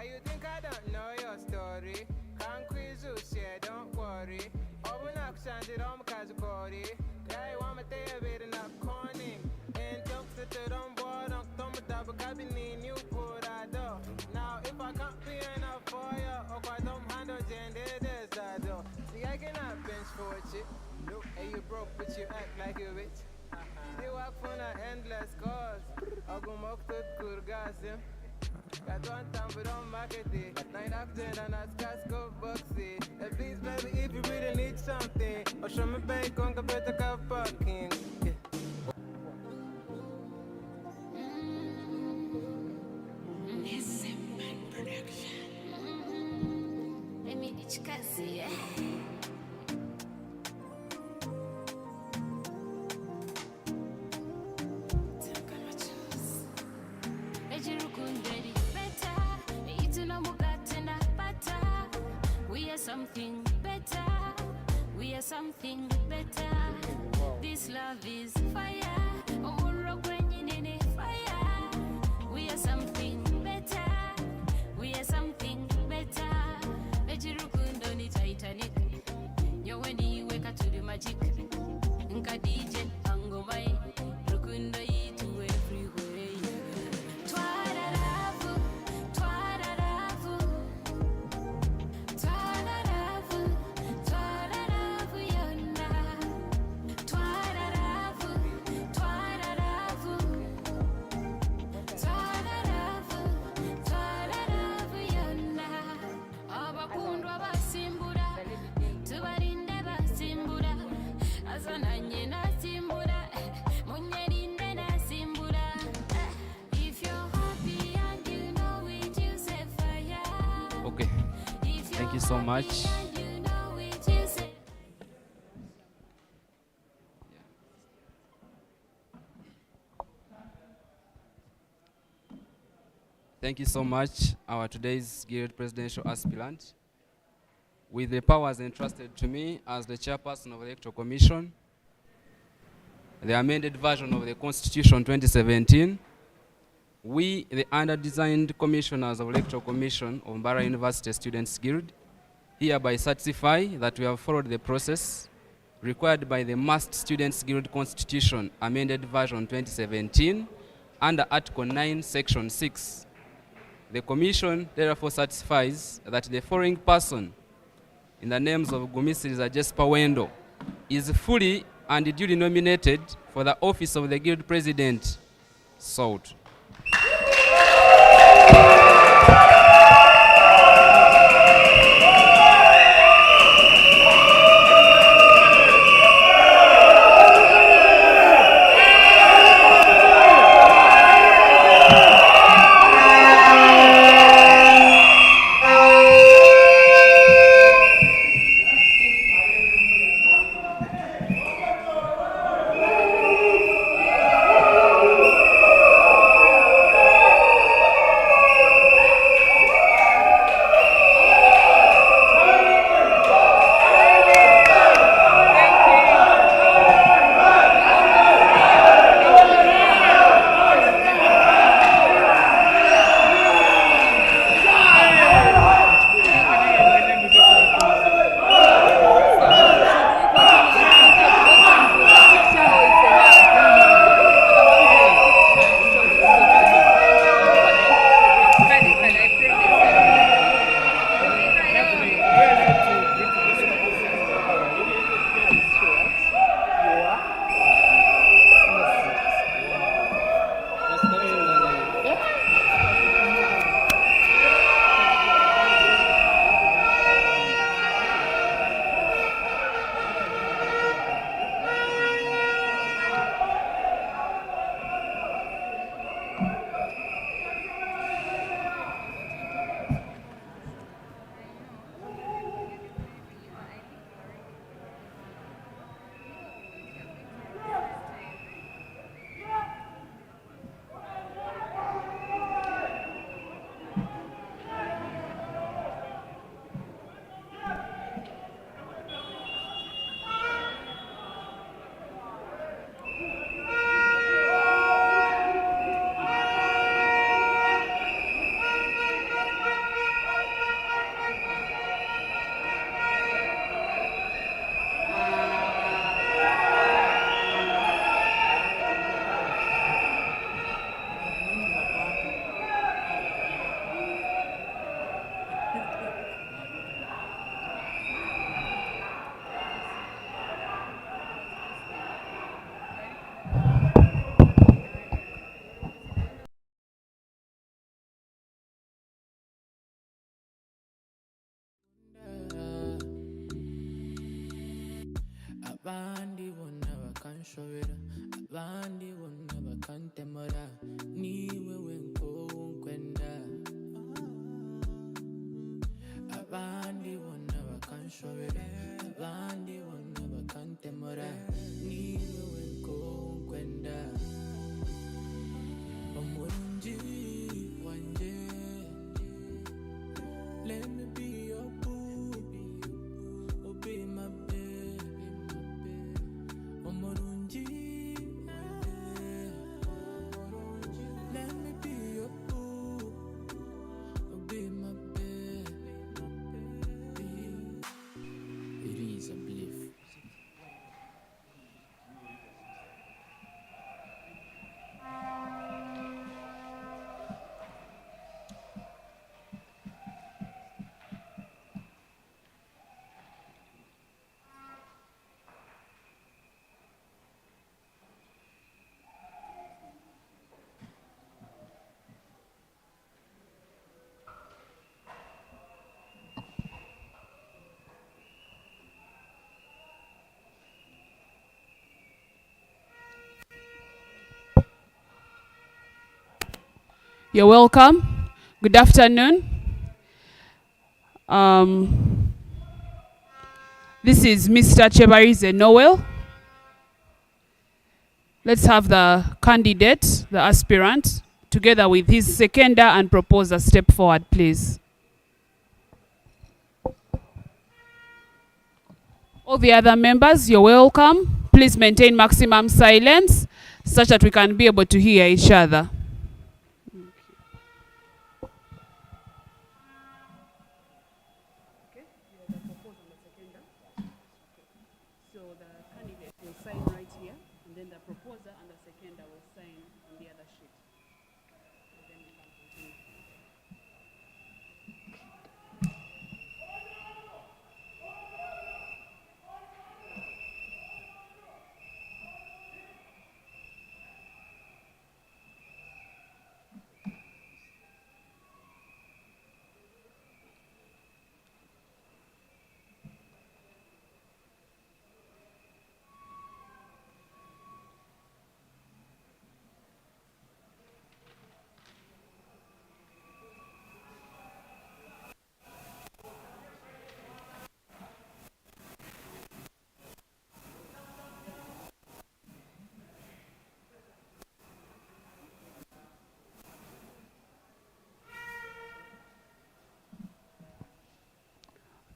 You think I don't know your story? Can't quiz you, share, don't worry. Open up, shanty, don't cause cordy. Guy, want me there, bit in a corning. And don't sit there, don't board, don't come with double cabinet, you put a door. Now, if I can't be enough for you, or I don't handle gender, there's that door. See, I cannot bench for a chick. Nope. And you broke, but you act like a bitch. You walk for an endless cause. I'll go mock to Kurgasim. Got one time, but don't market it. 9 after and I go boxy. Please, baby, if you really need something, or show me back on the better car parking. Yeah. Let me each kazi, something better. We are something better. This love is fire. Fire. We are something better. We are something better. Bejirukundo ni Titanic. Nyowani weka to the magic. Nka DJ angomai. Rukundo yitu everywhere. Twararafu. Okay, thank you so much. Thank you so much, our today's Guild Presidential Aspirant. With the powers entrusted to me as the chairperson of the Electoral Commission, the amended version of the Constitution 2017, we, the under-designed commissioners of Electoral Commission of Mbarara University Students Guild, hereby certify that we have followed the process required by the Must Students Guild Constitution, amended version 2017, under Article 9, Section 6. The Commission therefore certifies that the following person in the names of Gumi Jasper is fully and duly nominated for the office of the Guild President. Salt. abandi bona bakanshobera abandi bona bakantemura niwe wenkwenda abandi bona bakanshobera abandi bona bakantemura niwe wenkwenda omurungi wanje. Let me be your boo, oh be my baby, omurungi wanje. Let me be your boo, oh be my baby. It is a belief. You're welcome. Good afternoon. This is Mr. Chebarize Noel. Let's have the candidate, the aspirant, together with his seconder and proposer step forward, please. All the other members, you're welcome. Please maintain maximum silence such that we can be able to hear each other.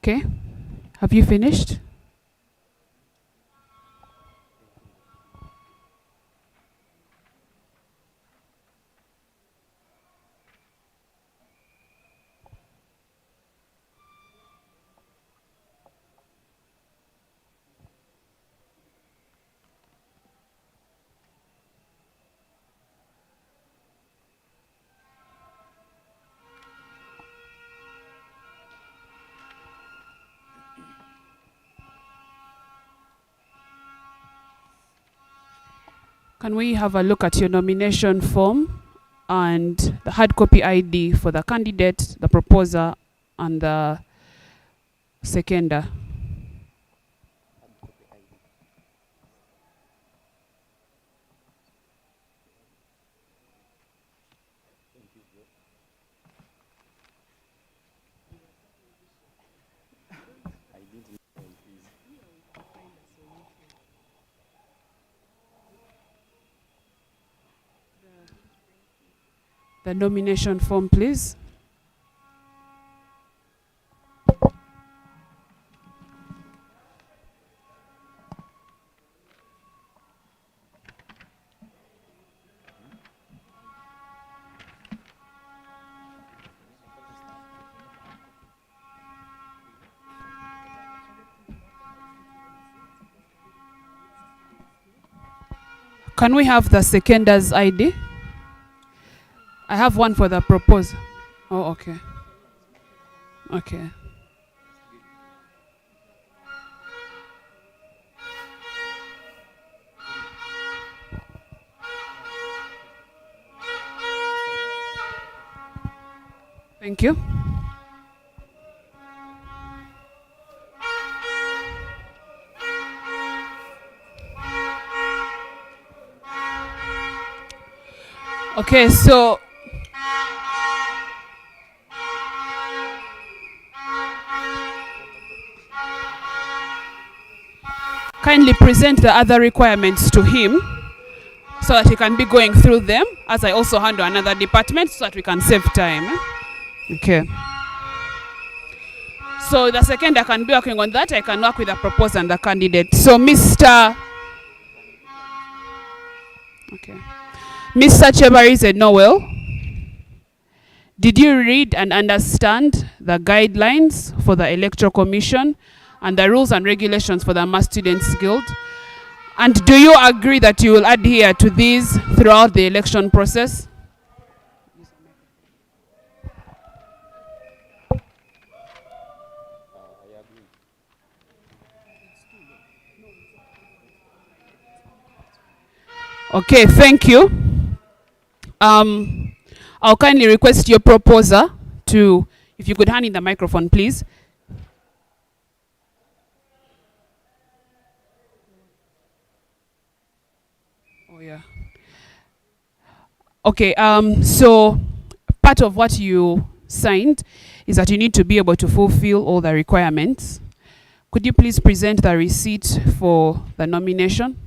Okay. Have you finished? Can we have a look at your nomination form and the hard copy ID for the candidate, the proposer, and the seconder? The nomination form, please. Can we have the seconder's ID? I have one for the proposer. Oh, okay. Okay. Thank you. Okay, so kindly present the other requirements to him so that he can be going through them, as I also handle another department so that we can save time. Okay. So the second I can be working on that, I can work with the proposer and the candidate. So Mr. Chiemba said Noel. Did you read and understand the guidelines for the Electoral Commission and the rules and regulations for the Mass Students Guild? And do you agree that you will adhere to these throughout the election process? Okay, thank you. I'll kindly request your proposer to, if you could hand in the microphone, please. Oh, yeah. Okay, so part of what you signed is that you need to be able to fulfill all the requirements. Could you please present the receipt for the nomination?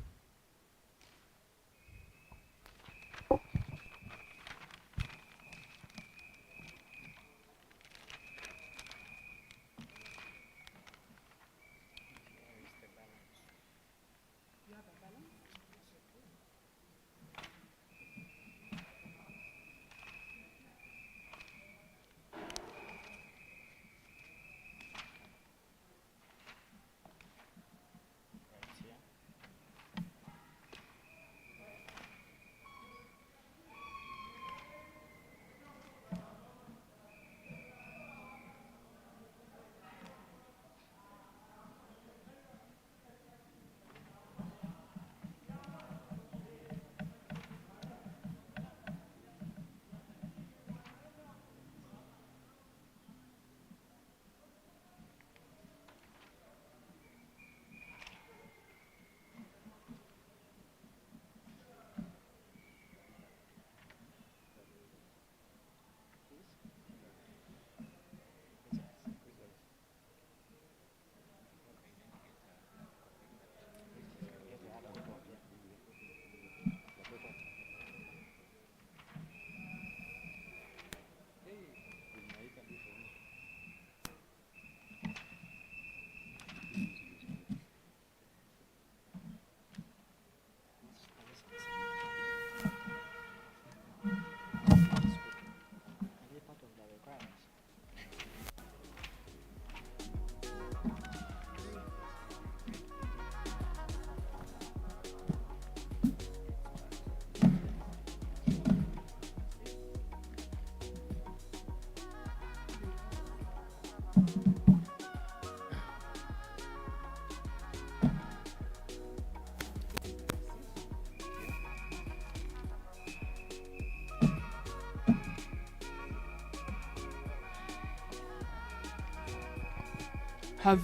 have,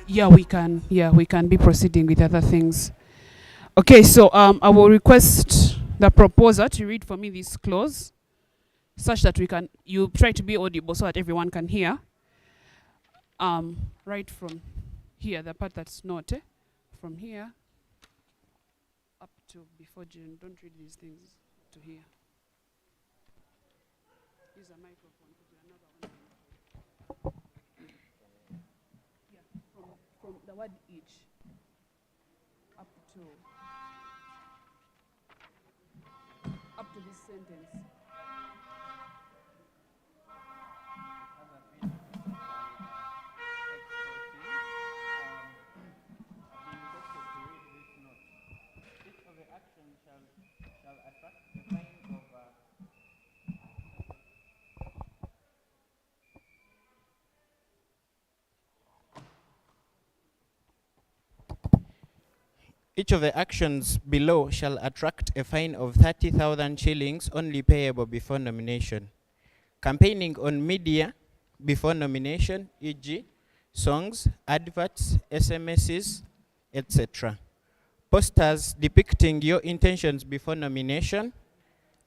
yeah, we can be proceeding with other things. Okay, so I will request the proposer to read for me this clause, such that you try to be audible so that everyone can hear. Right from here, the part that's not, from here up to before June. Don't read these things to here. Use a microphone because you are another one. Yeah, from the word each up to this sentence. Each of the actions below shall attract a fine of 30,000 shillings only payable before nomination. Campaigning on media before nomination, e.g., songs, adverts, SMSs, etc. Posters depicting your intentions before nomination.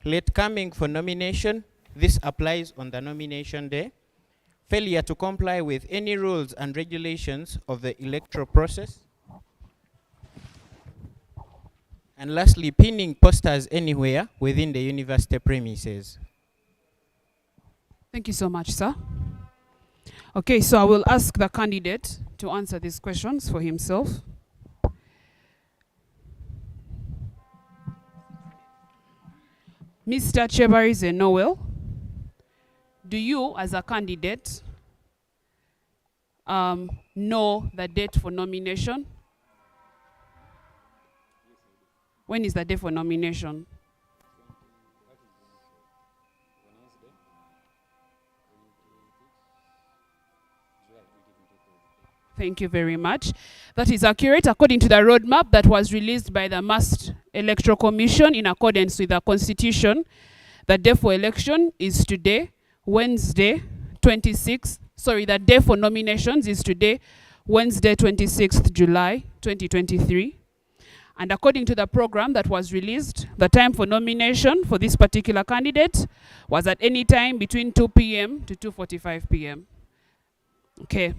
Late coming for nomination, this applies on the nomination day. Failure to comply with any rules and regulations of the electoral process. And lastly, pinning posters anywhere within the university premises. Thank you so much, sir. Okay, so I will ask the candidate to answer these questions for himself. Mr. Chebarize Noel, do you, as a candidate, know the date for nomination? When is the day for nomination? Thank you very much. That is accurate according to the roadmap that was released by the Mass Electoral Commission in accordance with the Constitution. The day for election is today, Wednesday, 26th. Sorry, the day for nominations is today, Wednesday, 26th July, 2023. And according to the program that was released, the time for nomination for this particular candidate was at any time between 2 p.m. to 2:45 p.m. Okay.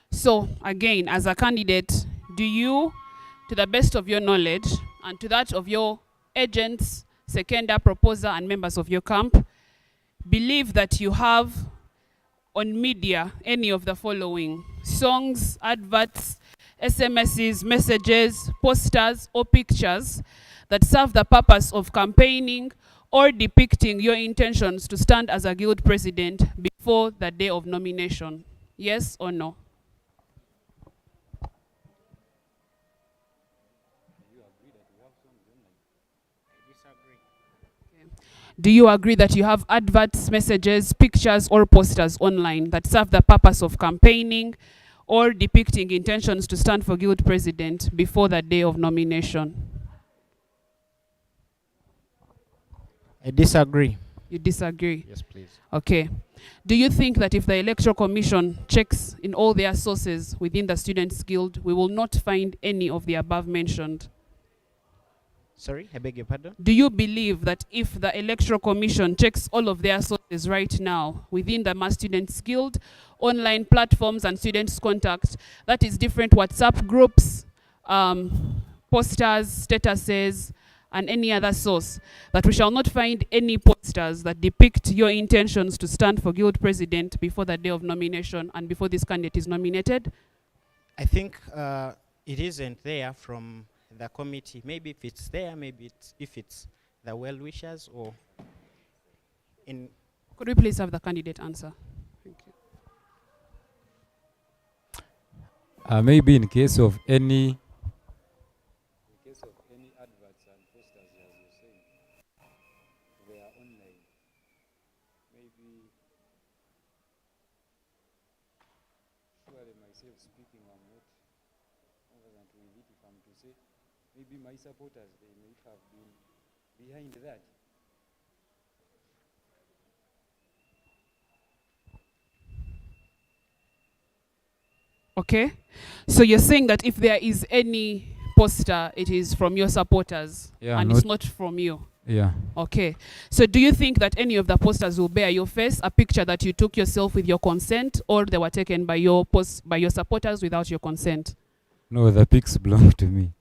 So, again, as a candidate, do you, to the best of your knowledge, and to that of your agents, seconder, proposer, and members of your camp, believe that you have on media any of the following: songs, adverts, SMSs, messages, posters, or pictures that serve the purpose of campaigning or depicting your intentions to stand as a guild president before the day of nomination? Yes or no? Do you agree that you have adverts, messages, pictures, or posters online that serve the purpose of campaigning or depicting intentions to stand for guild president before the day of nomination? I disagree. You disagree? Yes, please. Okay. Do you think that if the Electoral Commission checks in all their sources within the Students' Guild, we will not find any of the above mentioned? Sorry, I beg your pardon? Do you believe that if the Electoral Commission checks all of their sources right now within the Mass Students Guild, online platforms and students' contacts, that is different WhatsApp groups, posters, statuses, and any other source, that we shall not find any posters that depict your intentions to stand for guild president before the day of nomination and before this candidate is nominated? I think it isn't there from the committee. Maybe if it's there, maybe if it's the well-wishers or in... Could we please have the candidate answer? Thank you. Maybe in case of any adverts and posters, as you're saying, they are online. Maybe, surely myself speaking, I'm not confident with it if I'm to say. Maybe my supporters, they may have been behind that. Okay? So you're saying that if there is any poster, it is from your supporters, Yeah, and it's not from you. Yeah. Okay. So do you think that any of the posters will bear your face, a picture that you took yourself with your consent, or they were taken by your supporters without your consent? No, the pics belong to me.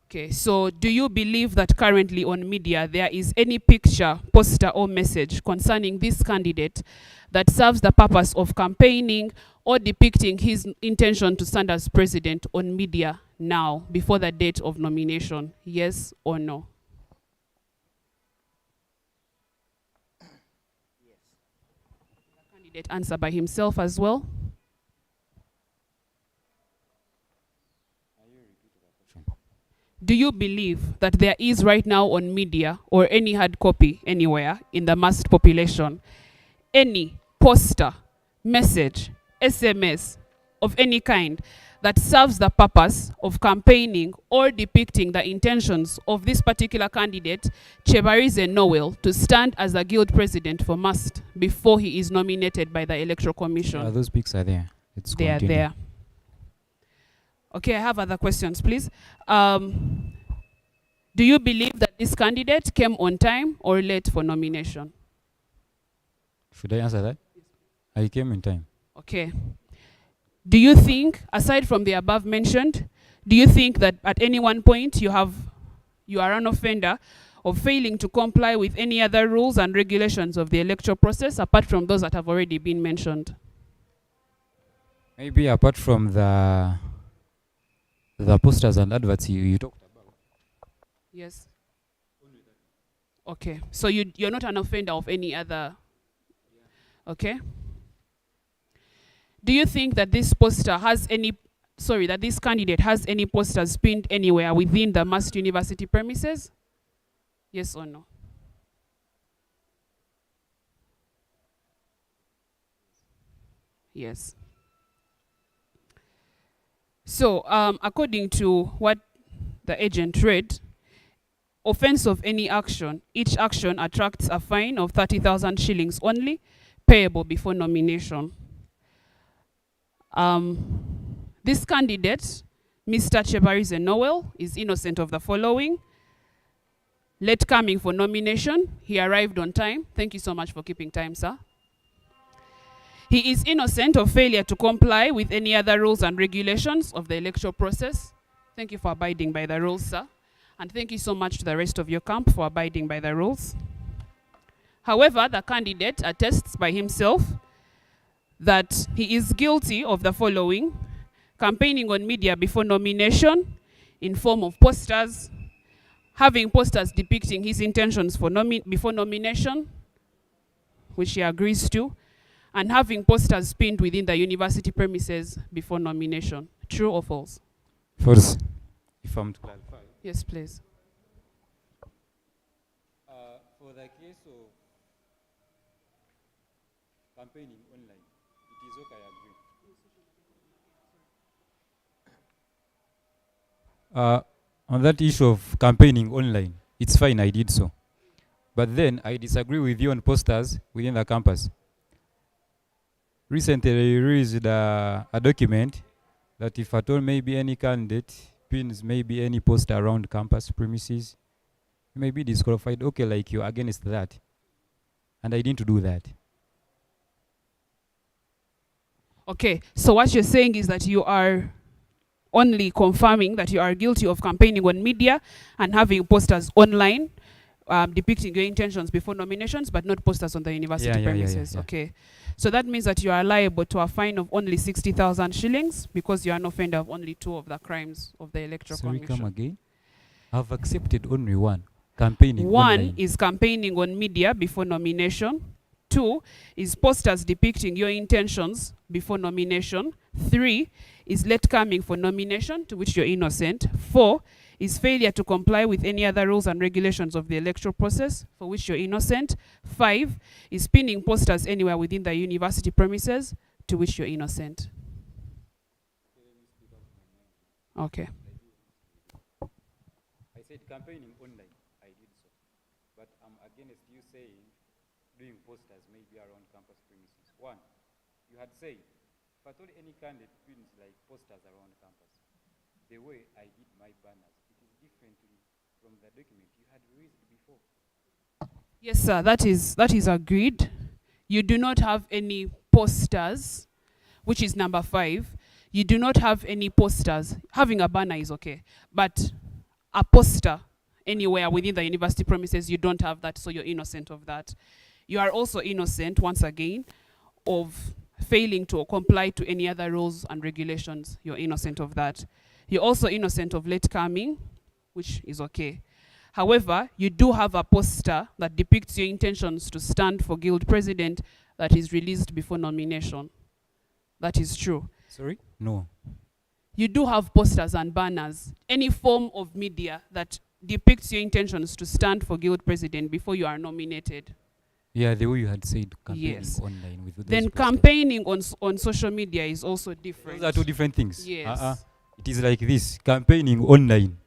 Okay. So do you believe that currently on media there is any picture, poster, or message concerning this candidate that serves the purpose of campaigning or depicting his intention to stand as president on media now, before the date of nomination? Yes or no? The candidate answer by himself as well. Do you believe that there is right now on media or any hard copy anywhere in the massed population any poster, message, SMS of any kind that serves the purpose of campaigning or depicting the intentions of this particular candidate, Chebarize Noel, to stand as the guild president for MUST before he is nominated by the Electoral Commission? Yeah, those pics are there. Let's They are continue. there. Okay, I have other questions, please. Do you believe that this candidate came on time or late for nomination? Should I answer that? I came in time. Okay. Do you think, aside from the above mentioned, do you think that at any one point you are an offender of failing to comply with any other rules and regulations of the electoral process apart from those that have already been mentioned? Maybe apart from the posters and adverts you talked about. Yes. Okay. So you're not an offender of any other. Okay. Do you think that this poster has any, that this candidate has any posters pinned anywhere within the MUST University premises? Yes or no? Yes. So, according to what the agent read, offense of any action, each action attracts a fine of 30,000 shillings only, payable before nomination. This candidate, Mr. Chebarize Noel, is innocent of the following: late coming for nomination. He arrived on time. Thank you so much for keeping time, sir. He is innocent of failure to comply with any other rules and regulations of the electoral process. Thank you for abiding by the rules, sir. And thank you so much to the rest of your camp for abiding by the rules. However, the candidate attests by himself that he is guilty of the following: campaigning on media before nomination in form of posters, having posters depicting his intentions for before nomination, which he agrees to, and having posters pinned within the university premises before nomination. True or false? False. If I'm to clarify. Yes, please. For the case of campaigning online, it is okay, I agree. On that issue of campaigning online, it's fine, I did so. But then I disagree with you on posters within the campus. Recently, I released a document that if at all maybe any candidate pins maybe any poster around campus premises, you may be disqualified. Okay, like you're against that. And I didn't do that. Okay, so what you're saying is that you are only confirming that you are guilty of campaigning on media and having posters online depicting your intentions before nominations, but not posters on the university premises. Okay, so that means that you are liable to a fine of only 60,000 shillings because you are an offender of only 2 of the crimes of the electoral commission. Sorry, come again. I've accepted only one. Campaigning One online. is campaigning on media before nomination. 2 is posters depicting your intentions before nomination. 3 is late coming for nomination, to which you're innocent. 4 is failure to comply with any other rules and regulations of the electoral process, for which you're innocent. 5 is pinning posters anywhere within the university premises, to which you're innocent. Okay. I said campaigning online, I did so. But I'm against you saying doing posters maybe around campus premises. 1, you had said I told any candidate pins like posters around campus, the way I did my banners, it is differently from the document you had released before. Yes, sir, that is agreed. You do not have any posters, which is number 5. You do not have any posters. Having a banner is okay, but a poster anywhere within the university premises, you don't have that, so you're innocent of that. You are also innocent, once again, of failing to comply to any other rules and regulations. You're innocent of that. You're also innocent of late coming, which is okay. However, you do have a poster that depicts your intentions to stand for guild president that is released before nomination. That is true. Sorry? No. You do have posters and banners, any form of media that depicts your intentions to stand for guild president before you are nominated. Yeah, the way you had said campaigning Yes. online with those Then posters. campaigning on social media is also different. Those are two different things. Yes. It is like this, campaigning online.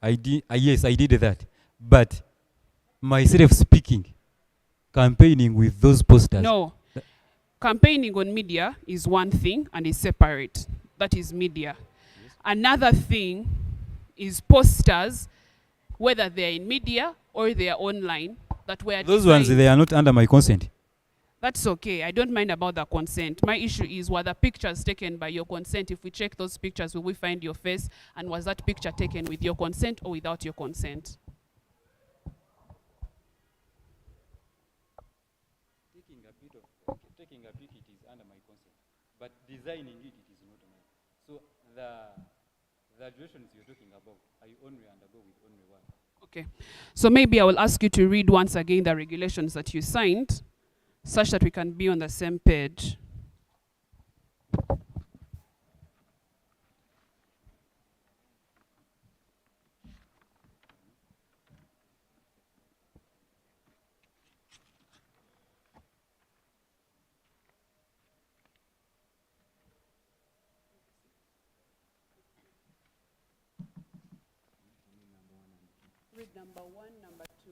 Yes, I did that. But myself speaking, campaigning with those posters. No. Campaigning on media is one thing and is separate. That is media. Yes. Another thing is posters, whether they're in media or they are online, that were those ones, they are not under my consent. That's okay. I don't mind about the consent. My issue is, were the pictures taken by your consent? If we check those pictures, will we find your face? And was that picture taken with your consent or without your consent? Taking a pic, it is under my consent. But designing it is not mine. So the durations you're talking about, I only undergo with only one. Okay. So maybe I will ask you to read once again the regulations that you signed, such that we can be on the same page. Read number 1, number 2,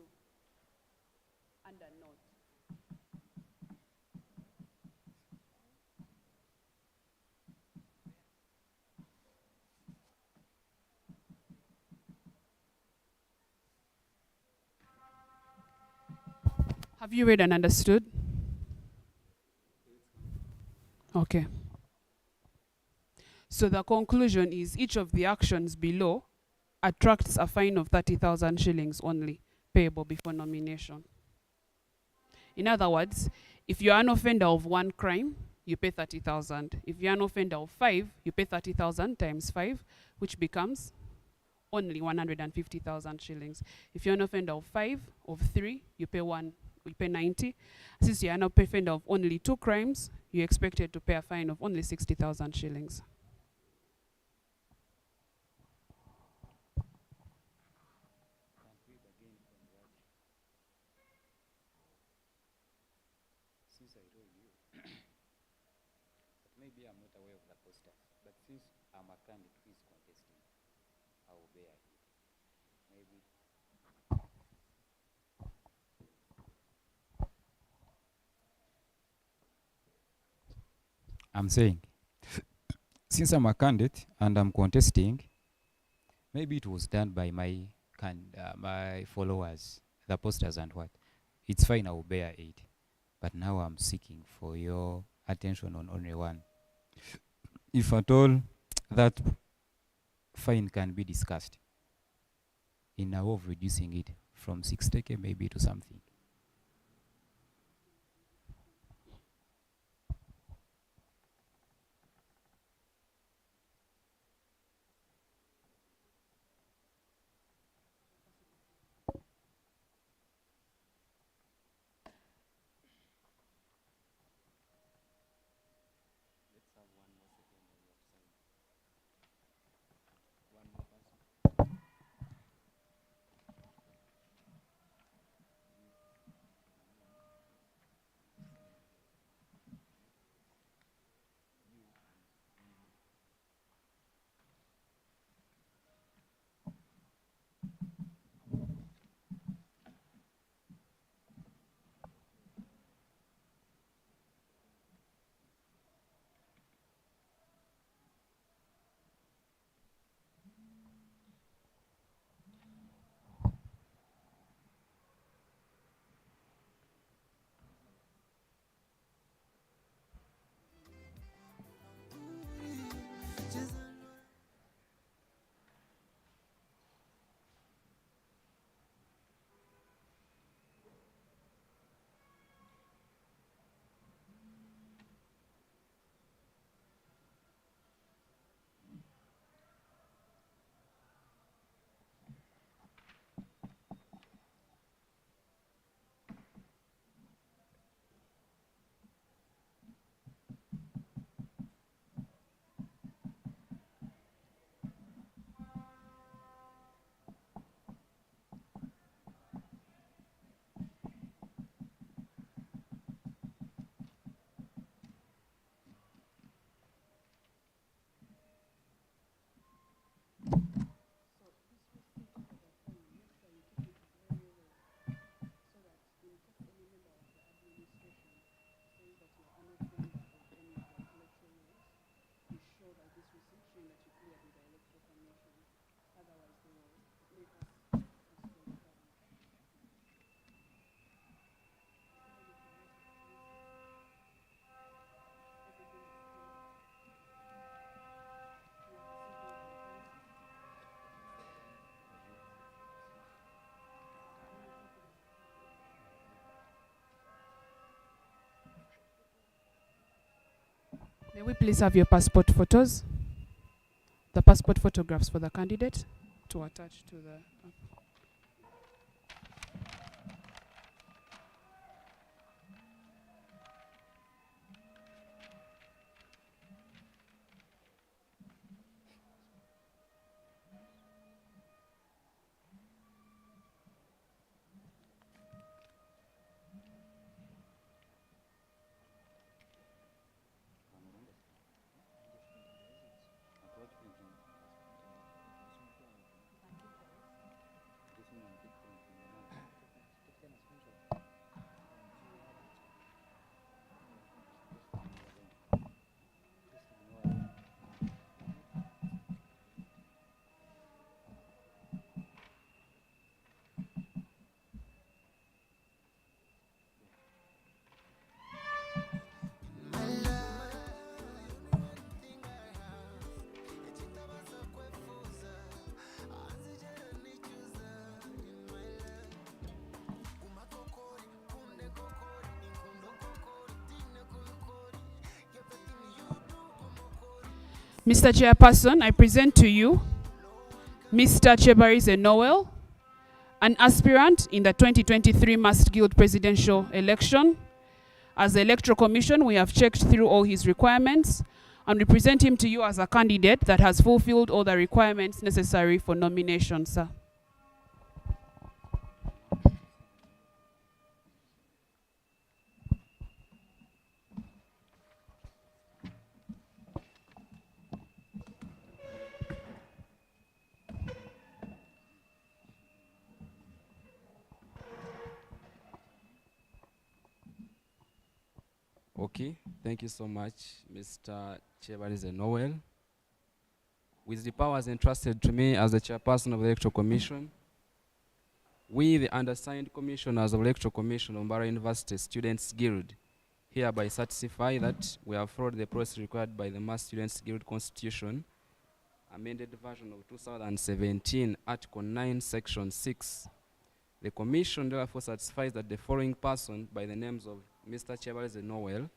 under note. Have you read and understood? Okay. So the conclusion is, each of the actions below attracts a fine of 30,000 shillings only, payable before nomination. In other words, if you're an offender of 1 crime, you pay 30,000. If you're an offender of 5, you pay 30,000 times 5, which becomes only 150,000 shillings. If you're an offender of 5, of 3, you pay 90. Since you're an offender of only 2 crimes, you're expected to pay a fine of only 60,000 shillings. Since I told you, but maybe I'm not aware of the posters, but since I'm a candidate who is contesting, I will bear it. Maybe. I'm saying, since I'm a candidate and I'm contesting, maybe it was done by my my followers, the posters and what. It's fine, I will bear it. But now I'm seeking for your attention on only one. If at all that fine can be discussed in a way of reducing it from 60K maybe to something. May we please have your passport photos? The passport photographs for the candidate to attach to the... Mr. Chairperson, I present to you Mr. Chebarize Noel, an aspirant in the 2023 Mast Guild presidential election. As the Electoral Commission, we have checked through all his requirements and we present him to you as a candidate that has fulfilled all the requirements necessary for nomination, sir. Okay, thank you so much, Mr. Chebarize Noel. With the powers entrusted to me as the chairperson of the Electoral Commission, we, the undersigned commissioners of Electoral Commission of Mbarara University Students Guild, hereby certify that we have followed the process required by the Mass Students Guild Constitution, amended version of 2017, Article 9, Section 6. The Commission therefore certifies that the following person by the names of Mr. Chebarize Noel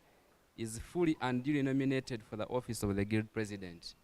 is fully and duly nominated for the office of the Guild President.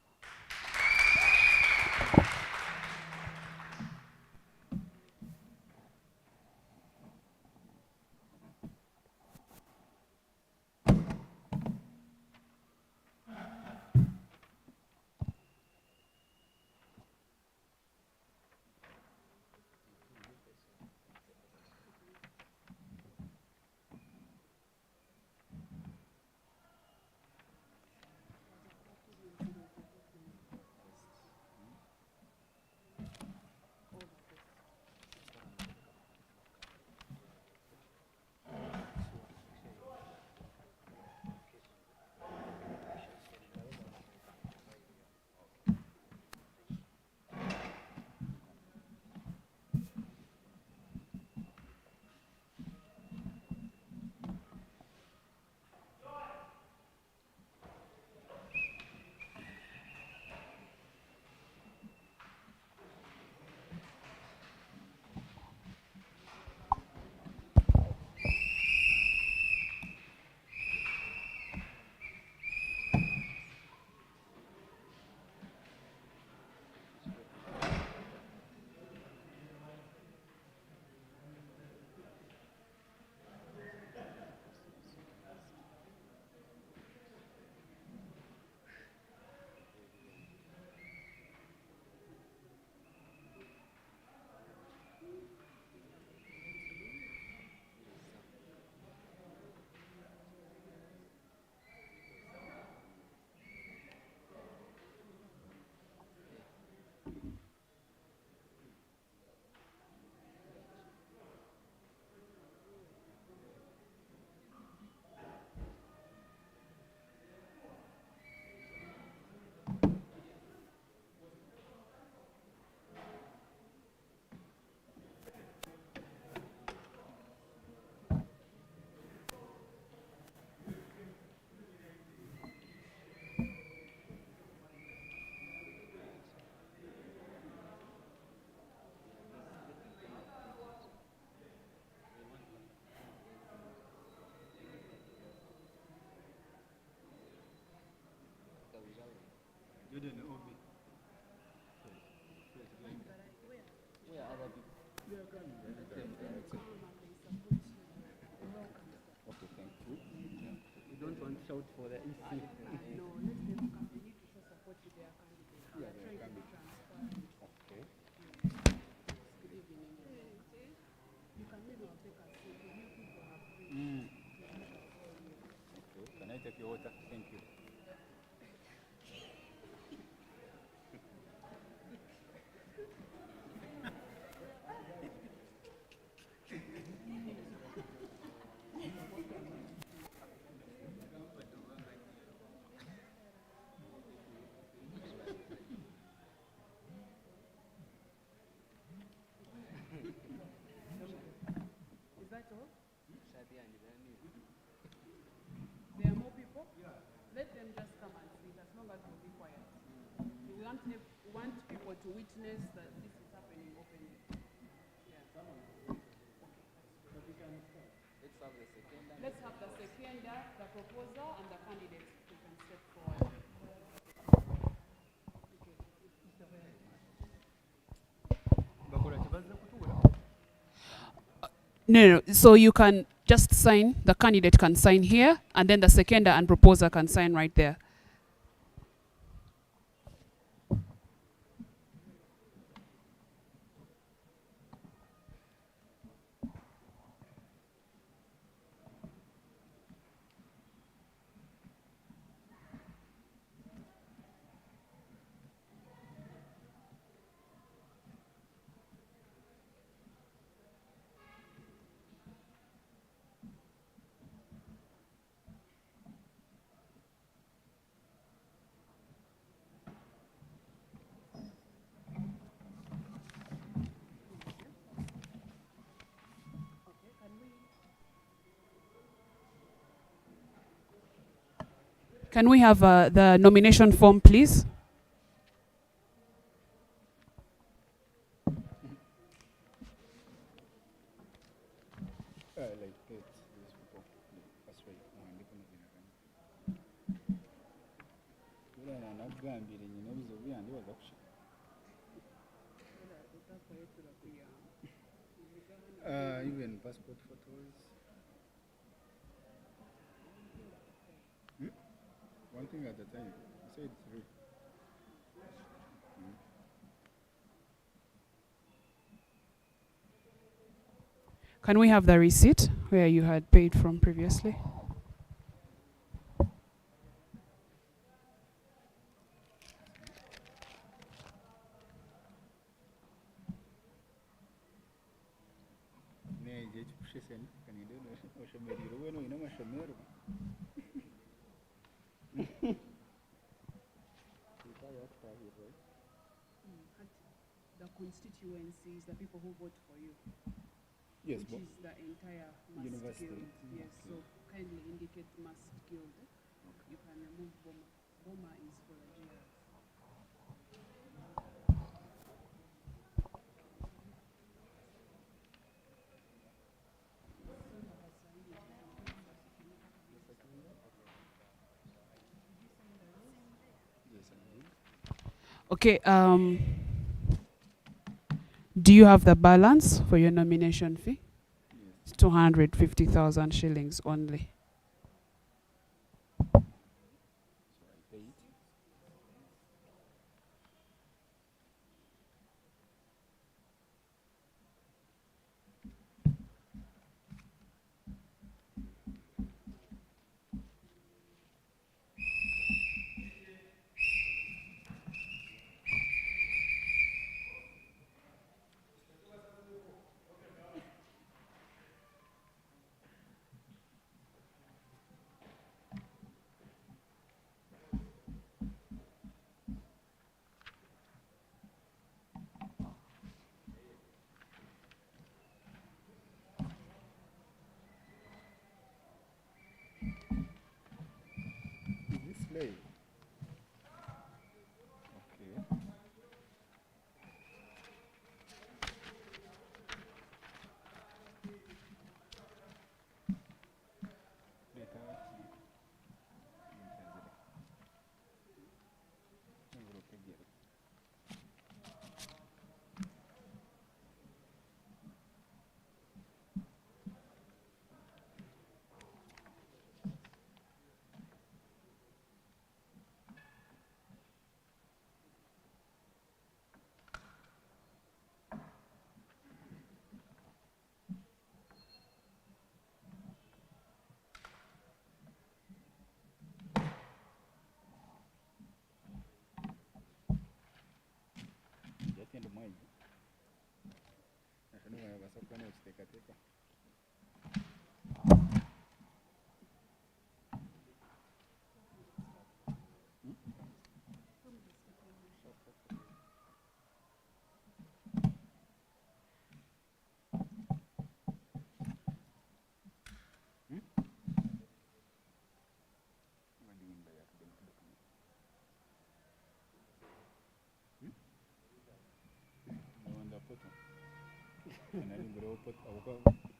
Where are other people? They are coming. Okay, thank you. You don't want to shout for the EC. No, let them come. They need to show support to their candidate. Yeah, Try they're to be coming. transparent. Okay. Good evening. You can maybe take a seat. The new people have Okay. Can I take your water? Thank you. Is that all? There are more people? Let them just come and sit as long as you'll be quiet. We want people to witness that this is happening openly. Let's have the seconder, the proposer, and the candidate who can step forward. No. So you can just sign, the candidate can sign here, and then the seconder and proposer can sign right there. Can we have the nomination form, please? Like that, these people. That's why even passport photos. One thing at a time. I said 3. Can we have the receipt where you had paid from previously? The constituencies, the people who vote for you. Yes, which is the entire Mast university. Guild. Yes, Okay. so kindly indicate Mast Guild. You can remove Boma. Boma is for the GRs. Okay, do you have the balance for your nomination fee? It's 250,000 shillings only. Display. Okay.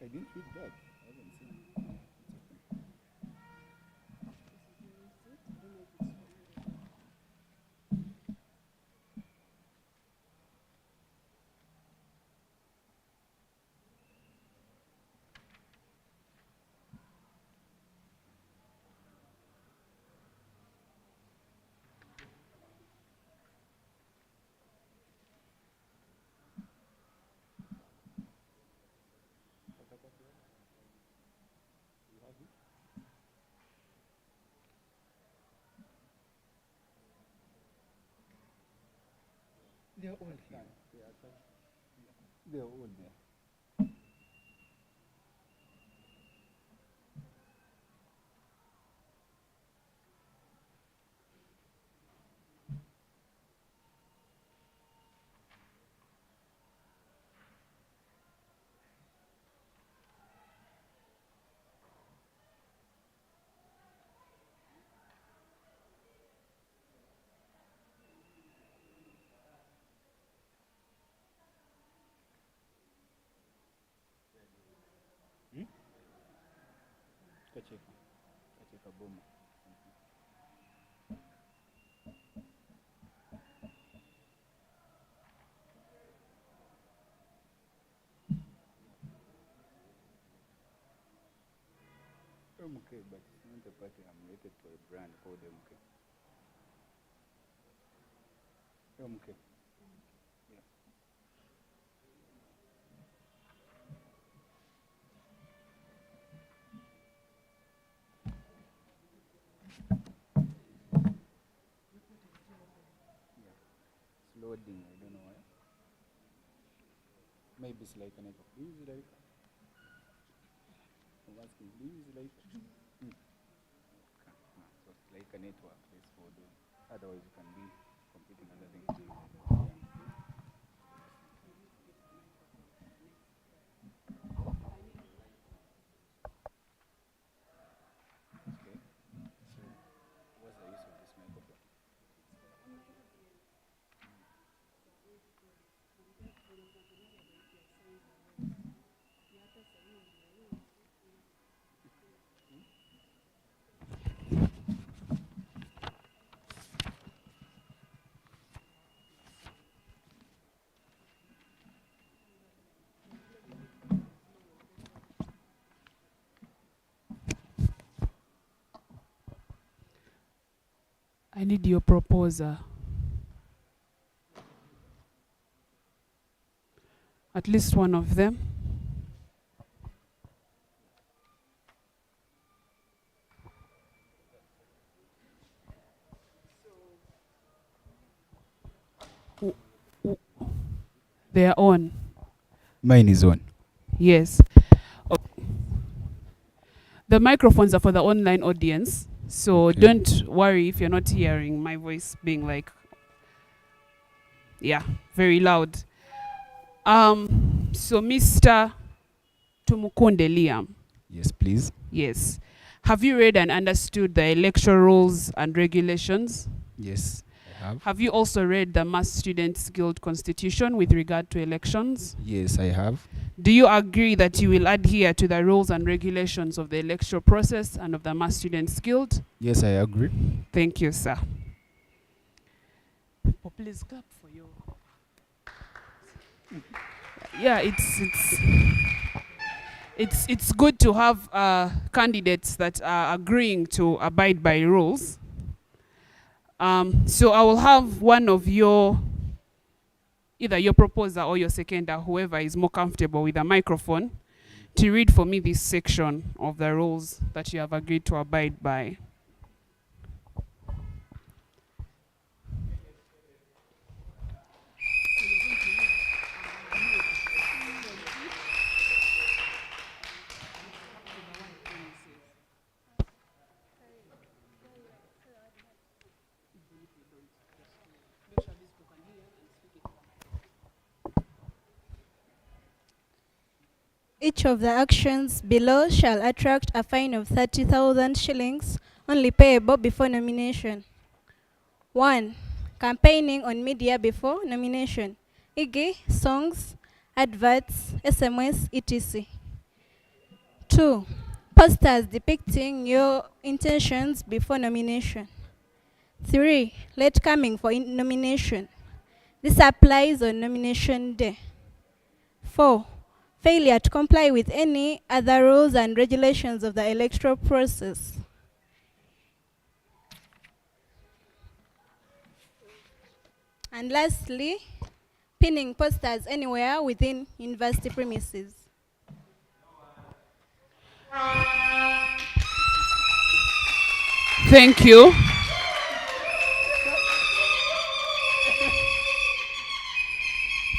I didn't read that. I haven't seen it. They're all here. They're all there. Kacheka boma. MK, but it's not a party. I'm related to a brand called MK. MK. Yeah. It's loading, I don't know why. Maybe it's like a network. Do you use like? I'm asking, do you use like? Okay. No, so it's like a network. Let's hold on. Otherwise, you can be competing other things. Yeah. Okay. So, what's the use of this microphone? I need your proposer. At least one of them. They are on. Mine is on. Yes. The microphones are for the online audience, so Okay. don't worry if you're not hearing my voice being like, yeah, very loud. So Mr. Tumukunda Liam. Yes, please. Yes. Have you read and understood the electoral rules and regulations? Yes, I have. Have you also read the Mass Students Guild Constitution with regard to elections? Yes, I have. Do you agree that you will adhere to the rules and regulations of the electoral process and of the Mass Students Guild? Yes, I agree. Thank you, sir. People, please clap for you. Yeah, it's good to have candidates that are agreeing to abide by rules. So I will have one of your, either your proposer or your seconder, whoever is more comfortable with a microphone, to read for me this section of the rules that you have agreed to abide by. Each of the actions below shall attract a fine of 30,000 shillings, only payable before nomination. 1. Campaigning on media before nomination, e.g., songs, adverts, SMS, etc. 2. Posters depicting your intentions before nomination. 3. Late coming for nomination. This applies on nomination day. 4. Failure to comply with any other rules and regulations of the electoral process. And lastly, pinning posters anywhere within university premises. Thank you.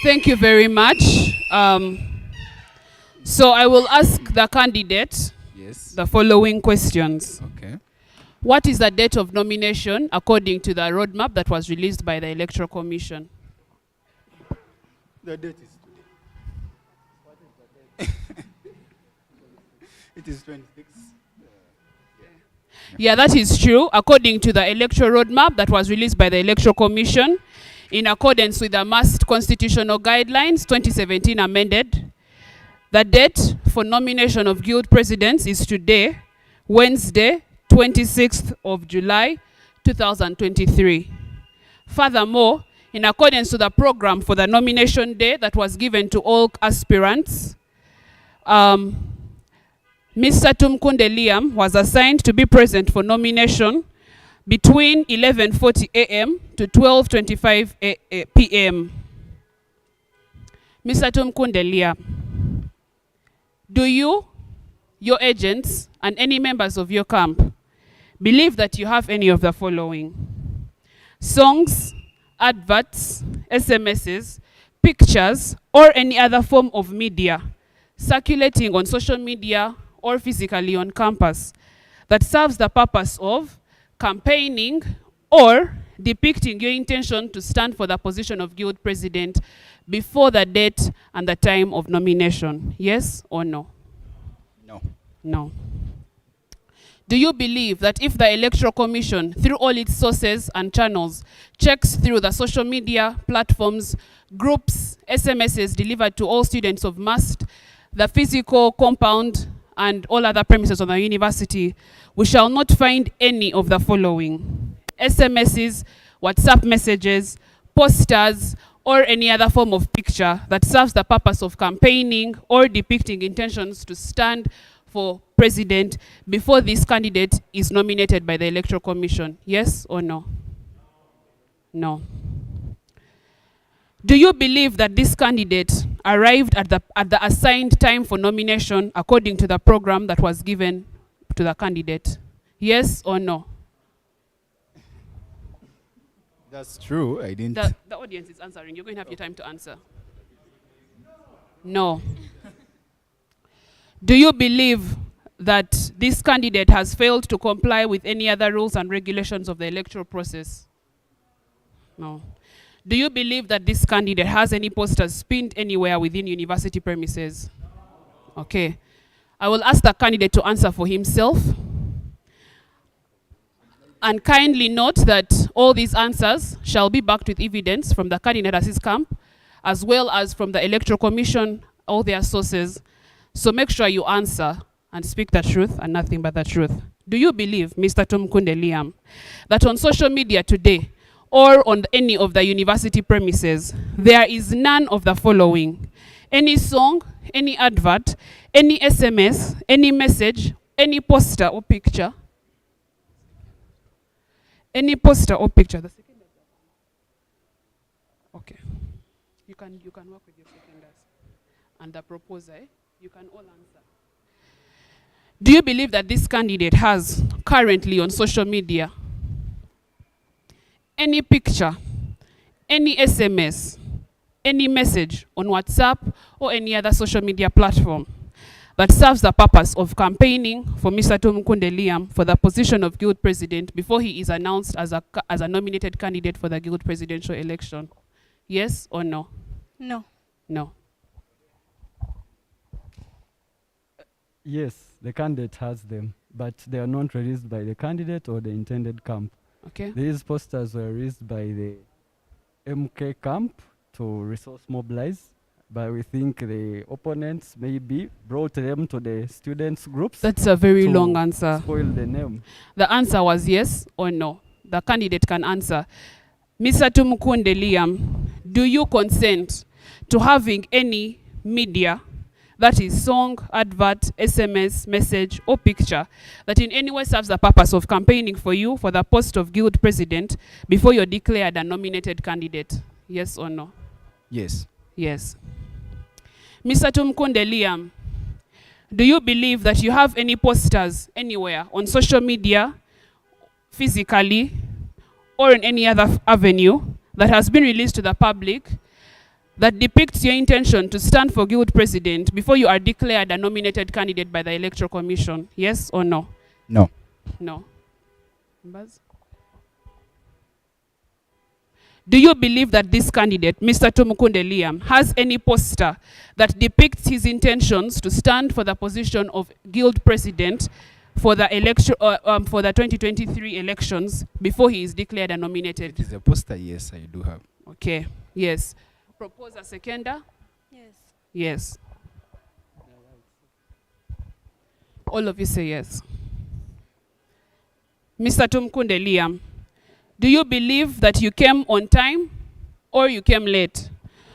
Thank you very much. So I will ask the candidate the following questions. Okay. What is the date of nomination according to the roadmap that was released by the Electoral Commission? The date is today. What is the date? It is 26. Yeah, that is true. According to the electoral roadmap that was released by the Electoral Commission, in accordance with the MAST Constitutional Guidelines 2017 amended, the date for nomination of guild presidents is today, Wednesday, 26th of July, 2023. Furthermore, in accordance to the program for the nomination day that was given to all aspirants, Mr. Tumukunda Liam was assigned to be present for nomination between 11:40 a.m. to 12:25 p.m. Mr. Tumukunda Liam, do you, your agents, and any members of your camp believe that you have any of the following: songs, adverts, SMSs, pictures, or any other form of media circulating on social media or physically on campus that serves the purpose of campaigning or depicting your intention to stand for the position of guild president before the date and the time of nomination? Yes or no? No. No. Do you believe that if the Electoral Commission, through all its sources and channels, checks through the social media platforms, groups, SMSs delivered to all students of MAST, the physical compound, and all other premises of the university, we shall not find any of the following: SMSs, WhatsApp messages, posters, or any other form of picture that serves the purpose of campaigning or depicting intentions to stand for president before this candidate is nominated by the Electoral Commission? Yes or no? No. Do you believe that this candidate arrived at the assigned time for nomination according to the program that was given to the candidate? Yes or no? That's true. I didn't. The audience is answering. You're going to have your time to answer. No. Do you believe that this candidate has failed to comply with any other rules and regulations of the electoral process? No. Do you believe that this candidate has any posters pinned anywhere within university premises? Okay. I will ask the candidate to answer for himself. And kindly note that all these answers shall be backed with evidence from the candidate as his camp, as well as from the Electoral Commission, all their sources. So make sure you answer and speak the truth and nothing but the truth. Do you believe, Mr. Tumukunda Liam, that on social media today, or on any of the university premises, there is none of the following: any song, any advert, any SMS, any message, any poster or picture? Any poster or picture? Okay. You can work with your seconders. And the proposer, you can all answer. Do you believe that this candidate has currently on social media any picture, any SMS, any message on WhatsApp or any other social media platform that serves the purpose of campaigning for Mr. Tumukunda Liam for the position of guild president before he is announced as a nominated candidate for the guild presidential election? Yes or no? No. No. Yes, the candidate has them, but they are not released by the candidate or the intended camp. Okay. These posters were released by the MK camp to resource mobilize, but we think the opponents maybe brought them to the students' groups. That's a very to long answer. Spoil the name. The answer was yes or no. The candidate can answer. Mr. Tumukunda Liam, do you consent to having any media, that is song, advert, SMS, message, or picture, that in any way serves the purpose of campaigning for you for the post of guild president before you're declared a nominated candidate? Yes or no? Yes. Yes. Mr. Tumukunda Liam, do you believe that you have any posters anywhere on social media, physically, or in any other avenue that has been released to the public that depicts your intention to stand for guild president before you are declared a nominated candidate by the Electoral Commission? Yes or no? No. No. Mbaz? Do you believe that this candidate, Mr. Tumukunda Liam, has any poster that depicts his intentions to stand for the position of guild president for the election, for the 2023 elections before he is declared a nominated? It is a poster, yes, I do have. Okay, yes. Propose a seconder? Yes. Yes. All of you say yes. Mr. Tumukunda Liam, do you believe that you came on time or you came late?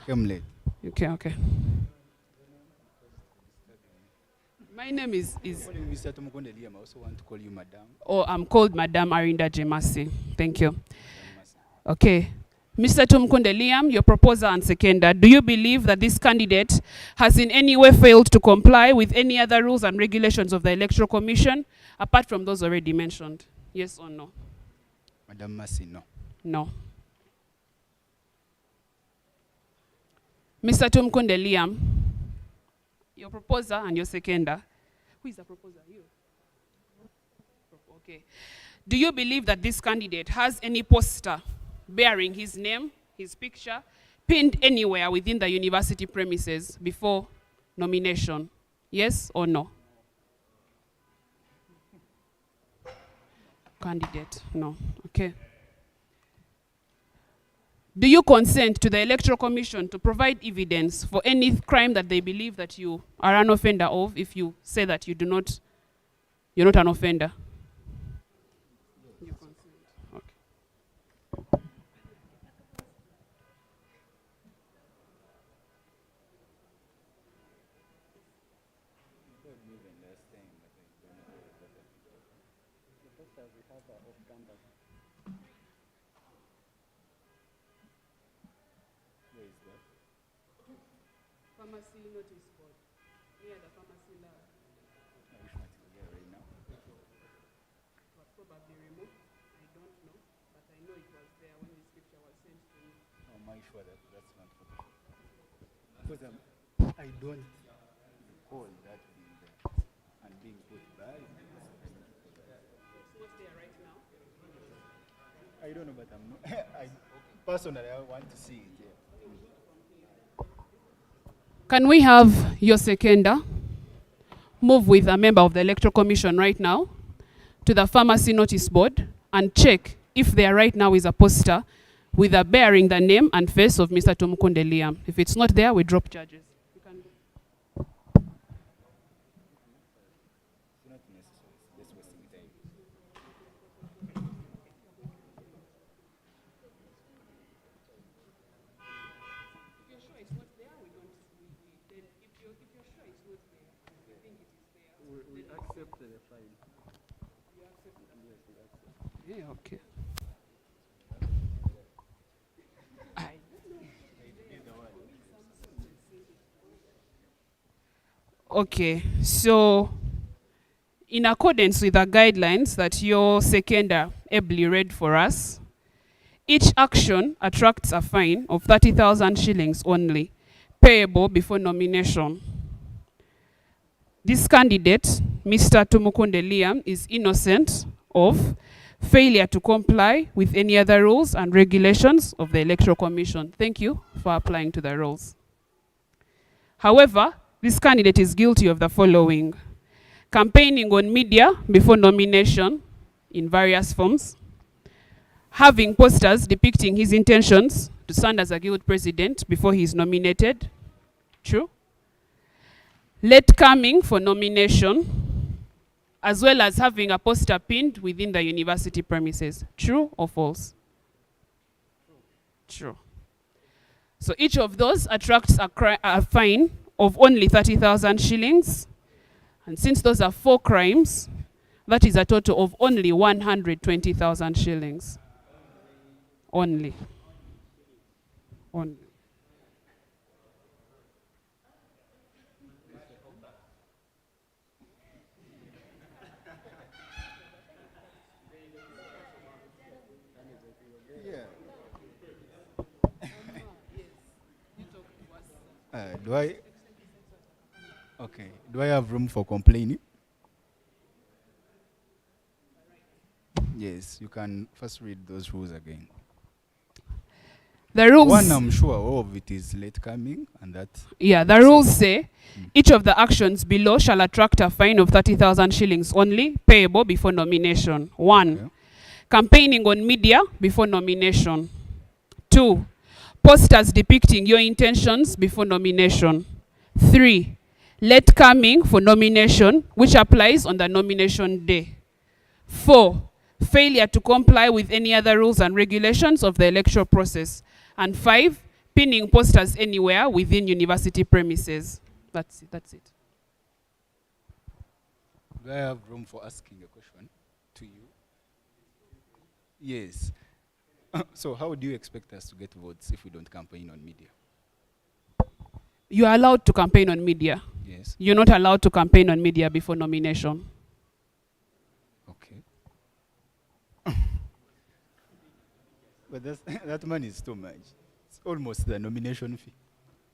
Came late. Okay. My name is Mr. Tumukunda Liam, I also want to call you Madam. Oh, I'm called Madam Arinda Jemasi. Thank you. Okay. Mr. Tumukunda Liam, your proposer and seconder, do you believe that this candidate has in any way failed to comply with any other rules and regulations of the Electoral Commission, apart from those already mentioned? Yes or no? Madam Masi, no. No. Mr. Tumukunda Liam, your proposer and your seconder. Who is the proposer? You. Okay. Do you believe that this candidate has any poster bearing his name, his picture, pinned anywhere within the university premises before nomination? Yes or no? Candidate, no. Okay. Do you consent to the Electoral Commission to provide evidence for any crime that they believe that you are an offender of if you say that you're not an offender? You consent. Okay. Pharmacy notice board. Near the pharmacy lab. Right now. It was probably removed. I don't know, but I know it was there when this picture was sent to me. How am I sure that that's not Photoshop? Because I don't recall that being there and being put by. It's not there right now. I don't know, but I'm not. Personally, I want to see it. Yeah. Can we have your seconder move with a member of the Electoral Commission right now to the pharmacy notice board and check if there right now is a poster with a bearing the name and face of Mr. Tumukunda Liam? If it's not there, we drop charges. You can go. It's not necessary. It's just wasting time. If you're sure it's not there, we don't. Then if you're sure it's not there, I think it is there. We accept the fine. You accept it? Yes, we accept. Yeah, okay. Okay, so in accordance with the guidelines that your seconder ably read for us, each action attracts a fine of 30,000 shillings only, payable before nomination. This candidate, Mr. Tumukunda Liam, is innocent of failure to comply with any other rules and regulations of the Electoral Commission. Thank you for applying to the rules. However, this candidate is guilty of the following: campaigning on media before nomination in various forms, having posters depicting his intentions to stand as a guild president before he is nominated. True. Late coming for nomination, as well as having a poster pinned within the university premises. True or false? True. So each of those attracts a fine of only 30,000 shillings. And since those are 4 crimes, that is a total of only 120,000 shillings. Only. Only. Do I have room for complaining? Yes, you can first read those rules again. The rules. One, I'm sure all of it is late coming, and that. Yeah, the rules say each of the actions below shall attract a fine of 30,000 shillings only, payable before nomination. 1. Campaigning on media before nomination. 2. Posters depicting your intentions before nomination. 3. Late coming for nomination, which applies on the nomination day. 4. Failure to comply with any other rules and regulations of the electoral process. And 5. Pinning posters anywhere within university premises. That's it. That's it. Do I have room for asking a question to you? Yes. So how do you expect us to get votes if we don't campaign on media? You are allowed to campaign on media. Yes. You're not allowed to campaign on media before nomination. Okay. But that money is too much. It's almost the nomination fee.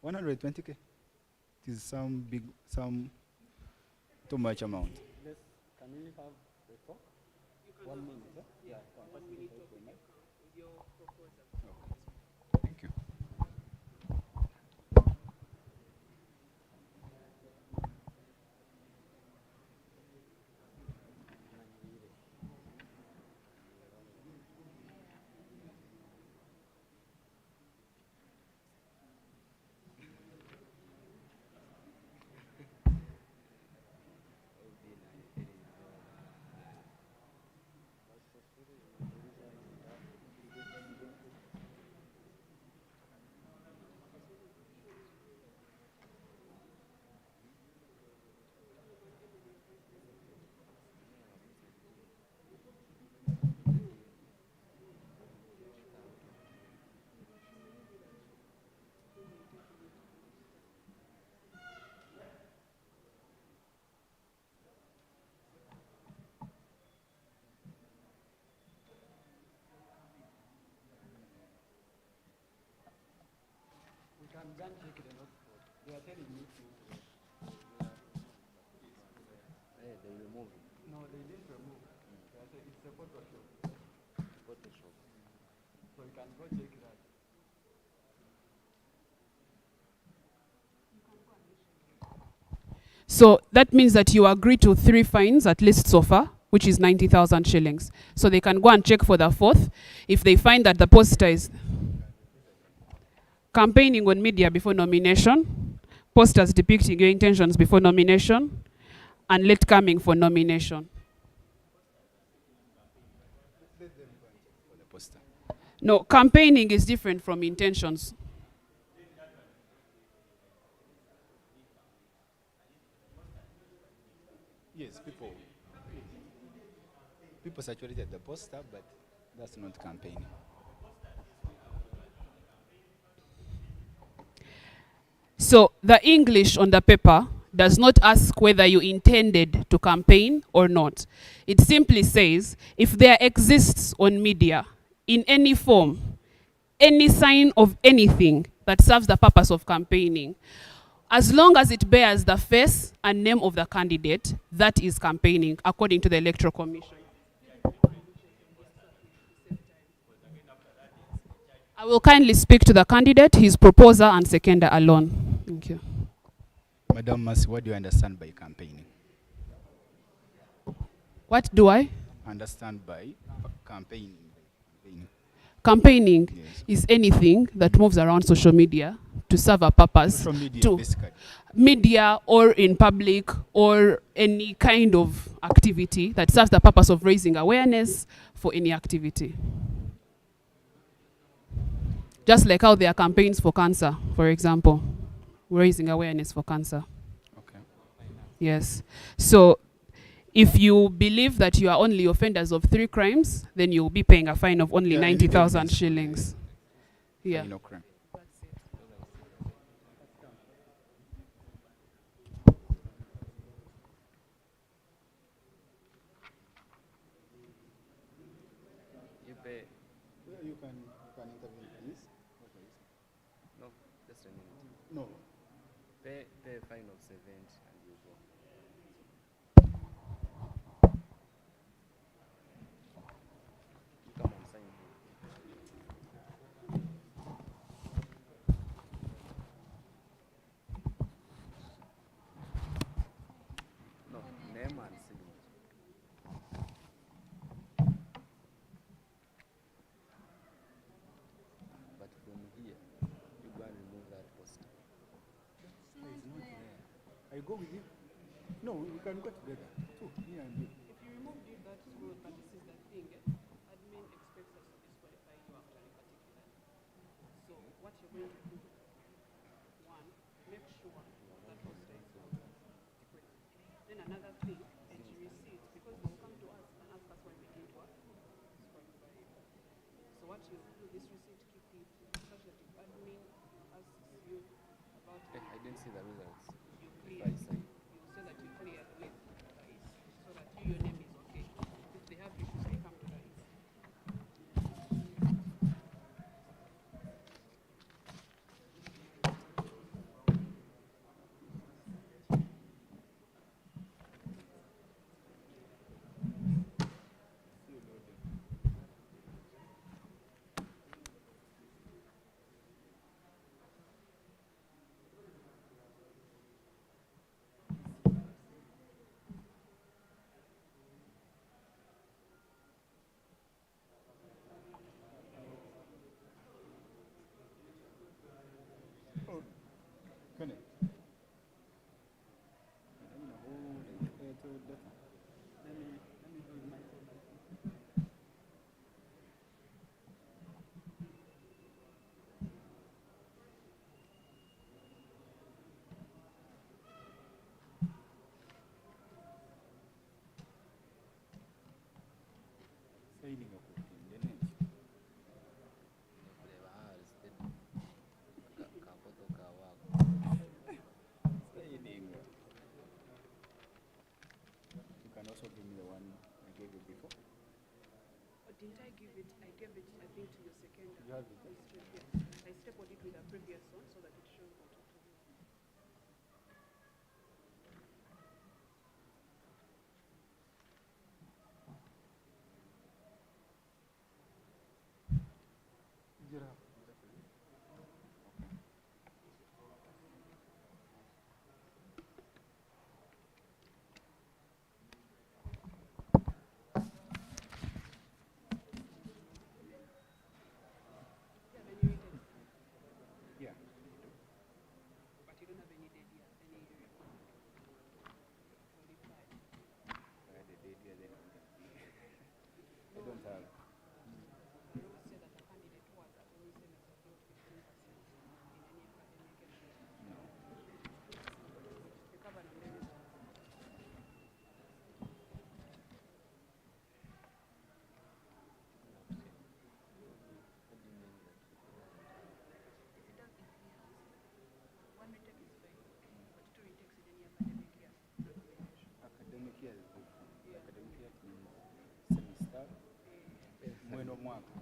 120K. It is some too much amount. Can we have the talk? 1 minute. Yeah, Thank you. They are telling me to. They remove it. No, they didn't remove. They are saying it's a Photoshop. Photoshop. So you can go check that. So that means that you agree to 3 fines at least so far, which is 90,000 shillings. So they can go and check for the 4th. If they find that the poster is campaigning on media before nomination, posters depicting your intentions before nomination, and late coming for nomination. No, campaigning is different from intentions. Yes, people saturated the poster, but that's not campaigning. So the English on the paper does not ask whether you intended to campaign or not. It simply says, if there exists on media, in any form, any sign of anything that serves the purpose of campaigning, as long as it bears the face and name of the candidate, that is campaigning, according to the Electoral Commission. I will kindly speak to the candidate, his proposer, and seconder alone. Thank you. Madam Mercy, what do you understand by campaigning? What do I? understand by campaigning? Campaigning is anything that moves around social media to serve a purpose. Social media, to basically. media or in public or any kind of activity that serves the purpose of raising awareness for any activity. Just like how there are campaigns for cancer, for example, raising awareness for cancer. Okay. Yes. So if you believe that you are only offenders of 3 crimes, then you'll be paying a fine of only 90,000 shillings. Yeah. No crime. You pay. You can intervene, please. No, just a minute. No. Pay a fine of 70 and you go. You come and sign here. No, name and signature. But from here, you go and remove that poster. It's not there. I go with you. No, we can go together. Two, me and you. If you remove it, that's good, but this is the thing. Admin expects us to disqualify you after a particular. So what you're going to do, one, make sure that poster is on. Then another thing is receipts, because they'll come to us and ask us why we didn't work. Disqualify you. So what you do, this receipt, keep it such that if admin asks you about it, I didn't see the results. you If clear. I say. You say that you cleared with Rais, so that your name is okay. If they have issues, they come to Rais. Oh, connect. Signing of You can also give me the one I gave you before. Or didn't I give it? I gave it, I think, to your second. You have it? Yes. I stapled it with a previous one so that it shows what it is. Yeah. But you don't have any date here, any qualified. I don't have. The rules say that a candidate who has at any semester failed 15% in any academic area. No. The governor may result. One retake is fine, but 2 retakes in any academic year. Academic year is good. Academic year means semester. Mweno mwaka.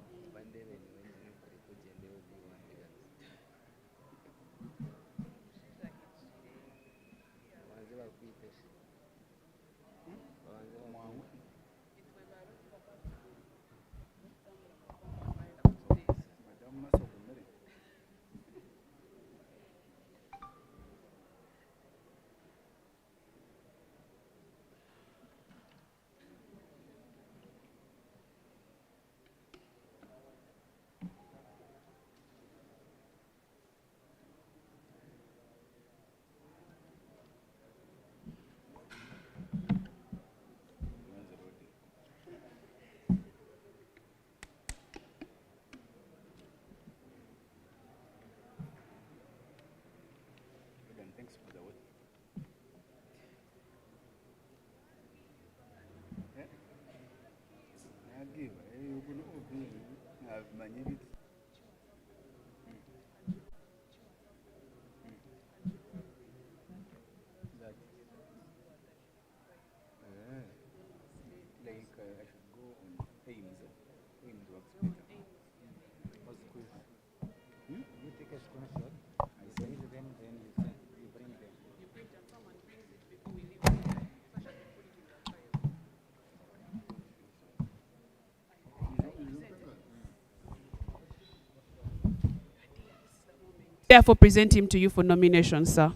Like I should go on Ames. Ames works better. You take a screenshot, I send them, then you bring them. Therefore, present him to you for nomination, sir.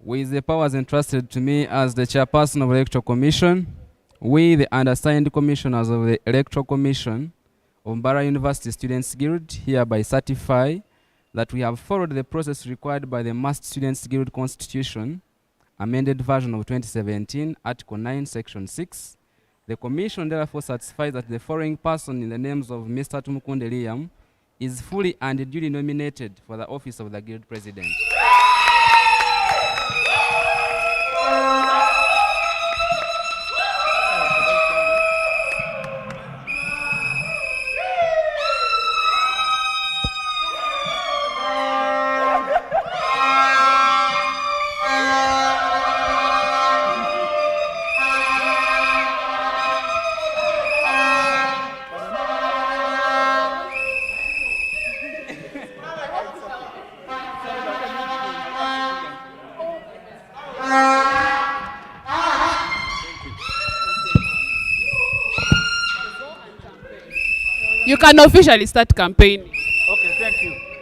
With the powers entrusted to me as the chairperson of the Electoral Commission, we, the undersigned commissioners of the Electoral Commission of Mbarara University Students Guild, hereby certify that we have followed the process required by the Massed Students Guild Constitution, amended version of 2017, Article 9, Section 6. The Commission therefore certifies that the following person in the names of Mr. Tumukunda is fully and duly nominated for the office of the Guild President. You can officially start campaigning. Okay, thank you.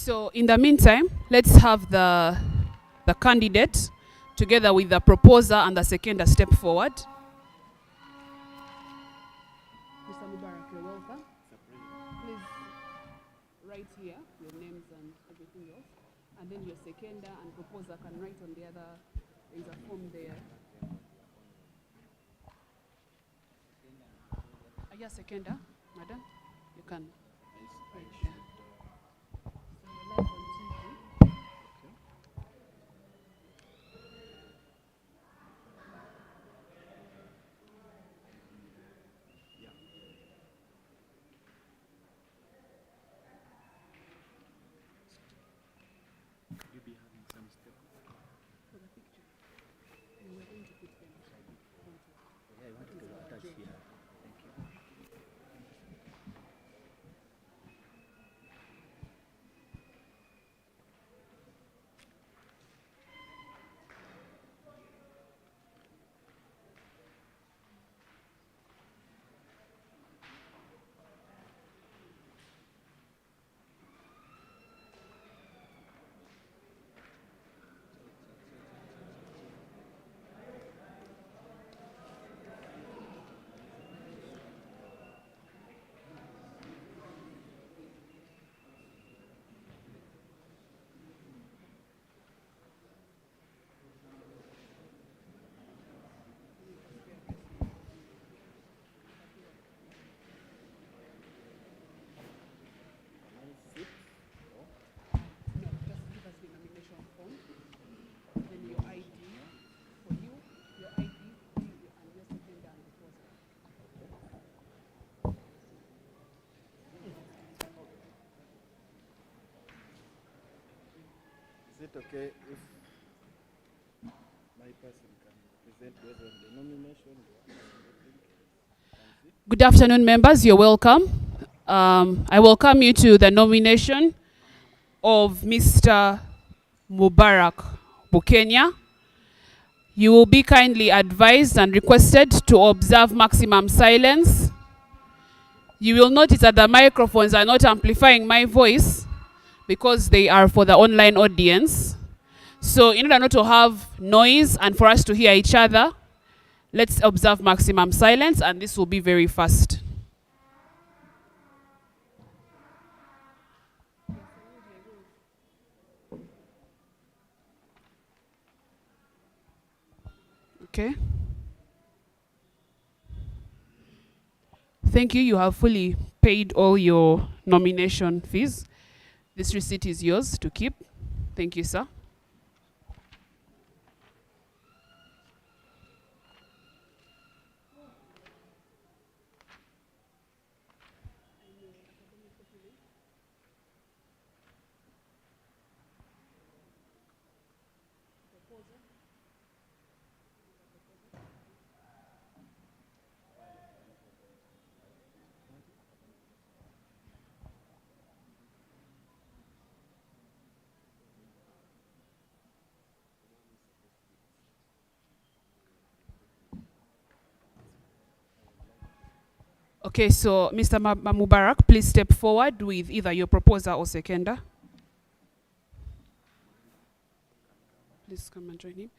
So in the meantime, let's have the candidate together with the proposer and the seconder step forward. Mr. Mubarak, you're welcome. Please write here your names and everything else. And then your seconder and proposer can write on the other, there's a form there. Are you a seconder, madam? You can. Right here. So you're live on TV. You'll be having some step For the picture. And we're going to put them. Yeah, I want to attach here. Thank you. No, just give us the nomination form. Then your ID for you, your ID for you, and your seconder and proposer. Is it okay if my person can present based on the nomination? Good afternoon, members. You're welcome. I welcome you to the nomination of Mr. Mubarak Bukenya. You will be kindly advised and requested to observe maximum silence. You will notice that the microphones are not amplifying my voice because they are for the online audience. So in order not to have noise and for us to hear each other, let's observe maximum silence, and this will be very fast. Okay. Thank you. You have fully paid all your nomination fees. This receipt is yours to keep. Thank you, sir. Okay, so Mr. Mubarak, please step forward with either your proposer or seconder. Please come and join him.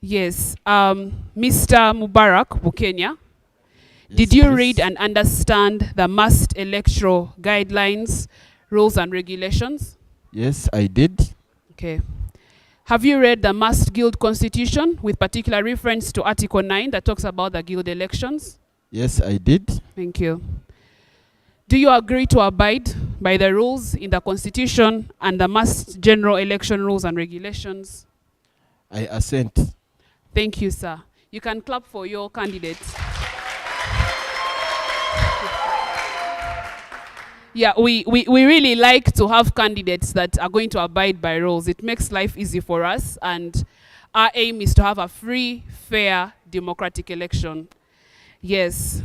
Yes, Mr. Mubarak Bukenya, did you read and understand the must electoral guidelines, rules and regulations? Yes, I did. Okay. Have you read the must guild constitution with particular reference to Article 9 that talks about the guild elections? Yes, I did. Thank you. Do you agree to abide by the rules in the constitution and the must general election rules and regulations? I assent. Thank you, sir. You can clap for your candidate. Yeah, we really like to have candidates that are going to abide by rules. It makes life easy for us, and our aim is to have a free, fair, democratic election. Yes.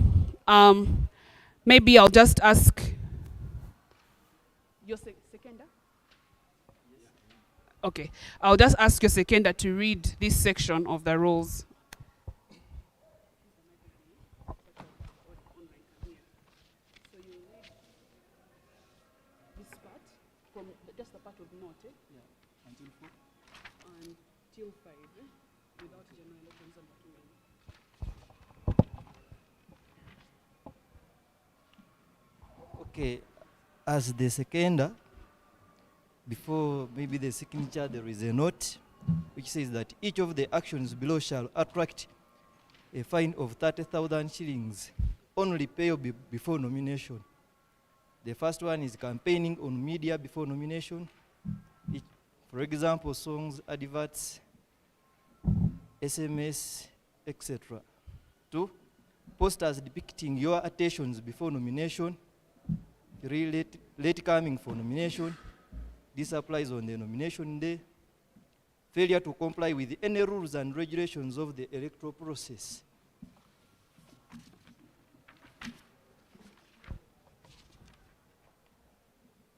Maybe I'll just ask Your seconder? Okay, I'll just ask your seconder to read this section of the rules. So you read this part from just the part of note, Yeah, until 4. Until 5, without general elections and document. Okay, as the seconder, before maybe the signature, there is a note which says that each of the actions below shall attract a fine of 30,000 shillings, only payable before nomination. The first one is campaigning on media before nomination. For example, songs, adverts, SMS, etc. 2, posters depicting your attentions before nomination. 3, late coming for nomination. This applies on the nomination day. Failure to comply with any rules and regulations of the electoral process.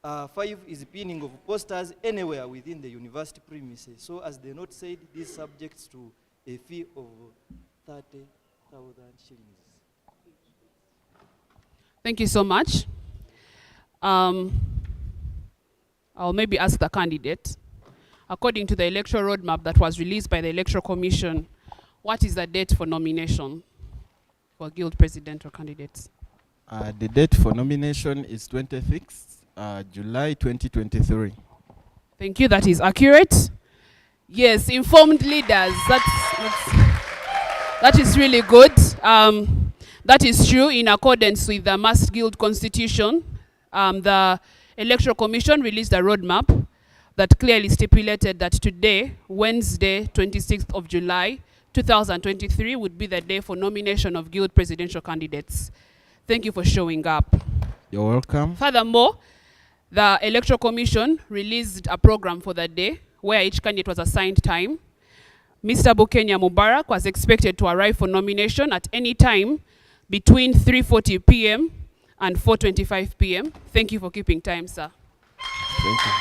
Five is pinning of posters anywhere within the university premises. So as the note said, this is subject to a fee of 30,000 shillings. Thank you so much. I'll maybe ask the candidate. According to the electoral roadmap that was released by the Electoral Commission, what is the date for nomination for guild presidential candidates? The date for nomination is 26th July 2023. Thank you, that is accurate. Yes, informed leaders, that is really good. That is true in accordance with the Mass Guild Constitution. The Electoral Commission released a roadmap that clearly stipulated that today, Wednesday, 26th of July, 2023, would be the day for nomination of guild presidential candidates. Thank you for showing up. You're welcome. Furthermore, the Electoral Commission released a program for the day where each candidate was assigned time. Mr. Bukenya Mubarak was expected to arrive for nomination at any time between 3:40 p.m. and 4:25 p.m. Thank you for keeping time, sir. Thank you.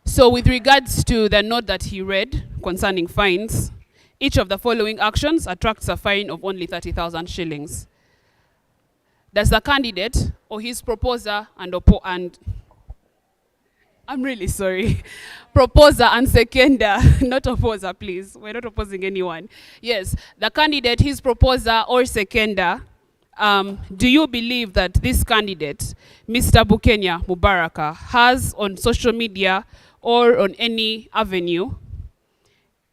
So with regards to the note that he read concerning fines, each of the following actions attracts a fine of only 30,000 shillings. Does the candidate or his proposer and I'm really sorry, proposer and seconder, not opposer, please. We're not opposing anyone. Yes, the candidate, his proposer or seconder, do you believe that this candidate, Mr. Bukenya Mubarak, has on social media or on any avenue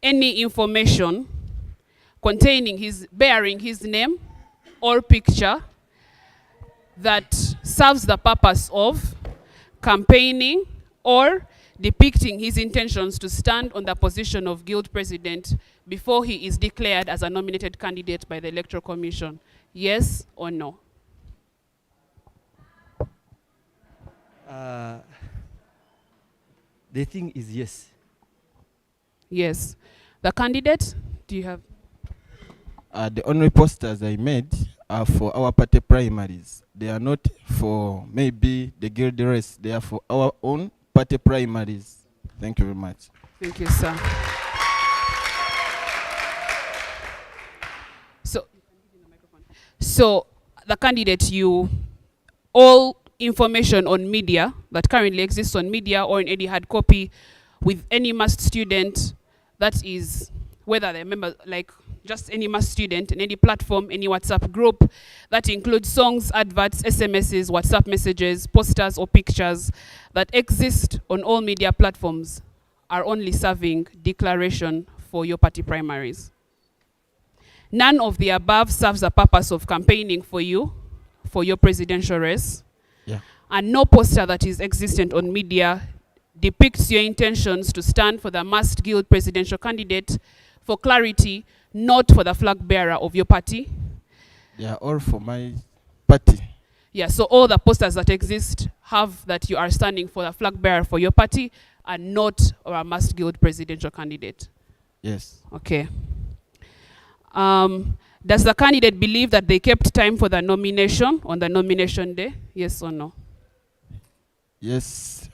any information bearing his name or picture that serves the purpose of campaigning or depicting his intentions to stand on the position of guild president before he is declared as a nominated candidate by the Electoral Commission? Yes or no? The thing is yes. Yes. The candidate, do you have? The only posters I made are for our party primaries. They are not for maybe the guild race. They are for our own party primaries. Thank you very much. Thank you, sir. So the candidate, all information on media that currently exists on media or in any hard copy with any mass student, that is whether they're member, like just any mass student in any platform, any WhatsApp group, that includes songs, adverts, SMSs, WhatsApp messages, posters or pictures that exist on all media platforms are only serving declaration for your party primaries. None of the above serves the purpose of campaigning for you, for your presidential race. Yeah. And no poster that is existent on media depicts your intentions to stand for the masked guild presidential candidate. For clarity, not for the flag bearer of your party. They are all for my party. Yeah, so all the posters that exist have that you are standing for the flag bearer for your party and not a masked guild presidential candidate. Yes. Okay. Does the candidate believe that they kept time for the nomination on the nomination day? Yes or no? Yes.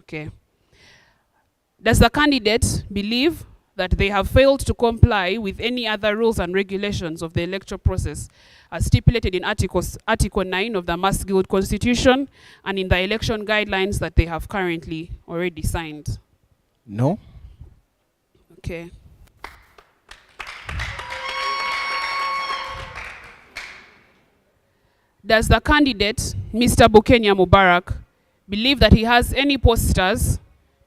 Okay. Does the candidate believe that they have failed to comply with any other rules and regulations of the electoral process as stipulated in Article 9 of the Mass Guild Constitution and in the election guidelines that they have currently already signed? No. Okay. Does the candidate, Mr. Bukenya Mubarak, believe that he has any posters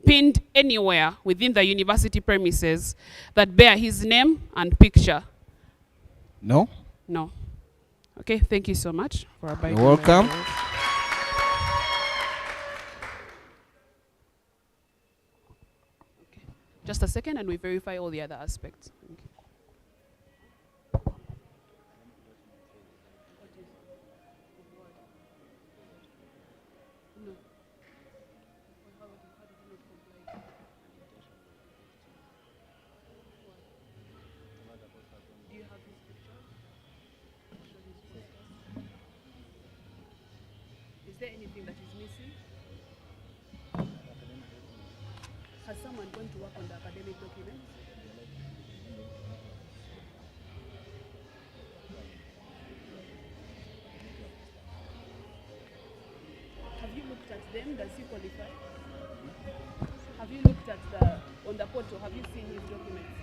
pinned anywhere within the university premises that bear his name and picture? No. No. Okay, thank you so much for abiding. You're welcome. by the rules. Okay. Just a second and we verify all the other aspects. Thank you. No. Do you have his picture? Is there anything that is missing? Has someone gone to work on the academic documents? Have you looked at them? Does he qualify? Have you looked at on the portal? Have you seen his documents?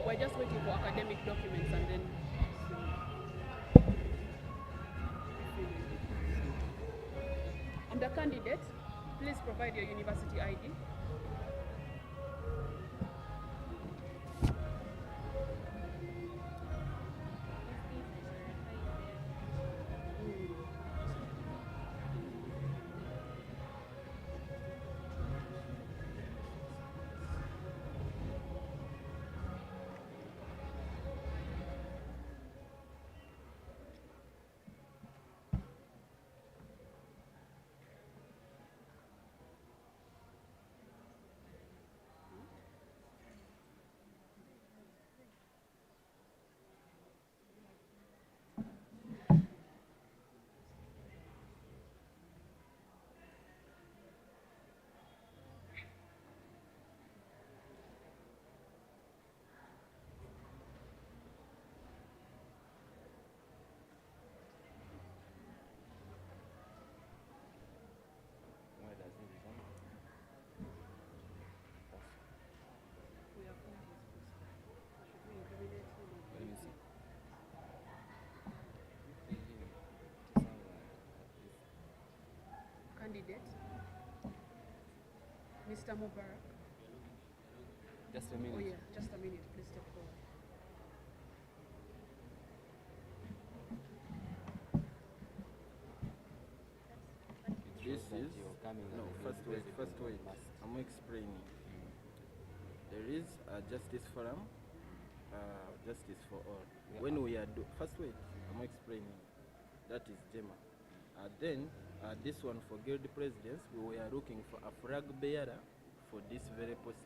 We're just waiting for academic documents and then. On the candidate, please provide your university ID. Candidate, Mr. Mubarak. Just a minute. Oh yeah, just a minute, please step forward. This is no. First wait. I'm explaining. There is a justice forum, justice for all. Yeah. When we are first wait, I'm explaining. That is Gemma. Then this one for guild presidents, we were looking for a flag bearer for this very post.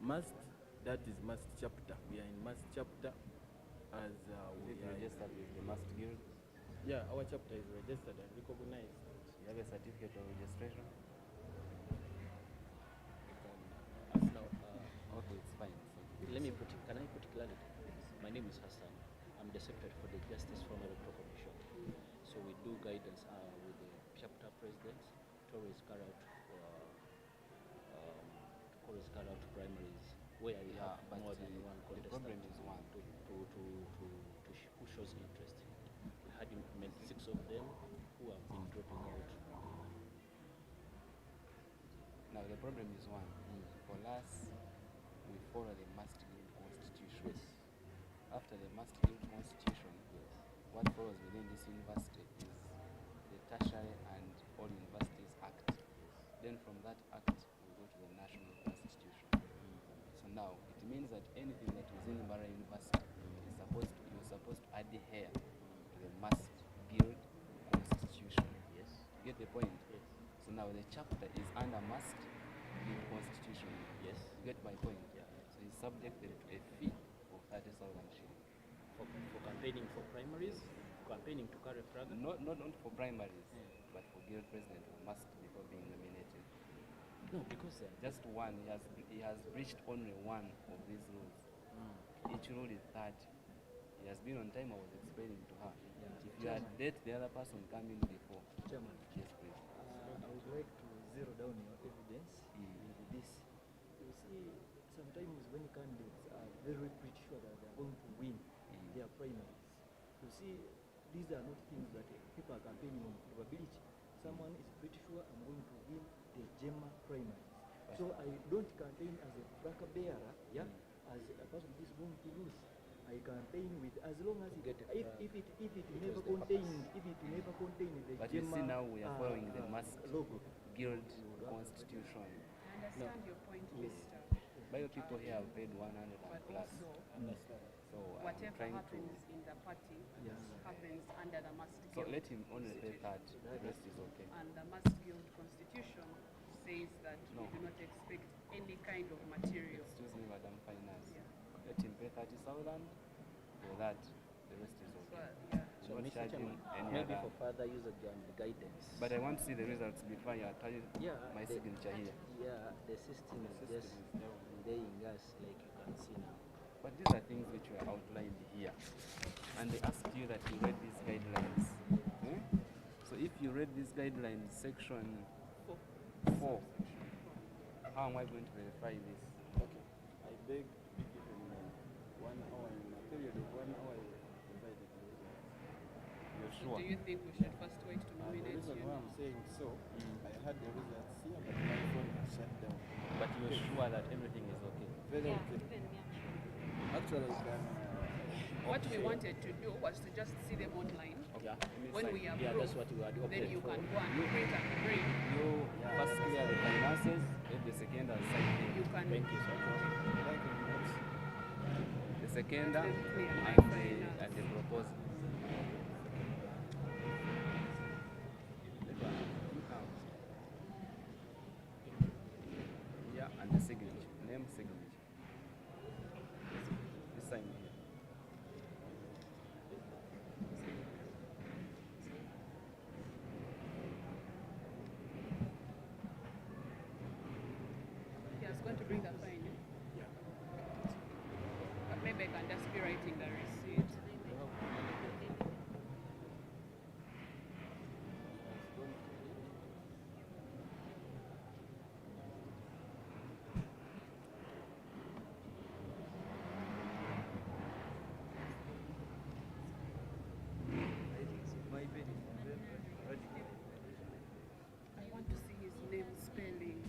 Must, that is must chapter. We are in must chapter as we are registered with the Must Guild. Yeah, our chapter is registered and recognized. You have a certificate of registration? Okay, it's fine. Let me can I put clarity? My name is Hassan. I'm the secretary for the Justice from Electoral Commission. So we do guidance with the chapter presidents to always carry out primaries where we have more than one contestant. The problem is one. Who shows interest. We had implemented 6 of them who have been dropping out. Now the problem is one. For us, we follow the Must Guild Constitution. Yes. After the Must Guild Constitution, what follows within this university is the Tertiary and All Universities Act. Then from that act, we go to the National Constitution. So now, it means that anything that is in Mbarara University is you're supposed to adhere to the must build constitution. Yes. You get the point? Yes. So now the chapter is under must build constitution. Yes. You get my point? Yeah. So he's subjected to a fee of 30,000 shillings. For campaigning for primaries, campaigning to carry flag? Not for primaries, but for guild president who must before being nominated. No, because just one. He has breached only one of these rules. Each rule is 30. He has been on time. I was explaining to her. Yeah. If you had let the other person come in before. Chairman. Yes, please. I would like to zero down your evidence with this. You see, sometimes when candidates are very pretty sure that they are going to win their primaries, you see, these are not things that people are campaigning on probability. Someone is pretty sure I'm going to win the Chiemba primaries. So I don't campaign as a flag bearer, as a person who is going to lose. I campaign with as long as it if it never contains the but you see now we are following the logo guild constitution. I understand your point, Mr. Bio people here have paid 100 and plus. So whatever happens in the party happens under the must so guild. let him only pay that. The rest is okay. And the must guild constitution says that we do not expect any kind of material. Excuse me, Madam Finance. Let him pay 30,000. For that, the rest is okay. So Not Mr. charging Chairman, any maybe other. for further user guidance. But I want to see the results before you attach my signature here. Yeah, the system is just delaying us, like you can see now. But these are things which were outlined here. And they asked you that you read these guidelines. So if you read these guidelines, section 4, how am I going to verify this? Okay. I beg to be given 1 hour in a period of 1 hour provided the results. You're sure? Do you think we should first wait to The nominate reason you? why I'm saying so, I had the results here, but my phone was shut down. But you're sure that everything is okay? Very okay. Actually, I can. What we wanted to do was to just see them online. Yeah. When we approve, that's what we had then you opted can for. go and print and bring. You first clear the finances, then the second and sign it. You can. Thank you so much. The second and the proposal. Yeah, and the signature, name signature. This sign here. He was going to bring the fine. Yeah. But maybe I can just be writing the receipt. I want to see his name spelling.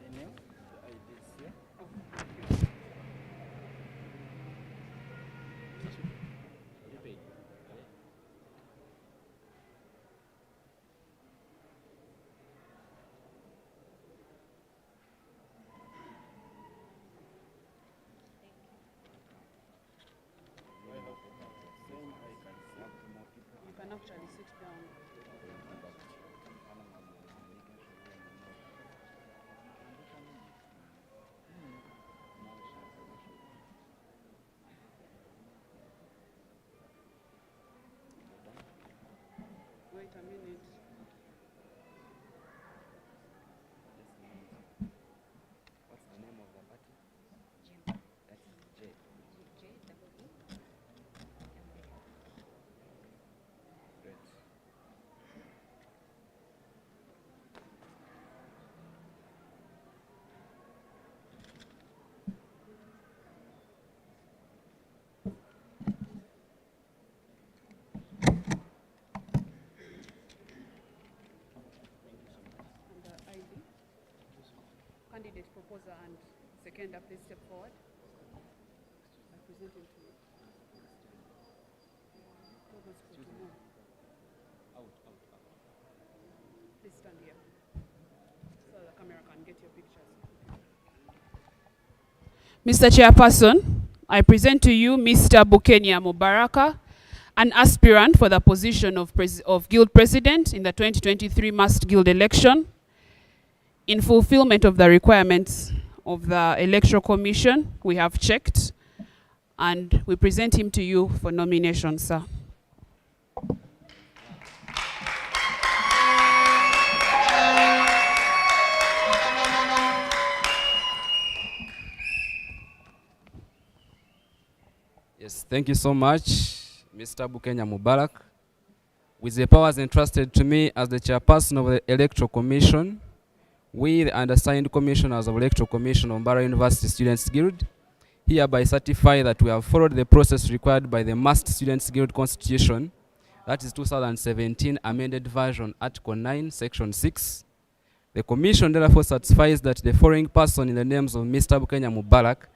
My name, the ID is here. Oh, thank you. You paid. You can actually sit down. Wait a minute. What's the name of the party? That is J. Great. And the ID. Candidate proposer and seconder, please step forward. I present him to you. Tell those people to move. Out. Please stand here so the camera can get your pictures. Mr. Chairperson, I present to you Mr. Bukenya Mubarak an aspirant for the position of Guild President in the 2023 Must Guild election, in fulfillment of the requirements of the Electoral Commission, we have checked, and we present him to you for nomination, sir. Yes, thank you so much, Mr. Bukenya Mubarak. With the powers entrusted to me as the chairperson of the Electoral Commission, we, the undersigned commissioners of Electoral Commission of Mbarara University Students Guild, hereby certify that we have followed the process required by the Must Students Guild Constitution, that is 2017 amended version, Article 9, Section 6. The Commission therefore certifies that the following person in the names of Mr. Bukenya Mubarak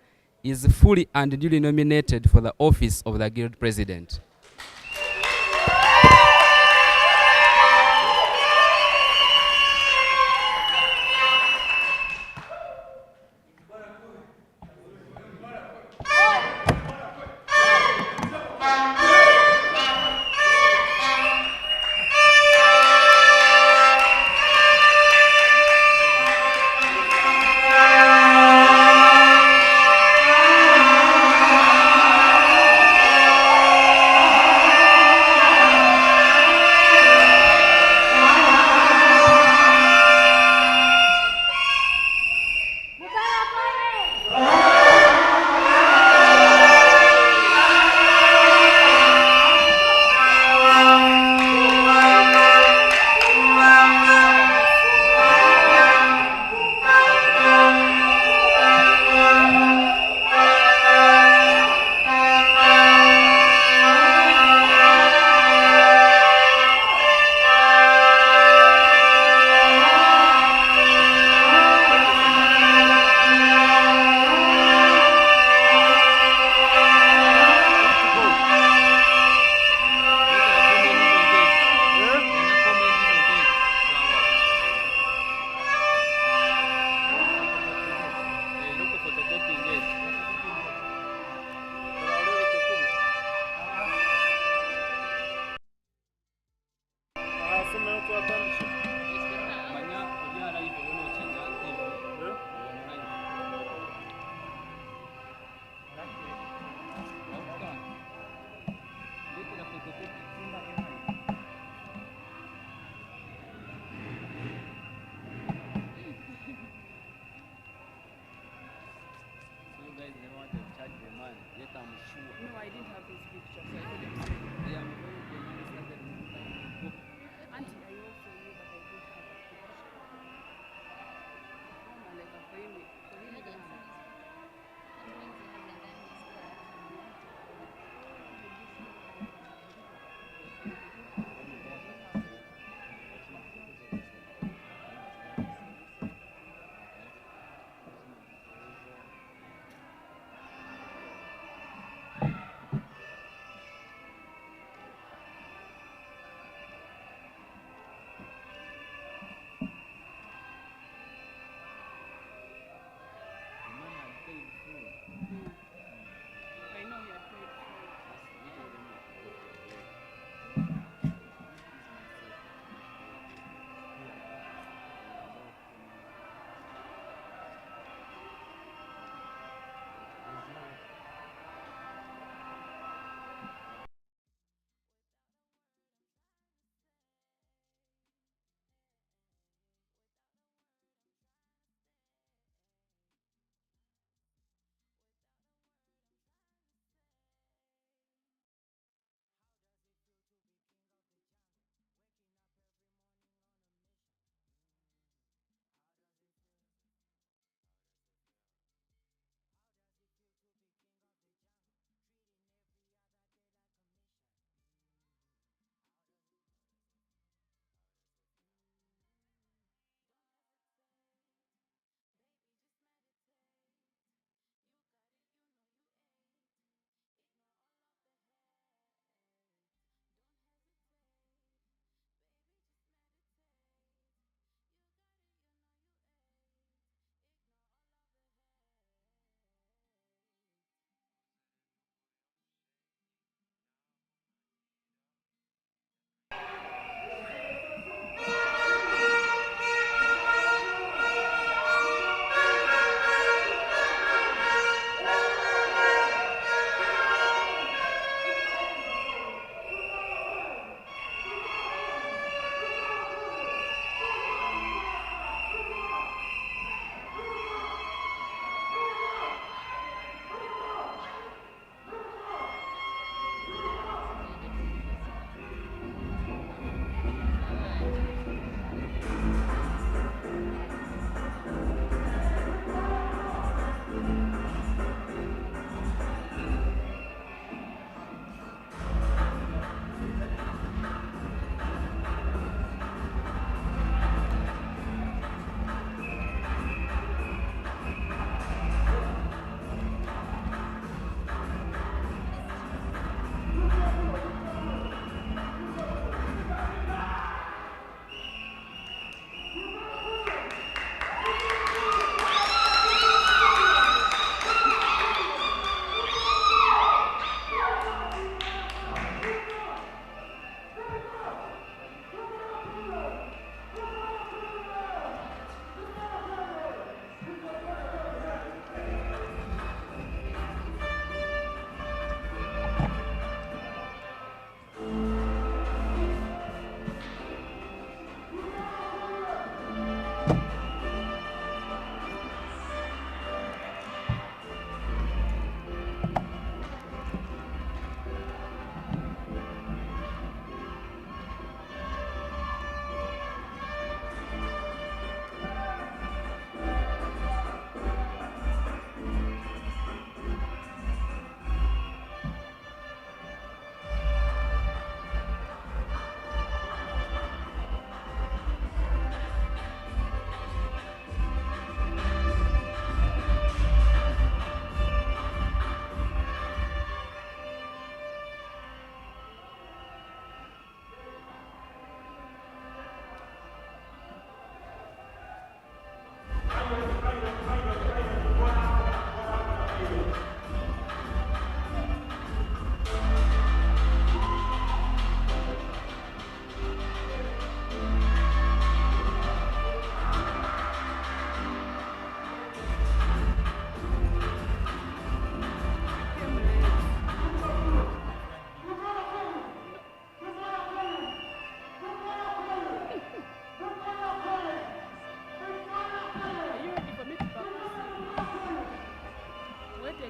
is fully and duly nominated for the office of the Guild President. No, I didn't have his picture, so I couldn't see. Yeah, Auntie, I also knew that I didn't have a picture. Malika, for him,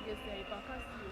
Yes, they hypercast you.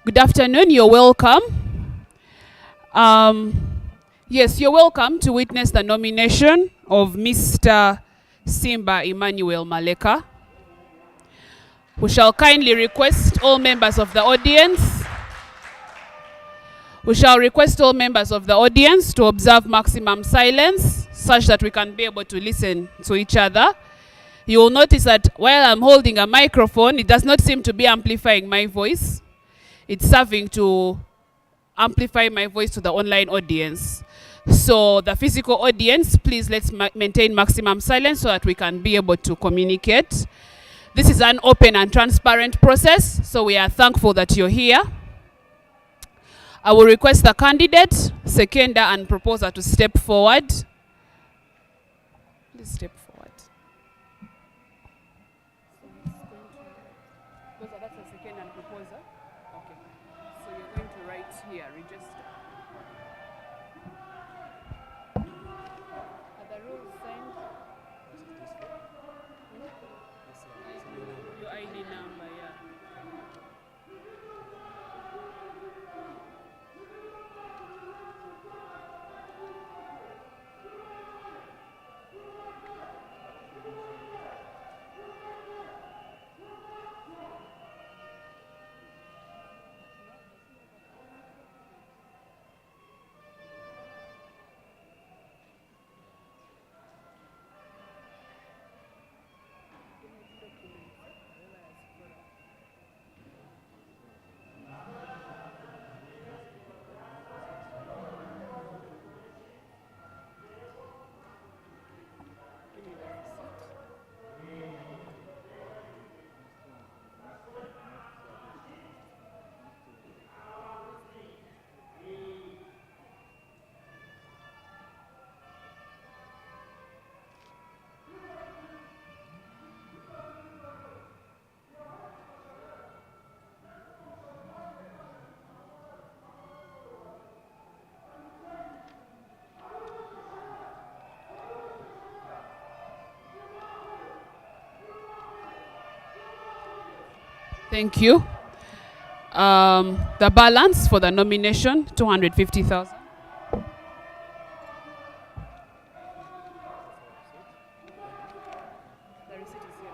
Good afternoon, you're welcome. Yes, you're welcome to witness the nomination of Mr. Simba Emmanuel Malika. We shall kindly request all members of the audience. We shall request all members of the audience to observe maximum silence such that we can be able to listen to each other. You will notice that while I'm holding a microphone, it does not seem to be amplifying my voice. It's serving to amplify my voice to the online audience. So the physical audience, please let's maintain maximum silence so that we can be able to communicate. This is an open and transparent process, so we are thankful that you're here. I will request the candidate, seconder, and proposer to step forward. Please step forward. That's the second and proposer. Okay. So you're going to write here, register. Are the rules signed? Your ID number, yeah. Thank you. The balance for the nomination, 250,000. The receipt is here.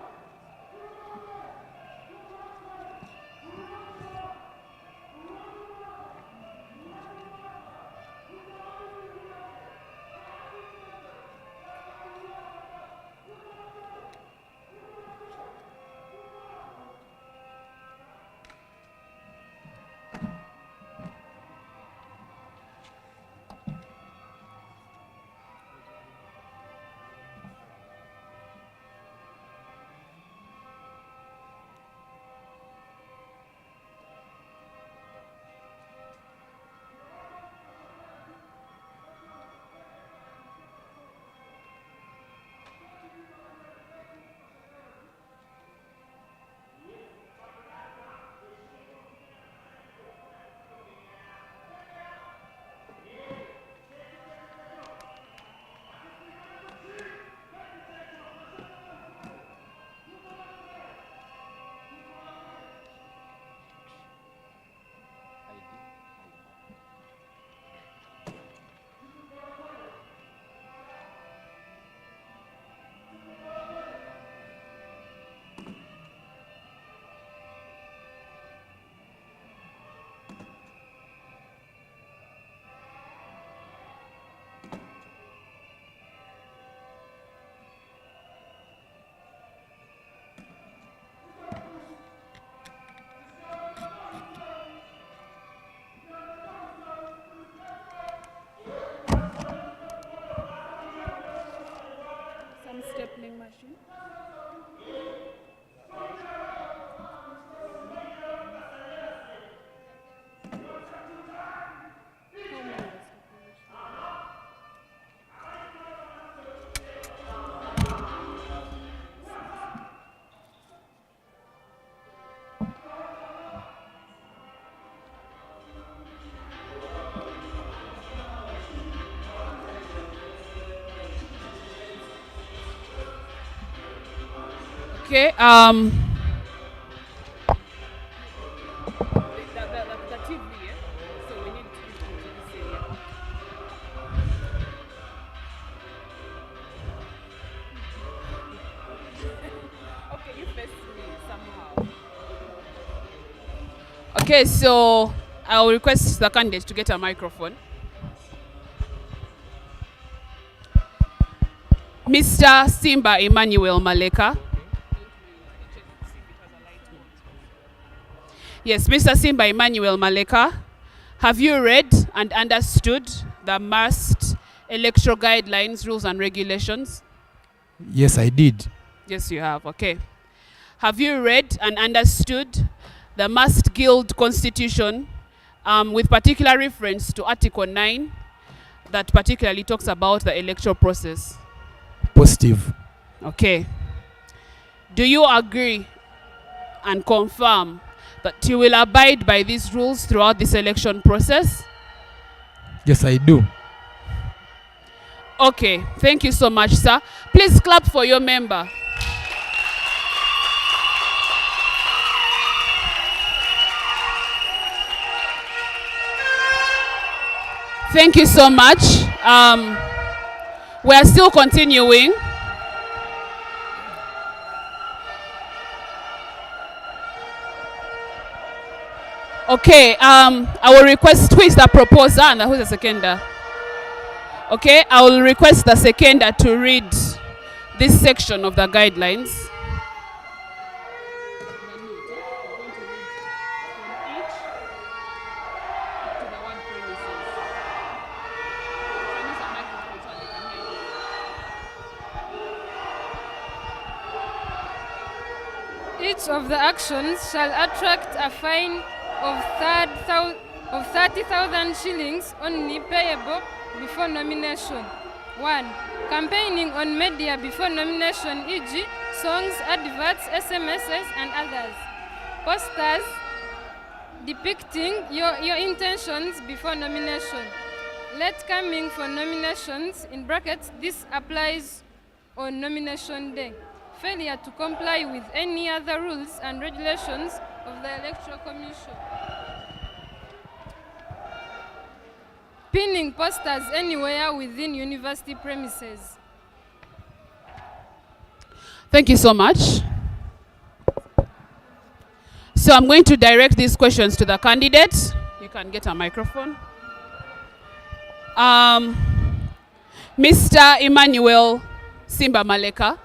Okay. The TV, yeah? So we need to keep it to this area. Okay, you face me somehow. Okay, so I will request the candidate to get a microphone. Mr. Simba Emmanuel Malika. Yes, Mr. Simba Emmanuel Malika, have you read and understood the MAST electoral guidelines, rules and regulations? Yes, I did. Yes, you have. Okay. Have you read and understood the MAST Guild Constitution with particular reference to Article 9 that particularly talks about the electoral process? Positive. Okay. Do you agree and confirm that you will abide by these rules throughout this election process? Yes, I do. Okay. Thank you so much, sir. Please clap for your member. Thank you so much. We are still continuing. Okay, I will request, who is the proposer and who is the seconder? Okay, I will request the seconder to read this section of the guidelines. Each of the actions shall attract a fine of 30,000 shillings only payable before nomination. 1. Campaigning on media before nomination, e.g. songs, adverts, SMSs and others. Posters depicting your intentions before nomination. Late coming for nominations, in brackets, this applies on nomination day. Failure to comply with any other rules and regulations of the Electoral Commission. Pinning posters anywhere within university premises. Thank you so much. So I'm going to direct these questions to the candidates. You can get a microphone. Mr. Emmanuel Simba Malika.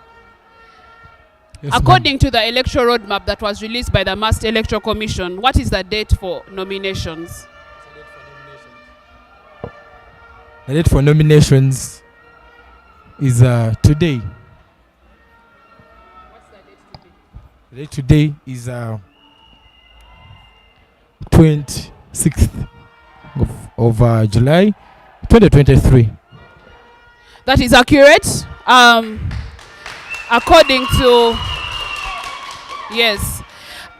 Yes, according to the electoral roadmap that was released by the MAST Electoral Commission, what is the date for nominations? The date for nominations is today. What's the date today? The date today is 26th of July 2023. That is accurate. According to, yes,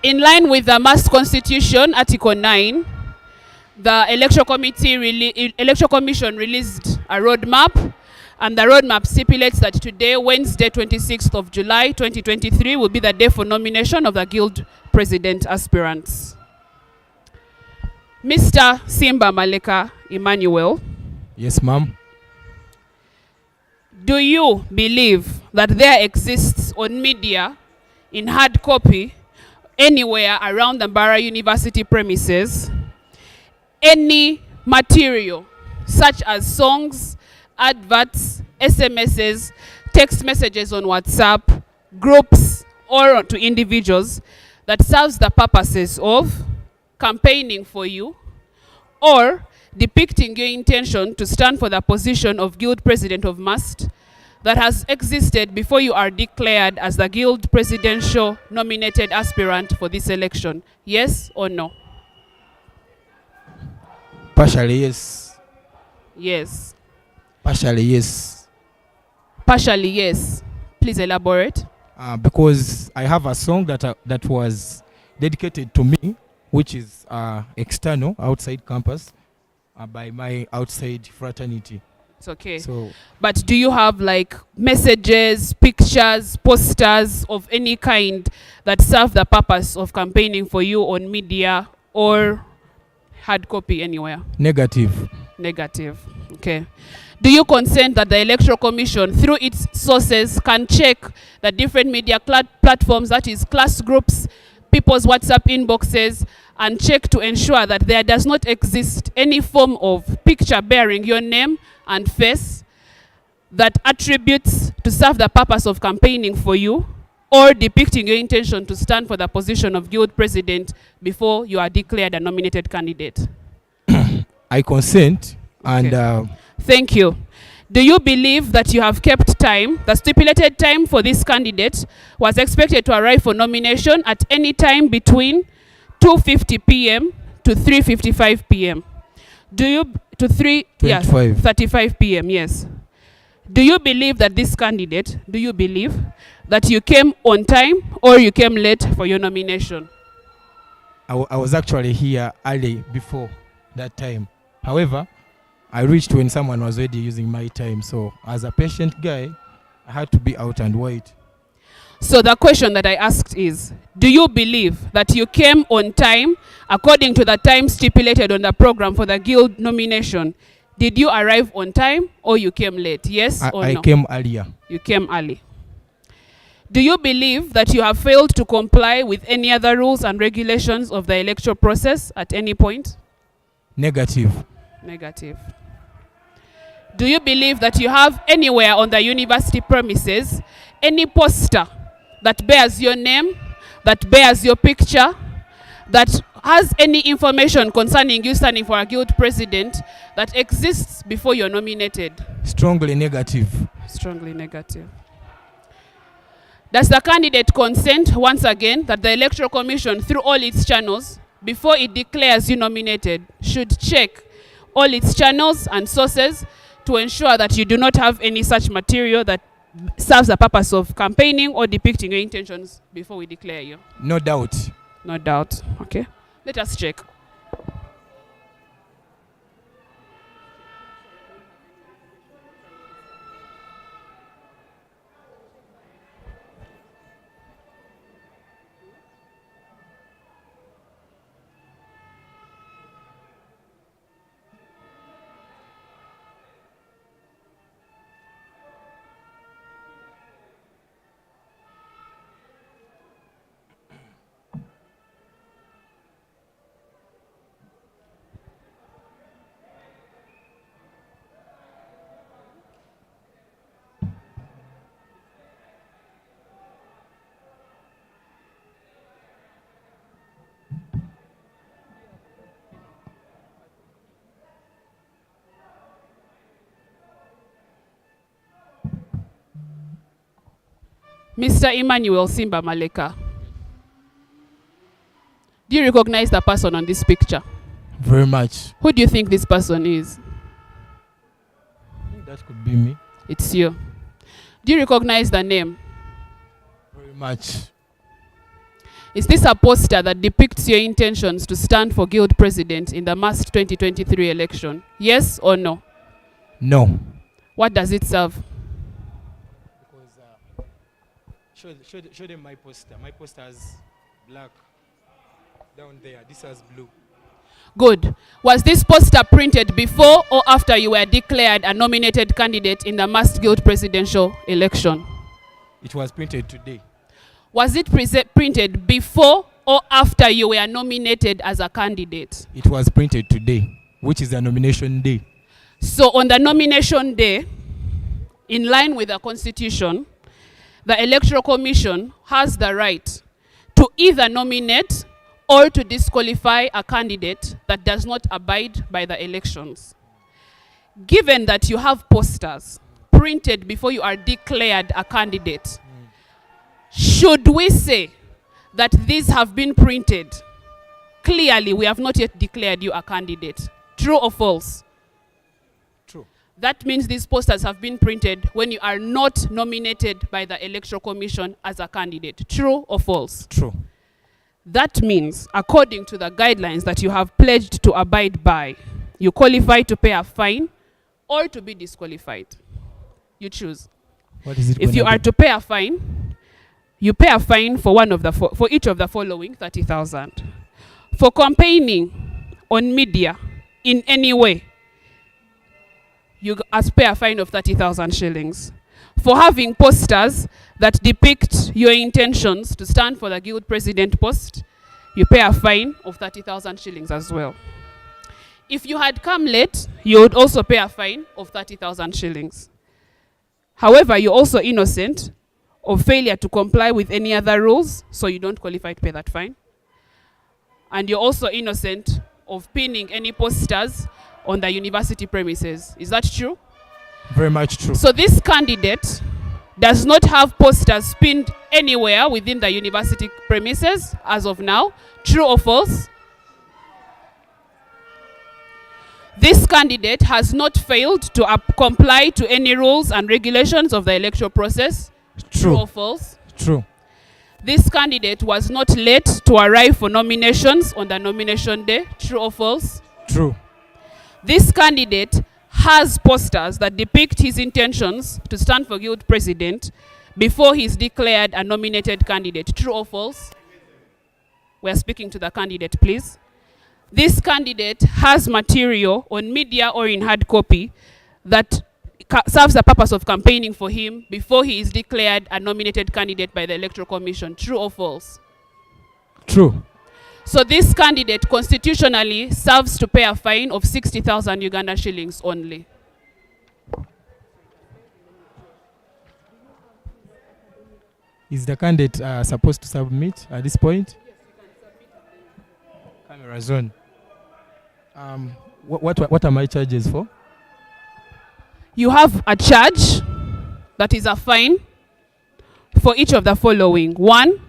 in line with the MAST Constitution, Article 9, the Electoral Commission released a roadmap, and the roadmap stipulates that today, Wednesday, 26th of July, 2023, will be the day for nomination of the Guild President aspirants. Mr. Simba Malika Emmanuel. Yes, ma'am. Do you believe that there exists on media, in hard copy, anywhere around the Mbarara University premises, any material such as songs, adverts, SMSs, text messages on WhatsApp, groups, or to individuals that serves the purposes of campaigning for you or depicting your intention to stand for the position of Guild President of MAST that has existed before you are declared as the Guild Presidential nominated aspirant for this election? Yes or no? Partially, yes. Yes. Partially, yes. Partially, yes. Please elaborate. Because I have a song that was dedicated to me, which is external, outside campus, by my outside fraternity. It's okay. So But do you have like messages, pictures, posters of any kind that serve the purpose of campaigning for you on media or hard copy anywhere? negative. Negative. Okay. Do you consent that the Electoral Commission, through its sources, can check the different media platforms, that is class groups, people's WhatsApp inboxes, and check to ensure that there does not exist any form of picture bearing your name and face that attributes to serve the purpose of campaigning for you or depicting your intention to stand for the position of guild president before you are declared a nominated candidate? I consent and Okay. Thank you. Do you believe that you have kept time? The stipulated time for this candidate was expected to arrive for nomination at any time between 2:50 p.m. to 3:55 p.m. Do you to 35 p.m. Yes. Do you believe that this candidate? Do you believe that you came on time or you came late for your nomination? I was actually here early before that time. However, I reached when someone was already using my time. So as a patient guy, I had to be out and wait. So the question that I asked is, do you believe that you came on time according to the time stipulated on the program for the guild nomination? Did you arrive on time or you came late? Yes or no? I came earlier. You came early. Do you believe that you have failed to comply with any other rules and regulations of the electoral process at any point? Negative. Negative. Do you believe that you have anywhere on the university premises any poster that bears your name, that bears your picture, that has any information concerning you standing for a guild president that exists before you're nominated? Strongly negative. Strongly negative. Does the candidate consent, once again, that the Electoral Commission, through all its channels, before it declares you nominated, should check all its channels and sources to ensure that you do not have any such material that serves the purpose of campaigning or depicting your intentions before we declare you? No doubt. No doubt. Okay. Let us check. Mr. Emmanuel Simba Malika, do you recognize the person on this picture? Very much. Who do you think this person is? I think that could be me. It's you. Do you recognize the name? Very much. Is this a poster that depicts your intentions to stand for guild president in the March 2023 election? Yes or no? No. What does it serve? Show them my poster. My poster has black down there. This has blue. Good. Was this poster printed before or after you were declared a nominated candidate in the March Guild presidential election? It was printed today. Was it printed before or after you were nominated as a candidate? It was printed today, which is the nomination day. So on the nomination day, in line with the Constitution, the Electoral Commission has the right to either nominate or to disqualify a candidate that does not abide by the elections. Given that you have posters printed before you are declared a candidate, should we say that these have been printed? Clearly, we have not yet declared you a candidate. True or false? True. That means these posters have been printed when you are not nominated by the Electoral Commission as a candidate. True or false? True. That means, according to the guidelines that you have pledged to abide by, you qualify to pay a fine or to be disqualified. You choose. What is it If you gonna are be? to pay a fine, you pay a fine for for each of the following 30,000. For campaigning on media in any way, you must pay a fine of 30,000 shillings. For having posters that depict your intentions to stand for the guild president post, you pay a fine of 30,000 shillings as well. If you had come late, you would also pay a fine of 30,000 shillings. However, you're also innocent of failure to comply with any other rules, so you don't qualify to pay that fine. And you're also innocent of pinning any posters on the university premises. Is that true? Very much true. So this candidate does not have posters pinned anywhere within the university premises as of now. True or false? This candidate has not failed to comply to any rules and regulations of the electoral process. True or false? True. This candidate was not late to arrive for nominations on the nomination day. True or false? True. This candidate has posters that depict his intentions to stand for guild president before he is declared a nominated candidate. True or false? We are speaking to the candidate, please. This candidate has material on media or in hard copy that serves the purpose of campaigning for him before he is declared a nominated candidate by the Electoral Commission. True or false? True. So this candidate constitutionally serves to pay a fine of 60,000 Uganda shillings only. Is the candidate supposed to submit at this point? Camera zone. What are my charges for? You have a charge that is a fine for each of the following. 1,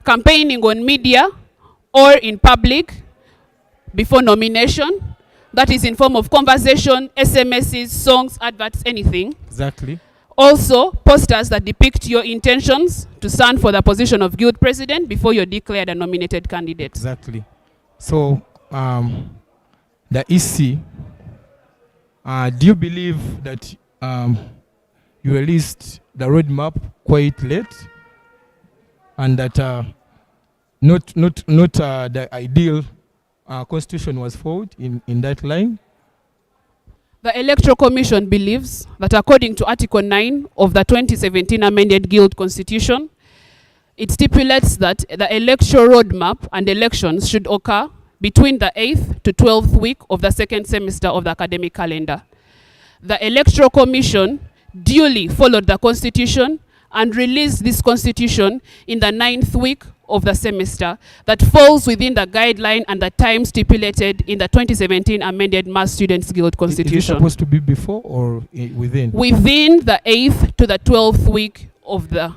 campaigning on media or in public before nomination. That is in form of conversation, SMSs, songs, adverts, anything. Exactly. Also, posters that depict your intentions to stand for the position of guild president before you're declared a nominated candidate. Exactly. So, the EC, do you believe that you released the roadmap quite late, and that not the ideal constitution was followed in that line? The Electoral Commission believes that according to Article 9 of the 2017 amended Guild Constitution, it stipulates that the electoral roadmap and elections should occur between the 8th to 12th week of the second semester of the academic calendar. The Electoral Commission duly followed the Constitution and released this Constitution in the 9th week of the semester that falls within the guideline and the time stipulated in the 2017 amended Mass Students Guild Constitution. Is it supposed to be before or within? Within the 8th to the 12th week of the,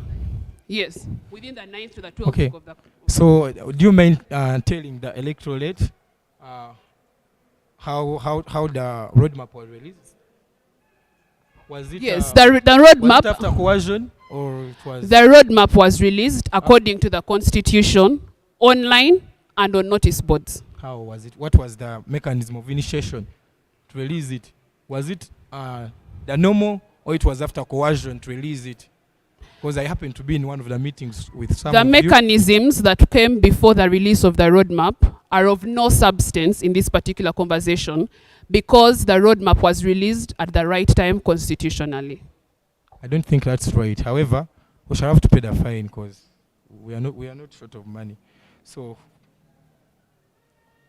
yes, within the 9th to the 12th Okay. week of the. So, do you mind telling the electorate how the roadmap was released? Was it Yes, the roadmap. Was it after coercion, or it was? The roadmap was released according to the Constitution, online and on notice boards. How was it? What was the mechanism of initiation to release it? Was it the normal, or it was after coercion to release it? Because I happened to be in one of the meetings with some The of you. mechanisms that came before the release of the roadmap are of no substance in this particular conversation because the roadmap was released at the right time constitutionally. I don't think that's right. However, we shall have to pay the fine because we are not short of money. So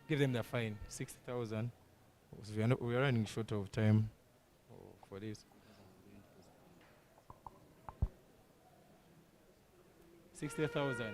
give them the fine, 60,000. We are running short of time for this. 60,000.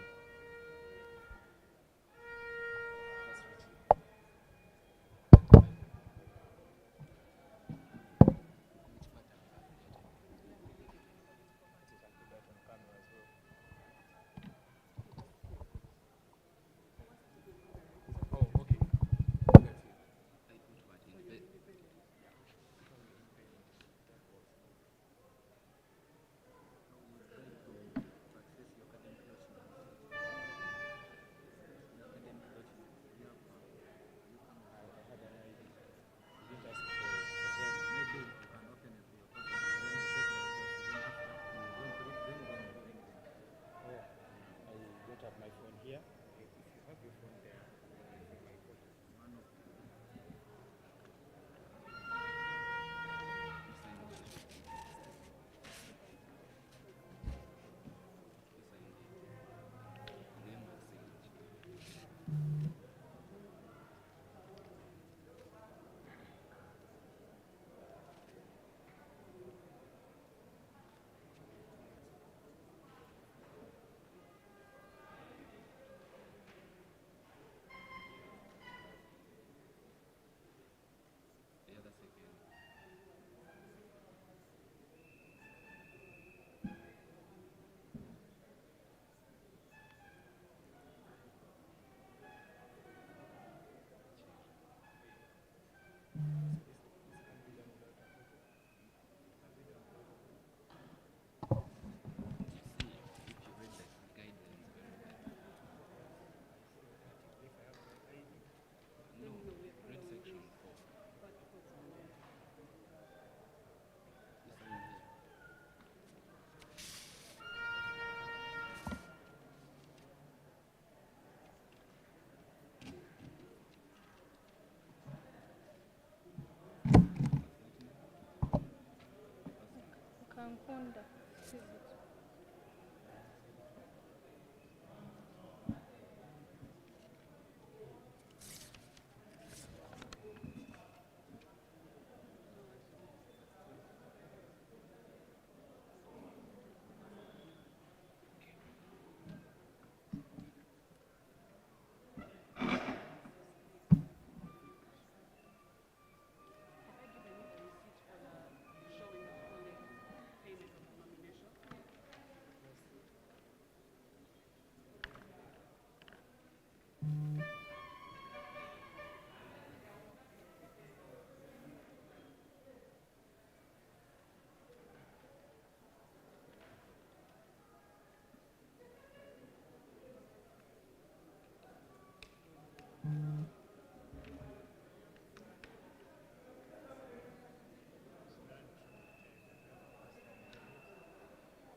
Tumukunda.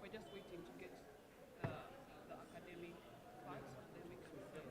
We're just waiting to get the academic part, then we can start.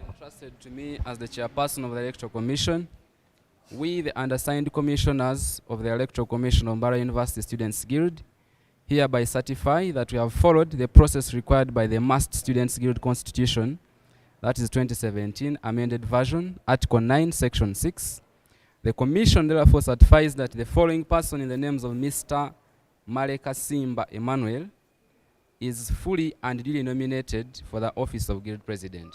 Entrusted to me as the chairperson of the Electoral Commission, we, the undersigned commissioners of the Electoral Commission of Mbarara University Students Guild, hereby certify that we have followed the process required by the Massed Students Guild Constitution, that is 2017 amended version, Article 9, Section 6. The Commission therefore certifies that the following person in the names of Mr. Malika Emmanuel is fully and duly nominated for the office of Guild President.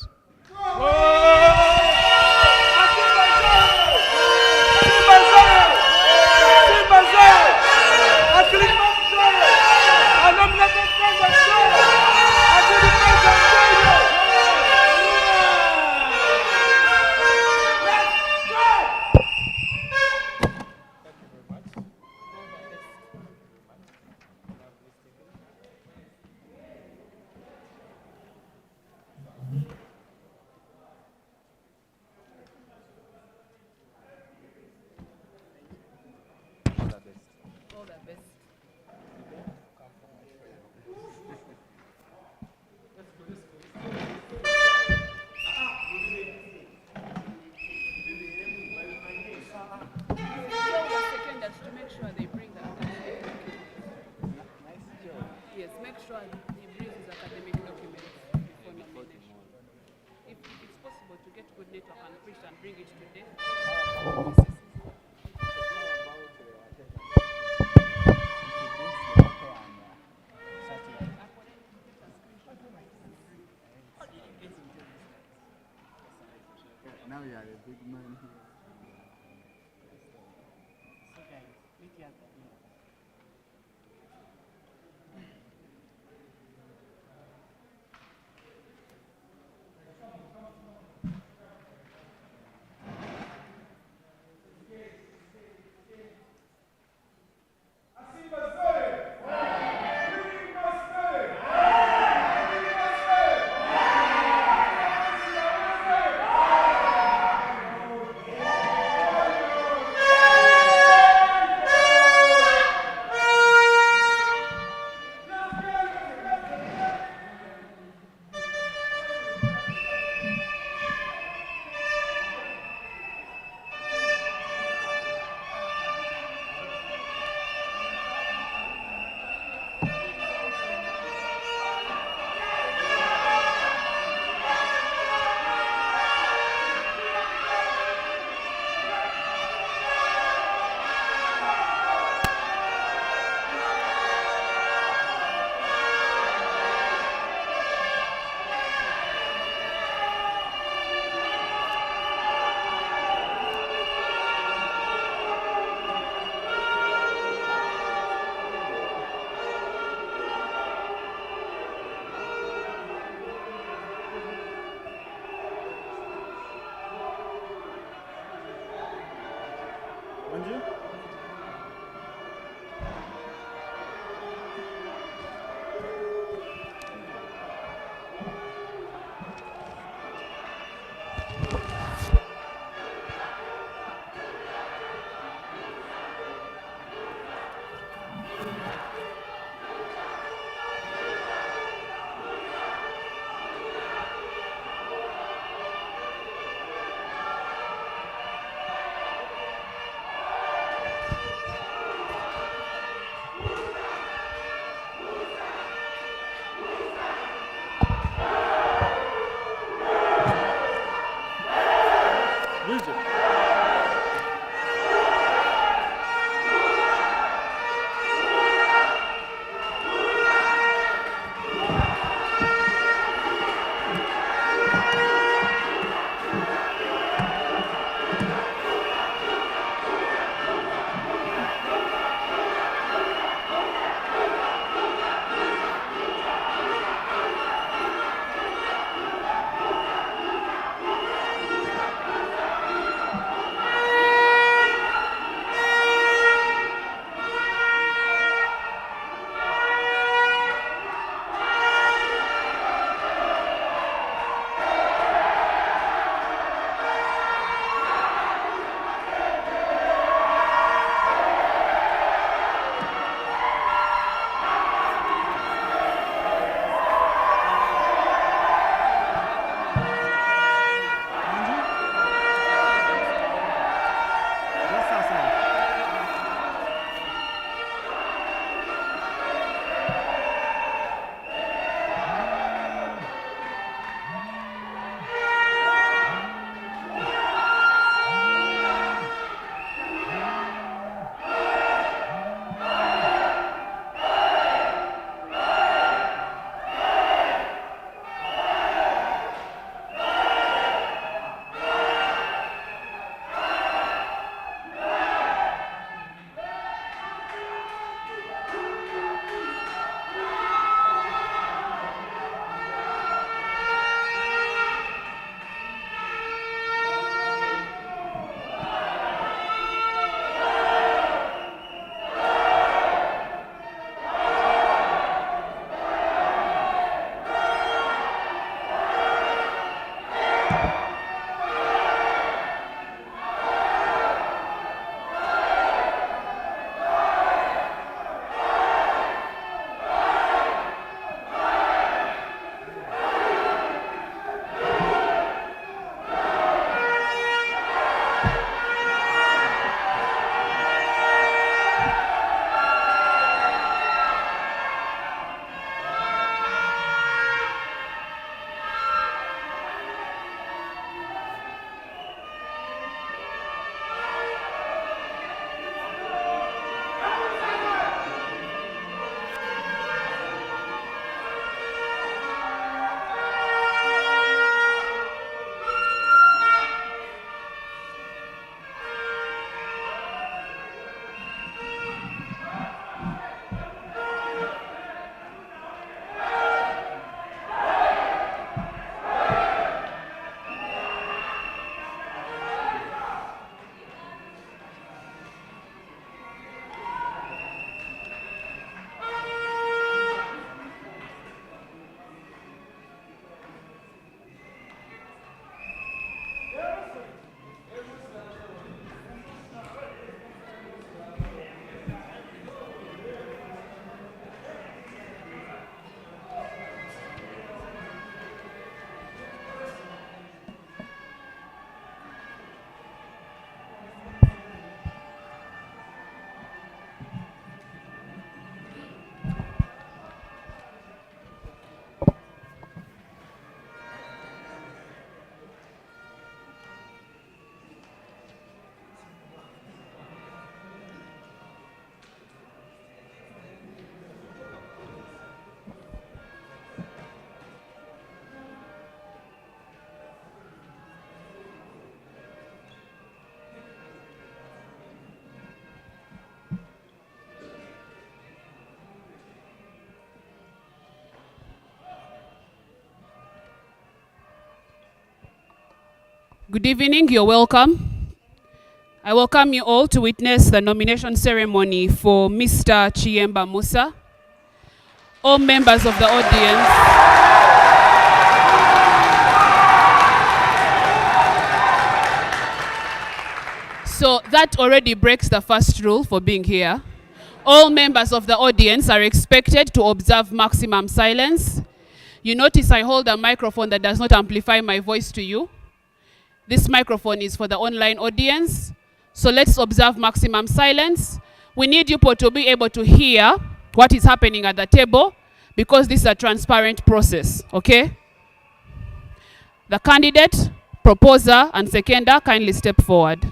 Now you are a big man here. Good evening, you're welcome. I welcome you all to witness the nomination ceremony for Mr. Chiemba Musa. All members of the audience. So that already breaks the first rule for being here. All members of the audience are expected to observe maximum silence. You notice I hold a microphone that does not amplify my voice to you. This microphone is for the online audience. So let's observe maximum silence. We need you to be able to hear what is happening at the table because this is a transparent process, okay? The candidate, proposer, and seconder kindly step forward.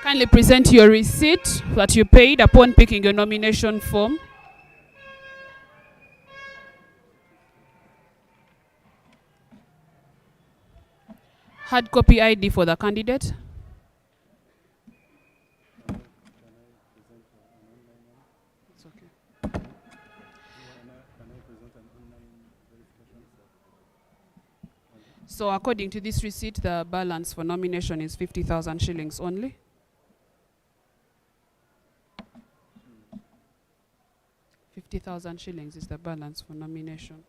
Kindly present your receipt that you paid upon picking your nomination form. Hard copy ID for the candidate. It's okay. So according to this receipt, the balance for nomination is 50,000 shillings only. 50,000 shillings is the balance for nomination.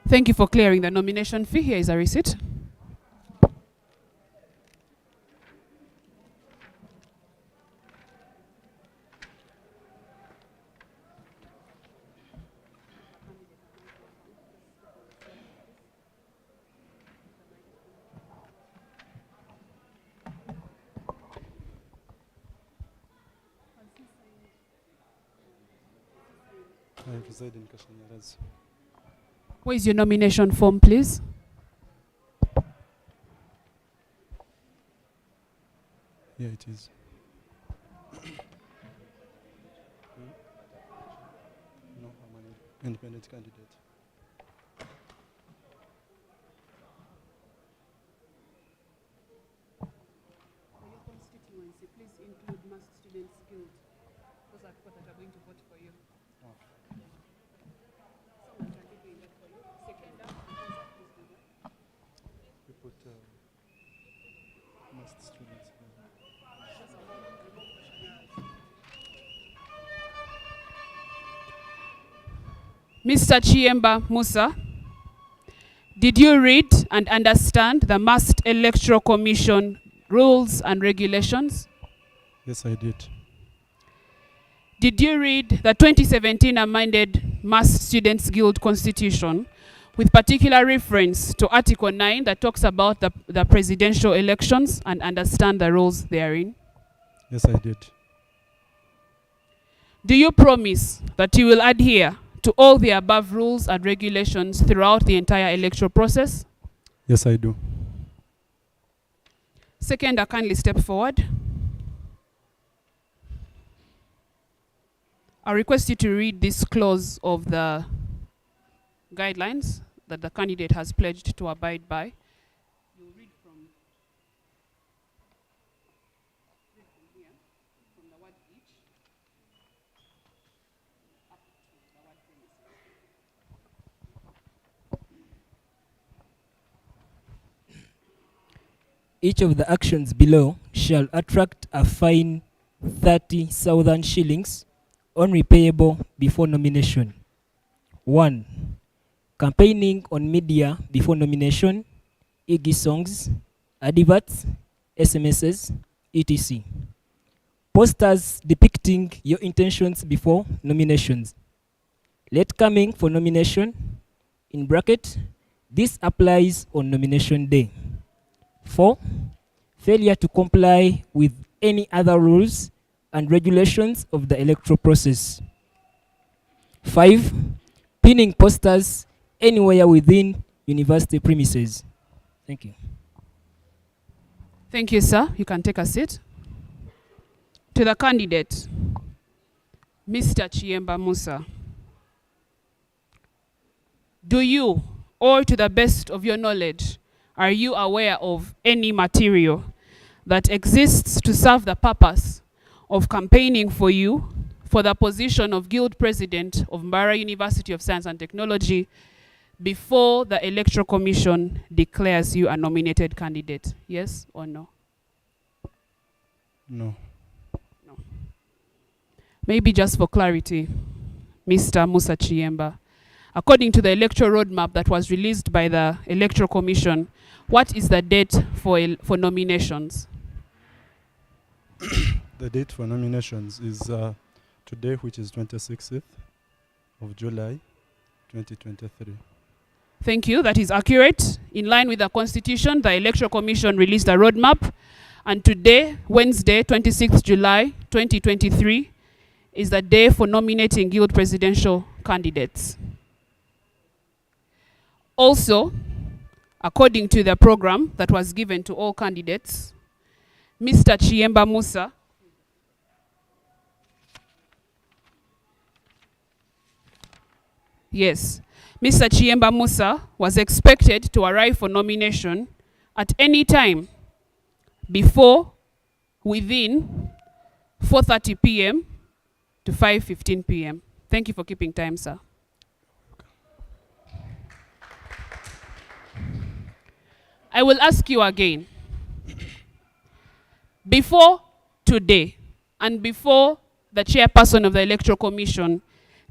Thank you for clearing the nomination fee. Here is a receipt. I reside in Kashanyarazi. Where is your nomination form, please? Yeah, it is. No, I'm an independent candidate. For your constituency, please include Mass Students Guild. Those are people that are going to vote for you. Someone can be doing that for you. Second up, please do that. We put Mass Students Guild. Mr. Chiemba Musa, did you read and understand the Masked Electoral Commission rules and regulations? Yes, I did. Did you read the 2017 amended Mass Students Guild Constitution with particular reference to Article 9 that talks about the presidential elections and understand the rules therein? Yes, I did. Do you promise that you will adhere to all the above rules and regulations throughout the entire electoral process? Yes, I do. Second, kindly step forward. I request you to read this clause of the guidelines that the candidate has pledged to abide by. You'll read from here, from the word each, up to the word premises. Each of the actions below shall attract a fine 30,000 shillings unrepayable before nomination. 1. Campaigning on media before nomination, e.g. songs, adverts, SMSs, etc. Posters depicting your intentions before nominations. Late coming for nomination, in bracket, this applies on nomination day. 4. Failure to comply with any other rules and regulations of the electoral process. 5. Pinning posters anywhere within university premises. Thank you. Thank you, sir. You can take a seat. To the candidate, Mr. Chiemba Musa, do you, or to the best of your knowledge, are you aware of any material that exists to serve the purpose of campaigning for you for the position of Guild President of Mbarara University of Science and Technology before the Electoral Commission declares you a nominated candidate? Yes or no? No. No. Maybe just for clarity, Mr. Musa Chiemba, according to the electoral roadmap that was released by the Electoral Commission, what is the date for nominations? The date for nominations is today, which is 26th of July, 2023. Thank you. That is accurate. In line with the Constitution, the Electoral Commission released a roadmap, and today, Wednesday, 26th July, 2023, is the day for nominating Guild presidential candidates. Also, according to the program that was given to all candidates, Mr. Chiemba Musa Mr. Chiemba Musa was expected to arrive for nomination at any time before, within 4:30 p.m. to 5:15 p.m. Thank you for keeping time, sir. I will ask you again. Before today and before the chairperson of the Electoral Commission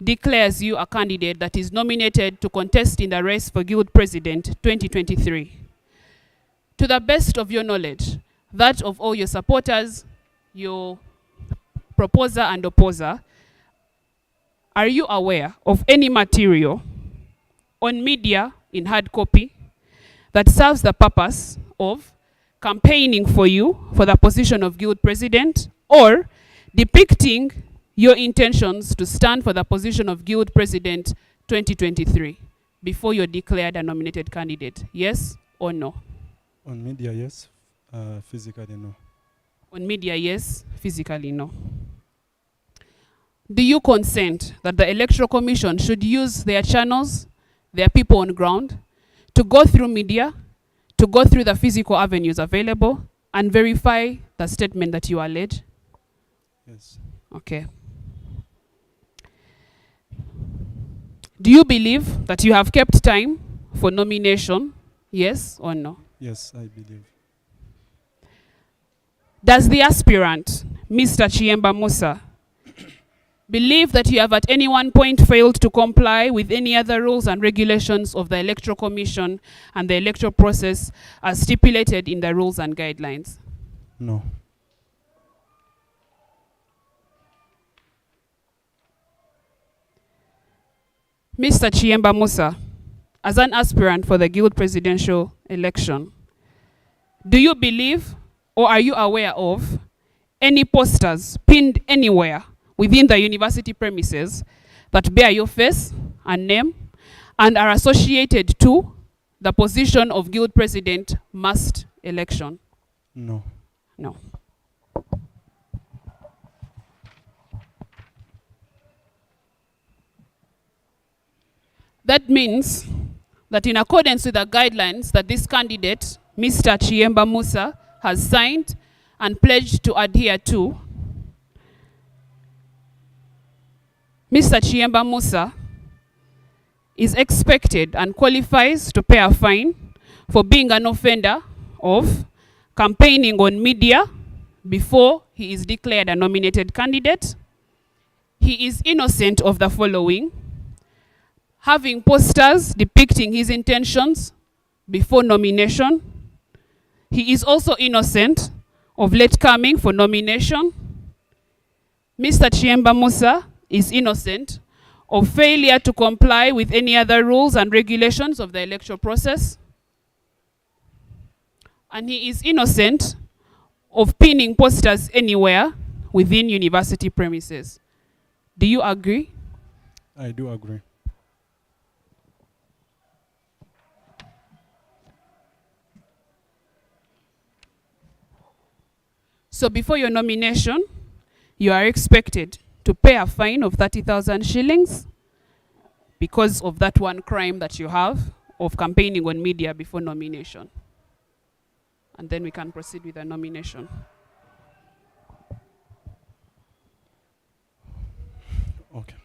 declares you a candidate that is nominated to contest in the race for Guild President 2023. To the best of your knowledge, that of all your supporters, your proposer and opposer, are you aware of any material on media in hard copy that serves the purpose of campaigning for you for the position of Guild President or depicting your intentions to stand for the position of Guild President 2023 before you're declared a nominated candidate? Yes or no? On media, yes. Physically, no. On media, yes. Physically, no. Do you consent that the Electoral Commission should use their channels, their people on ground, to go through media, to go through the physical avenues available, and verify the statement that you allege? Yes. Okay. Do you believe that you have kept time for nomination? Yes or no? Yes, I believe. Does the aspirant, Mr. Chiemba Musa, believe that you have at any one point failed to comply with any other rules and regulations of the Electoral Commission and the electoral process as stipulated in the rules and guidelines? No. Mr. Chiemba Musa, as an aspirant for the Guild presidential election, do you believe or are you aware of any posters pinned anywhere within the university premises that bear your face and name and are associated to the position of Guild President must election? No. No. That means that in accordance with the guidelines that this candidate, Mr. Chiemba Musa, has signed and pledged to adhere to, Mr. Chiemba Musa is expected and qualifies to pay a fine for being an offender of campaigning on media before he is declared a nominated candidate. He is innocent of the following: having posters depicting his intentions before nomination. He is also innocent of late coming for nomination. Mr. Chiemba Musa is innocent of failure to comply with any other rules and regulations of the electoral process. And he is innocent of pinning posters anywhere within university premises. Do you agree? I do agree. So before your nomination, you are expected to pay a fine of 30,000 shillings because of that one crime that you have of campaigning on media before nomination. And then we can proceed with the nomination. Okay.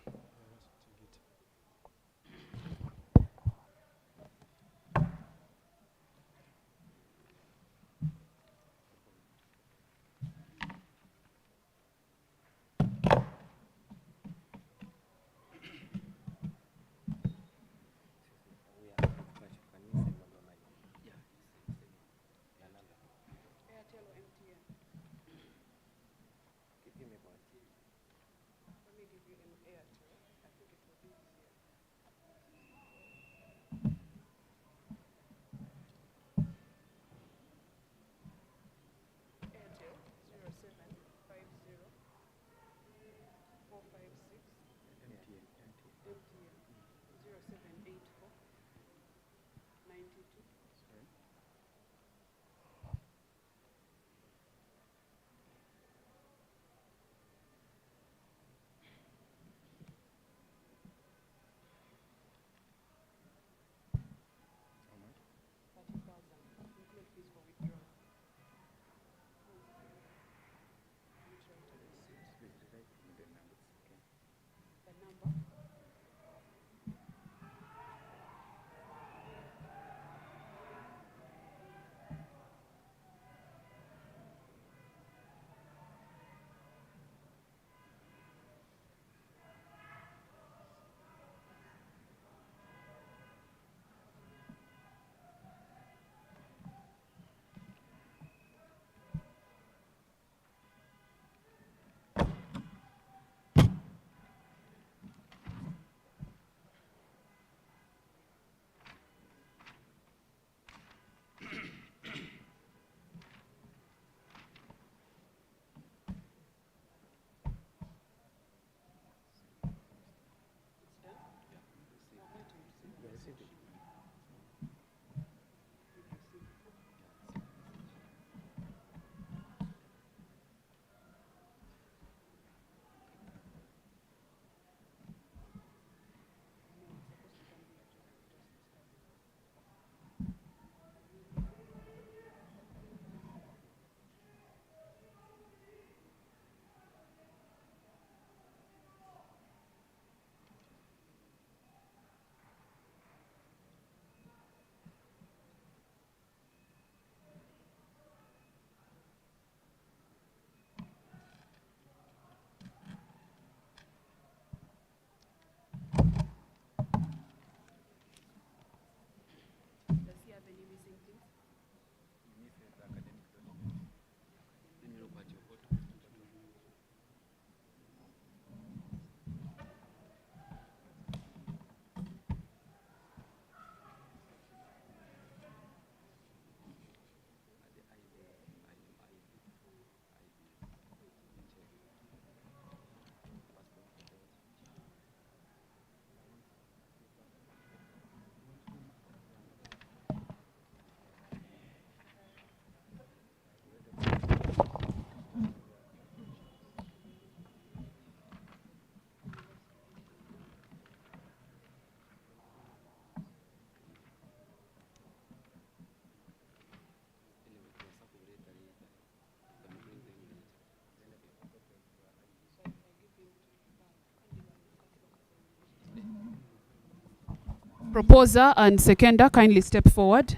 Proposer and seconder, kindly step forward.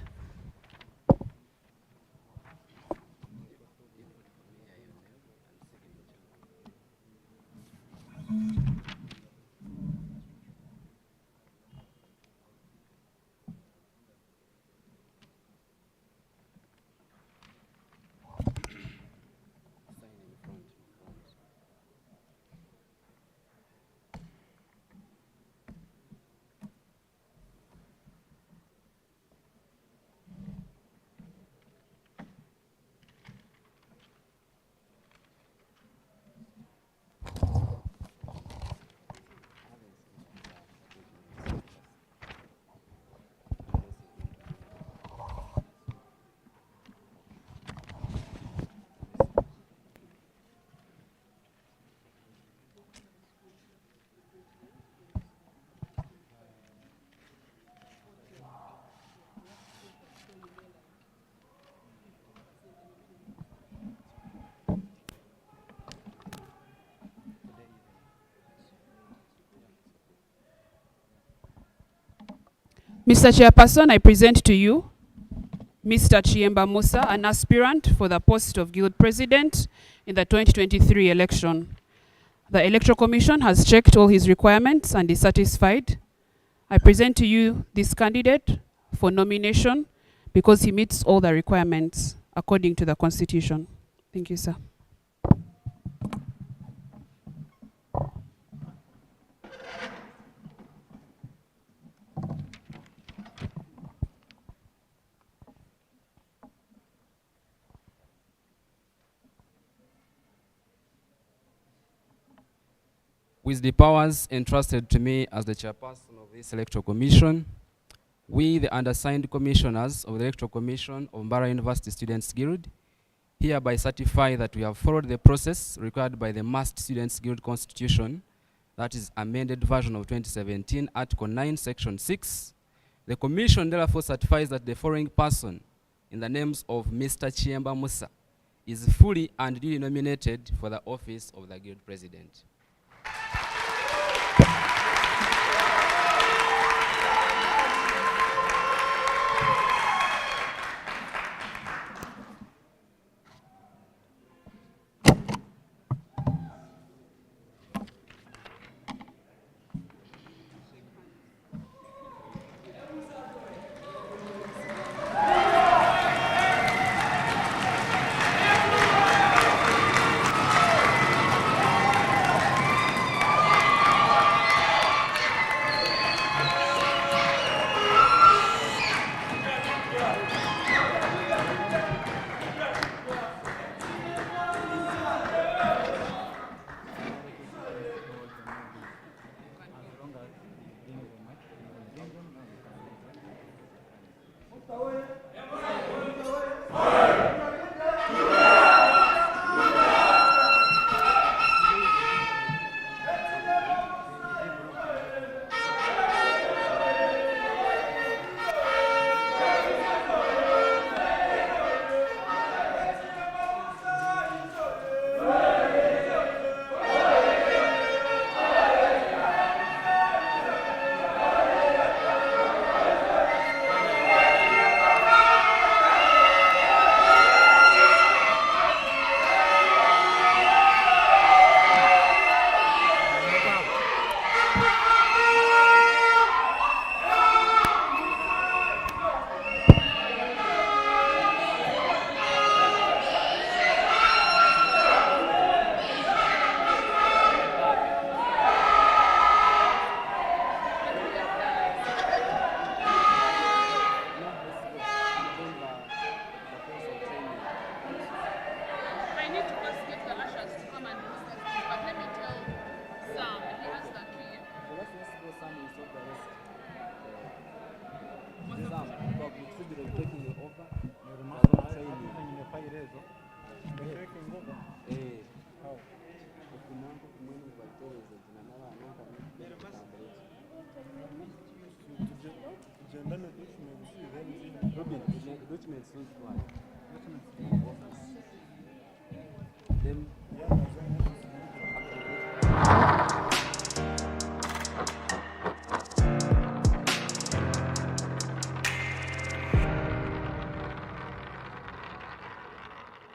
Mr. Chairperson, I present to you Mr. Chiemba Musa, an aspirant for the post of Guild President in the 2023 election. The Electoral Commission has checked all his requirements and is satisfied. I present to you this candidate for nomination because he meets all the requirements according to the Constitution. Thank you, sir. With the powers entrusted to me as the chairperson of this Electoral Commission, we, the undersigned commissioners of the Electoral Commission of Mbarara University Students Guild, hereby certify that we have followed the process required by the Massed Students Guild Constitution, that is amended version of 2017, Article 9, Section 6. The Commission therefore certifies that the following person, in the names of Mr. Chiemba Musa, is fully and duly nominated for the office of the Guild President.